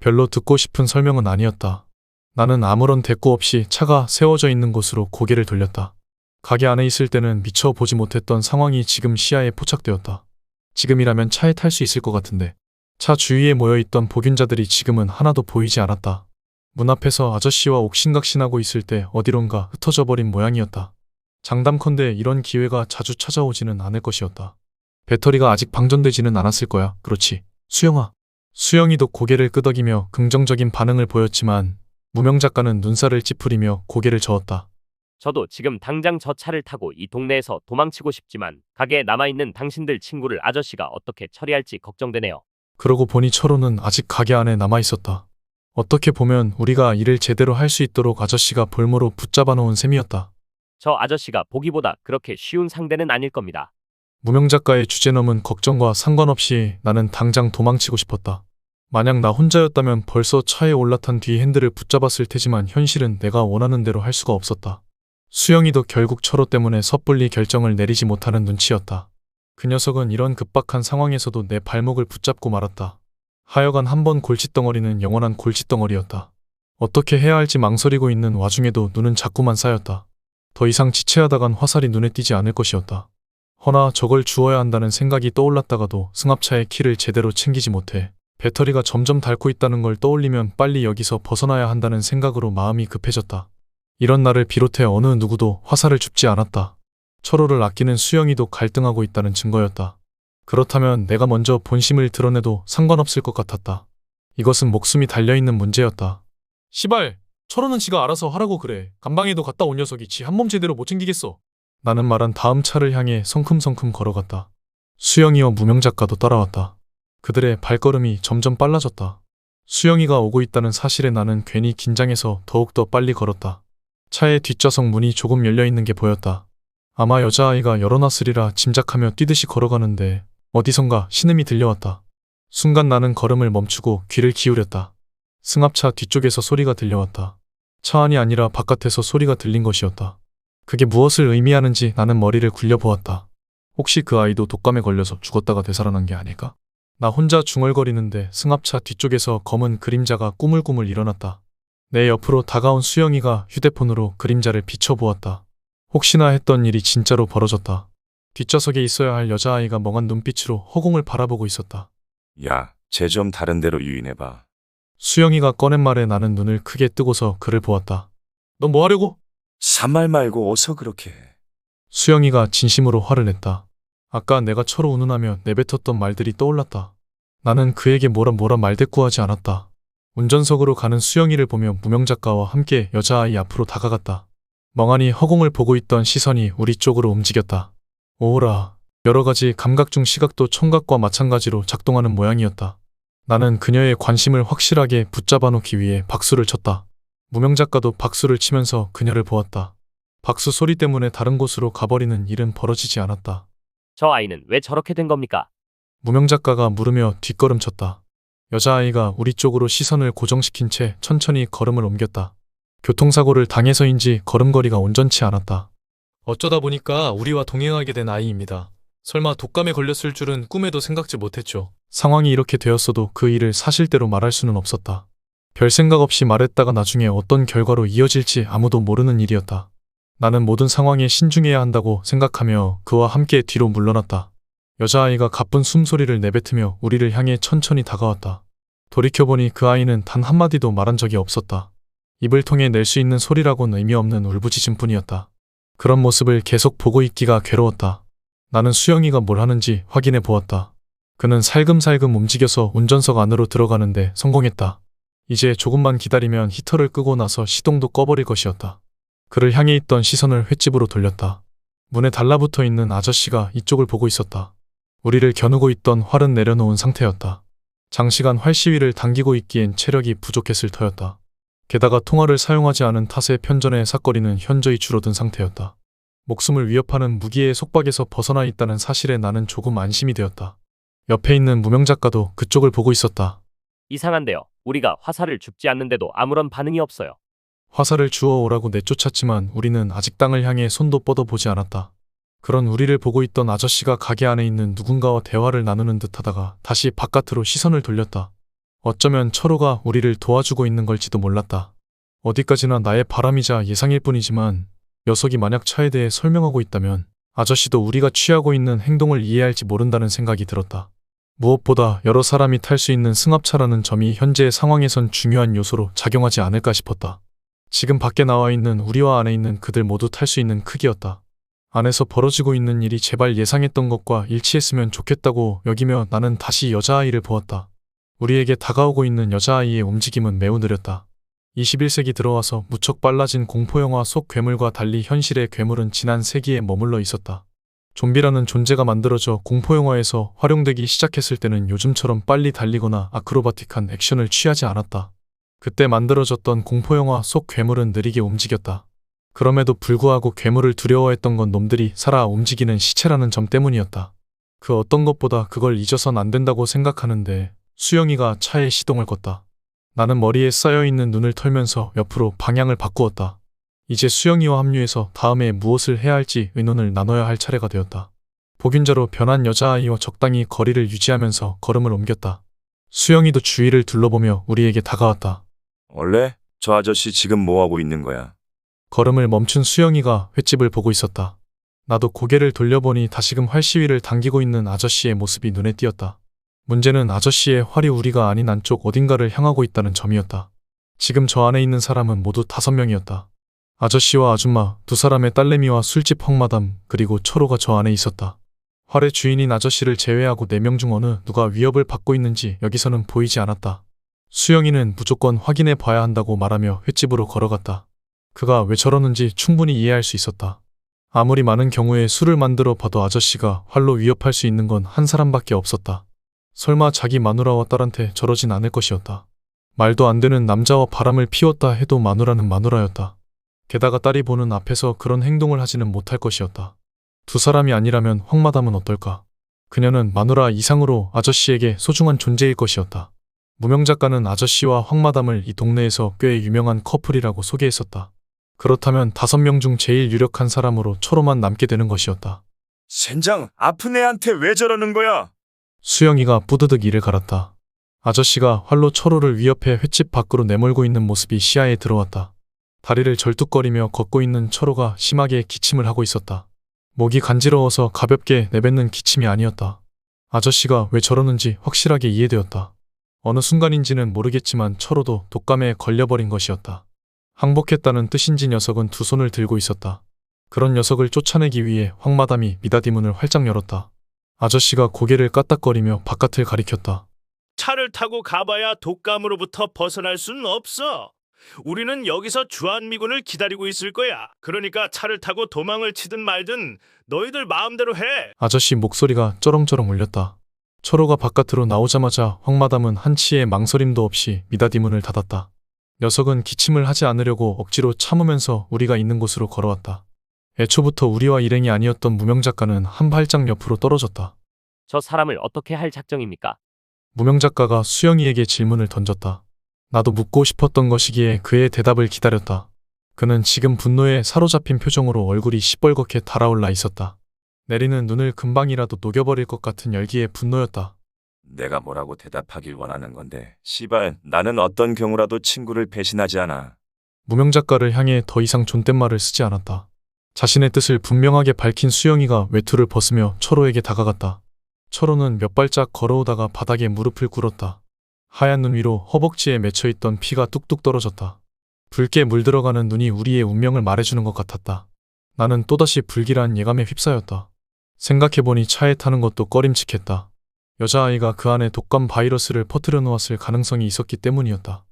Speaker 1: 별로 듣고 싶은 설명은 아니었다. 나는 아무런 대꾸 없이 차가 세워져 있는 곳으로 고개를 돌렸다. 가게 안에 있을 때는 미처 보지 못했던 상황이 지금 시야에 포착되었다. 지금이라면 차에 탈 수 있을 것 같은데 차 주위에 모여있던 복윤자들이 지금은 하나도 보이지 않았다. 문 앞에서 아저씨와 옥신각신하고 있을 때 어디론가 흩어져 버린 모양이었다. 장담컨대 이런 기회가 자주 찾아오지는 않을 것이었다. 배터리가 아직 방전되지는 않았을 거야. 그렇지. 수영아. 수영이도 고개를 끄덕이며 긍정적인 반응을 보였지만 무명작가는 눈살을 찌푸리며 고개를 저었다.
Speaker 10: 저도 지금 당장 저 차를 타고 이 동네에서 도망치고 싶지만 가게에 남아있는 당신들 친구를 아저씨가 어떻게 처리할지 걱정되네요.
Speaker 1: 그러고 보니 철호는 아직 가게 안에 남아있었다. 어떻게 보면 우리가 일을 제대로 할 수 있도록 아저씨가 볼모로 붙잡아 놓은 셈이었다.
Speaker 10: 저 아저씨가 보기보다 그렇게 쉬운 상대는 아닐 겁니다.
Speaker 1: 무명작가의 주제넘은 걱정과 상관없이 나는 당장 도망치고 싶었다. 만약 나 혼자였다면 벌써 차에 올라탄 뒤 핸들을 붙잡았을 테지만 현실은 내가 원하는 대로 할 수가 없었다. 수영이도 결국 철호 때문에 섣불리 결정을 내리지 못하는 눈치였다. 그 녀석은 이런 급박한 상황에서도 내 발목을 붙잡고 말았다. 하여간 한 번 골칫덩어리는 영원한 골칫덩어리였다. 어떻게 해야 할지 망설이고 있는 와중에도 눈은 자꾸만 쌓였다. 더 이상 지체하다간 화살이 눈에 띄지 않을 것이었다. 허나 저걸 주어야 한다는 생각이 떠올랐다가도 승합차의 키를 제대로 챙기지 못해 배터리가 점점 닳고 있다는 걸 떠올리면 빨리 여기서 벗어나야 한다는 생각으로 마음이 급해졌다. 이런 나를 비롯해 어느 누구도 화살을 줍지 않았다. 철호를 아끼는 수영이도 갈등하고 있다는 증거였다. 그렇다면 내가 먼저 본심을 드러내도 상관없을 것 같았다. 이것은 목숨이 달려있는 문제였다. 시발! 철호는 지가 알아서 하라고 그래. 감방에도 갔다 온 녀석이 지 한 몸 제대로 못 챙기겠어. 나는 말한 다음 차를 향해 성큼성큼 걸어갔다. 수영이와 무명작가도 따라왔다. 그들의 발걸음이 점점 빨라졌다. 수영이가 오고 있다는 사실에 나는 괜히 긴장해서 더욱더 빨리 걸었다. 차의 뒷좌석 문이 조금 열려있는 게 보였다. 아마 여자아이가 열어놨으리라 짐작하며 뛰듯이 걸어가는데 어디선가 신음이 들려왔다. 순간 나는 걸음을 멈추고 귀를 기울였다. 승합차 뒤쪽에서 소리가 들려왔다. 차 안이 아니라 바깥에서 소리가 들린 것이었다. 그게 무엇을 의미하는지 나는 머리를 굴려보았다. 혹시 그 아이도 독감에 걸려서 죽었다가 되살아난 게 아닐까? 나 혼자 중얼거리는데 승합차 뒤쪽에서 검은 그림자가 꾸물꾸물 일어났다. 내 옆으로 다가온 수영이가 휴대폰으로 그림자를 비춰보았다. 혹시나 했던 일이 진짜로 벌어졌다. 뒷좌석에 있어야 할 여자아이가 멍한 눈빛으로 허공을 바라보고 있었다.
Speaker 2: 야, 쟤 좀 다른 데로 유인해봐.
Speaker 1: 수영이가 꺼낸 말에 나는 눈을 크게 뜨고서 그를 보았다. 너 뭐 하려고?
Speaker 2: 산말 말고 어서 그렇게 해.
Speaker 1: 수영이가 진심으로 화를 냈다. 아까 내가 철호 운운하며 내뱉었던 말들이 떠올랐다. 나는 그에게 뭐라 말대꾸하지 않았다. 운전석으로 가는 수영이를 보며 무명작가와 함께 여자아이 앞으로 다가갔다. 멍하니 허공을 보고 있던 시선이 우리 쪽으로 움직였다. 오호라, 여러 가지 감각 중 시각도 청각과 마찬가지로 작동하는 모양이었다. 나는 그녀의 관심을 확실하게 붙잡아 놓기 위해 박수를 쳤다. 무명작가도 박수를 치면서 그녀를 보았다. 박수 소리 때문에 다른 곳으로 가버리는 일은 벌어지지 않았다.
Speaker 10: 저 아이는 왜 저렇게 된 겁니까?
Speaker 1: 무명작가가 물으며 뒷걸음쳤다. 여자아이가 우리 쪽으로 시선을 고정시킨 채 천천히 걸음을 옮겼다. 교통사고를 당해서인지 걸음걸이가 온전치 않았다. 어쩌다 보니까 우리와 동행하게 된 아이입니다. 설마 독감에 걸렸을 줄은 꿈에도 생각지 못했죠. 상황이 이렇게 되었어도 그 일을 사실대로 말할 수는 없었다. 별 생각 없이 말했다가 나중에 어떤 결과로 이어질지 아무도 모르는 일이었다. 나는 모든 상황에 신중해야 한다고 생각하며 그와 함께 뒤로 물러났다. 여자아이가 가쁜 숨소리를 내뱉으며 우리를 향해 천천히 다가왔다. 돌이켜보니 그 아이는 단 한마디도 말한 적이 없었다. 입을 통해 낼 수 있는 소리라곤 의미 없는 울부짖음뿐이었다. 그런 모습을 계속 보고 있기가 괴로웠다. 나는 수영이가 뭘 하는지 확인해 보았다. 그는 살금살금 움직여서 운전석 안으로 들어가는데 성공했다. 이제 조금만 기다리면 히터를 끄고 나서 시동도 꺼버릴 것이었다. 그를 향해 있던 시선을 횟집으로 돌렸다. 문에 달라붙어 있는 아저씨가 이쪽을 보고 있었다. 우리를 겨누고 있던 활은 내려놓은 상태였다. 장시간 활 시위를 당기고 있기엔 체력이 부족했을 터였다. 게다가 통화를 사용하지 않은 탓에 편전의 삭거리는 현저히 줄어든 상태였다. 목숨을 위협하는 무기의 속박에서 벗어나 있다는 사실에 나는 조금 안심이 되었다. 옆에 있는 무명작가도 그쪽을 보고 있었다.
Speaker 10: 이상한데요. 우리가 화살을 줍지 않는데도 아무런 반응이 없어요.
Speaker 1: 화살을 주워 오라고 내쫓았지만 우리는 아직 땅을 향해 손도 뻗어보지 않았다. 그런 우리를 보고 있던 아저씨가 가게 안에 있는 누군가와 대화를 나누는 듯하다가 다시 바깥으로 시선을 돌렸다. 어쩌면 철호가 우리를 도와주고 있는 걸지도 몰랐다. 어디까지나 나의 바람이자 예상일 뿐이지만 녀석이 만약 차에 대해 설명하고 있다면 아저씨도 우리가 취하고 있는 행동을 이해할지 모른다는 생각이 들었다. 무엇보다 여러 사람이 탈 수 있는 승합차라는 점이 현재의 상황에선 중요한 요소로 작용하지 않을까 싶었다. 지금 밖에 나와 있는 우리와 안에 있는 그들 모두 탈 수 있는 크기였다. 안에서 벌어지고 있는 일이 제발 예상했던 것과 일치했으면 좋겠다고 여기며 나는 다시 여자아이를 보았다. 우리에게 다가오고 있는 여자아이의 움직임은 매우 느렸다. 21세기 들어와서 무척 빨라진 공포영화 속 괴물과 달리 현실의 괴물은 지난 세기에 머물러 있었다. 좀비라는 존재가 만들어져 공포영화에서 활용되기 시작했을 때는 요즘처럼 빨리 달리거나 아크로바틱한 액션을 취하지 않았다. 그때 만들어졌던 공포영화 속 괴물은 느리게 움직였다. 그럼에도 불구하고 괴물을 두려워했던 건 놈들이 살아 움직이는 시체라는 점 때문이었다. 그 어떤 것보다 그걸 잊어선 안 된다고 생각하는데 수영이가 차에 시동을 껐다. 나는 머리에 쌓여있는 눈을 털면서 옆으로 방향을 바꾸었다. 이제 수영이와 합류해서 다음에 무엇을 해야 할지 의논을 나눠야 할 차례가 되었다. 복균자로 변한 여자아이와 적당히 거리를 유지하면서 걸음을 옮겼다. 수영이도 주위를 둘러보며 우리에게 다가왔다.
Speaker 2: 원래 저 아저씨 지금 뭐하고 있는 거야?
Speaker 1: 걸음을 멈춘 수영이가 횟집을 보고 있었다. 나도 고개를 돌려보니 다시금 활 시위를 당기고 있는 아저씨의 모습이 눈에 띄었다. 문제는 아저씨의 활이 우리가 아닌 안쪽 어딘가를 향하고 있다는 점이었다. 지금 저 안에 있는 사람은 모두 5명이었다. 아저씨와 아줌마, 2사람의 딸내미와 술집 헝마담, 그리고 철호가 저 안에 있었다. 활의 주인인 아저씨를 제외하고 4명 중 어느 누가 위협을 받고 있는지 여기서는 보이지 않았다. 수영이는 무조건 확인해 봐야 한다고 말하며 횟집으로 걸어갔다. 그가 왜 저러는지 충분히 이해할 수 있었다. 아무리 많은 경우에 술을 만들어 봐도 아저씨가 활로 위협할 수 있는 건 한 사람밖에 없었다. 설마 자기 마누라와 딸한테 저러진 않을 것이었다. 말도 안 되는 남자와 바람을 피웠다 해도 마누라는 마누라였다. 게다가 딸이 보는 앞에서 그런 행동을 하지는 못할 것이었다. 2사람이 아니라면 황마담은 어떨까? 그녀는 마누라 이상으로 아저씨에게 소중한 존재일 것이었다. 무명작가는 아저씨와 황마담을 이 동네에서 꽤 유명한 커플이라고 소개했었다. 그렇다면 5명 중 제일 유력한 사람으로 철호만 남게 되는 것이었다.
Speaker 2: 젠장, 아픈 애한테 왜 저러는 거야?
Speaker 1: 수영이가 뿌드득 이를 갈았다. 아저씨가 활로 철호를 위협해 횟집 밖으로 내몰고 있는 모습이 시야에 들어왔다. 다리를 절뚝거리며 걷고 있는 철호가 심하게 기침을 하고 있었다. 목이 간지러워서 가볍게 내뱉는 기침이 아니었다. 아저씨가 왜 저러는지 확실하게 이해되었다. 어느 순간인지는 모르겠지만 철호도 독감에 걸려버린 것이었다. 항복했다는 뜻인지 녀석은 두 손을 들고 있었다. 그런 녀석을 쫓아내기 위해 황마담이 미닫이 문을 활짝 열었다. 아저씨가 고개를 까딱거리며 바깥을 가리켰다.
Speaker 6: 차를 타고 가봐야 독감으로부터 벗어날 수는 없어. 우리는 여기서 주한미군을 기다리고 있을 거야. 그러니까 차를 타고 도망을 치든 말든 너희들 마음대로 해.
Speaker 1: 아저씨 목소리가 쩌렁쩌렁 울렸다. 철호가 바깥으로 나오자마자 황마담은 한치의 망설임도 없이 미닫이 문을 닫았다. 녀석은 기침을 하지 않으려고 억지로 참으면서 우리가 있는 곳으로 걸어왔다. 애초부터 우리와 일행이 아니었던 무명작가는 한 발짝 옆으로 떨어졌다.
Speaker 10: 저 사람을 어떻게 할 작정입니까?
Speaker 1: 무명작가가 수영이에게 질문을 던졌다. 나도 묻고 싶었던 것이기에 그의 대답을 기다렸다. 그는 지금 분노에 사로잡힌 표정으로 얼굴이 시뻘겋게 달아올라 있었다. 내리는 눈을 금방이라도 녹여버릴 것 같은 열기의 분노였다.
Speaker 2: 내가 뭐라고 대답하길 원하는 건데 시발 나는 어떤 경우라도 친구를 배신하지 않아.
Speaker 1: 무명작가를 향해 더 이상 존댓말을 쓰지 않았다. 자신의 뜻을 분명하게 밝힌 수영이가 외투를 벗으며 철호에게 다가갔다. 철호는 몇 발짝 걸어오다가 바닥에 무릎을 꿇었다. 하얀 눈 위로 허벅지에 맺혀있던 피가 뚝뚝 떨어졌다. 붉게 물들어가는 눈이 우리의 운명을 말해주는 것 같았다. 나는 또다시 불길한 예감에 휩싸였다. 생각해보니 차에 타는 것도 꺼림칙했다. 여자아이가 그 안에 독감 바이러스를 퍼뜨려 놓았을 가능성이 있었기 때문이었다.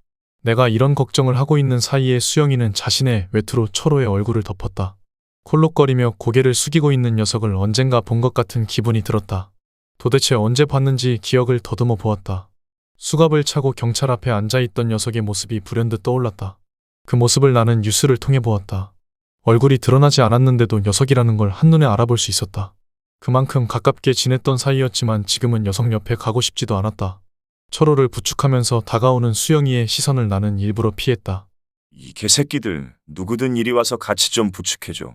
Speaker 1: 내가 이런 걱정을 하고 있는 사이에 수영이는 자신의 외투로 철호의 얼굴을 덮었다. 콜록거리며 고개를 숙이고 있는 녀석을 언젠가 본 것 같은 기분이 들었다. 도대체 언제 봤는지 기억을 더듬어 보았다. 수갑을 차고 경찰 앞에 앉아있던 녀석의 모습이 불현듯 떠올랐다. 그 모습을 나는 뉴스를 통해 보았다. 얼굴이 드러나지 않았는데도 녀석이라는 걸 한눈에 알아볼 수 있었다. 그만큼 가깝게 지냈던 사이였지만 지금은 녀석 옆에 가고 싶지도 않았다. 철호를 부축하면서 다가오는 수영이의 시선을 나는 일부러 피했다.
Speaker 2: 이 개새끼들 누구든 이리 와서 같이 좀 부축해줘.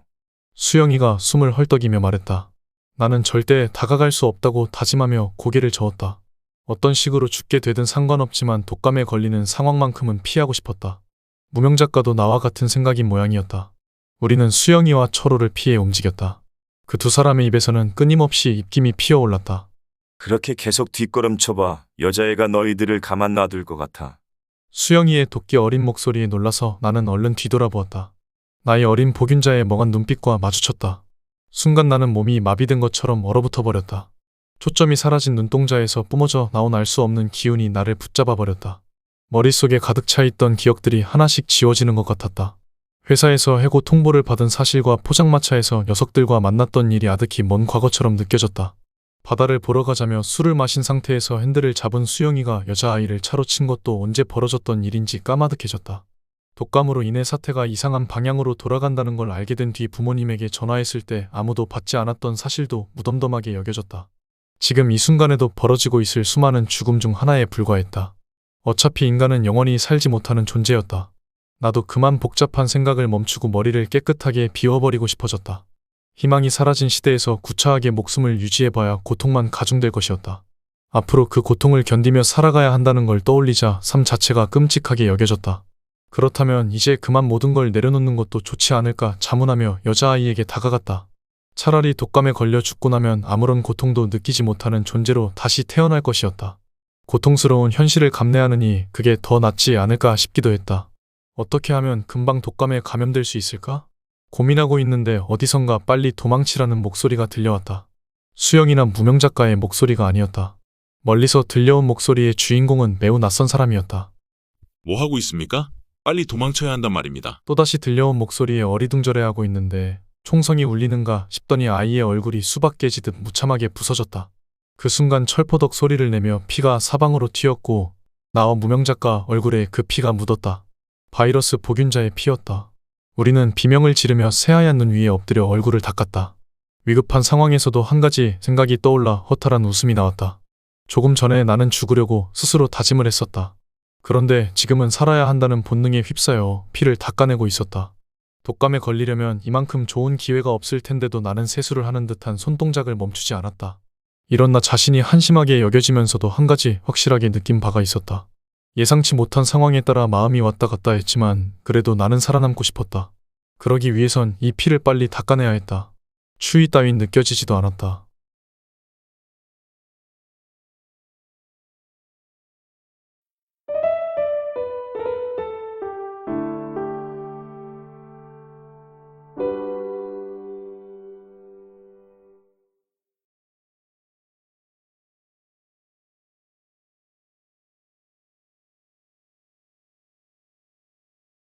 Speaker 1: 수영이가 숨을 헐떡이며 말했다. 나는 절대 다가갈 수 없다고 다짐하며 고개를 저었다. 어떤 식으로 죽게 되든 상관없지만 독감에 걸리는 상황만큼은 피하고 싶었다. 무명작가도 나와 같은 생각인 모양이었다. 우리는 수영이와 철호를 피해 움직였다. 그 두 사람의 입에서는 끊임없이 입김이 피어올랐다.
Speaker 2: 그렇게 계속 뒷걸음쳐봐. 여자애가 너희들을 가만 놔둘 것 같아.
Speaker 1: 수영이의 도끼 어린 목소리에 놀라서 나는 얼른 뒤돌아보았다. 나의 어린 복균자의 멍한 눈빛과 마주쳤다. 순간 나는 몸이 마비된 것처럼 얼어붙어 버렸다. 초점이 사라진 눈동자에서 뿜어져 나온 알 수 없는 기운이 나를 붙잡아 버렸다. 머릿속에 가득 차 있던 기억들이 하나씩 지워지는 것 같았다. 회사에서 해고 통보를 받은 사실과 포장마차에서 녀석들과 만났던 일이 아득히 먼 과거처럼 느껴졌다. 바다를 보러 가자며 술을 마신 상태에서 핸들을 잡은 수영이가 여자아이를 차로 친 것도 언제 벌어졌던 일인지 까마득해졌다. 독감으로 인해 사태가 이상한 방향으로 돌아간다는 걸 알게 된 뒤 부모님에게 전화했을 때 아무도 받지 않았던 사실도 무덤덤하게 여겨졌다. 지금 이 순간에도 벌어지고 있을 수많은 죽음 중 하나에 불과했다. 어차피 인간은 영원히 살지 못하는 존재였다. 나도 그만 복잡한 생각을 멈추고 머리를 깨끗하게 비워버리고 싶어졌다. 희망이 사라진 시대에서 구차하게 목숨을 유지해봐야 고통만 가중될 것이었다. 앞으로 그 고통을 견디며 살아가야 한다는 걸 떠올리자 삶 자체가 끔찍하게 여겨졌다. 그렇다면 이제 그만 모든 걸 내려놓는 것도 좋지 않을까 자문하며 여자아이에게 다가갔다. 차라리 독감에 걸려 죽고 나면 아무런 고통도 느끼지 못하는 존재로 다시 태어날 것이었다. 고통스러운 현실을 감내하느니 그게 더 낫지 않을까 싶기도 했다. 어떻게 하면 금방 독감에 감염될 수 있을까? 고민하고 있는데 어디선가 빨리 도망치라는 목소리가 들려왔다. 수영이나 무명작가의 목소리가 아니었다. 멀리서 들려온 목소리의 주인공은 매우 낯선 사람이었다.
Speaker 11: 뭐 하고 있습니까? 빨리 도망쳐야 한단 말입니다.
Speaker 1: 또다시 들려온 목소리에 어리둥절해하고 있는데 총성이 울리는가 싶더니 아이의 얼굴이 수박 깨지듯 무참하게 부서졌다. 그 순간 철포덕 소리를 내며 피가 사방으로 튀었고 나와 무명작가 얼굴에 그 피가 묻었다. 바이러스 보균자의 피였다. 우리는 비명을 지르며 새하얀 눈 위에 엎드려 얼굴을 닦았다. 위급한 상황에서도 한 가지 생각이 떠올라 허탈한 웃음이 나왔다. 조금 전에 나는 죽으려고 스스로 다짐을 했었다. 그런데 지금은 살아야 한다는 본능에 휩싸여 피를 닦아내고 있었다. 독감에 걸리려면 이만큼 좋은 기회가 없을 텐데도 나는 세수를 하는 듯한 손동작을 멈추지 않았다. 이런 나 자신이 한심하게 여겨지면서도 한 가지 확실하게 느낀 바가 있었다. 예상치 못한 상황에 따라 마음이 왔다 갔다 했지만 그래도 나는 살아남고 싶었다. 그러기 위해선 이 피를 빨리 닦아내야 했다. 추위 따윈 느껴지지도 않았다.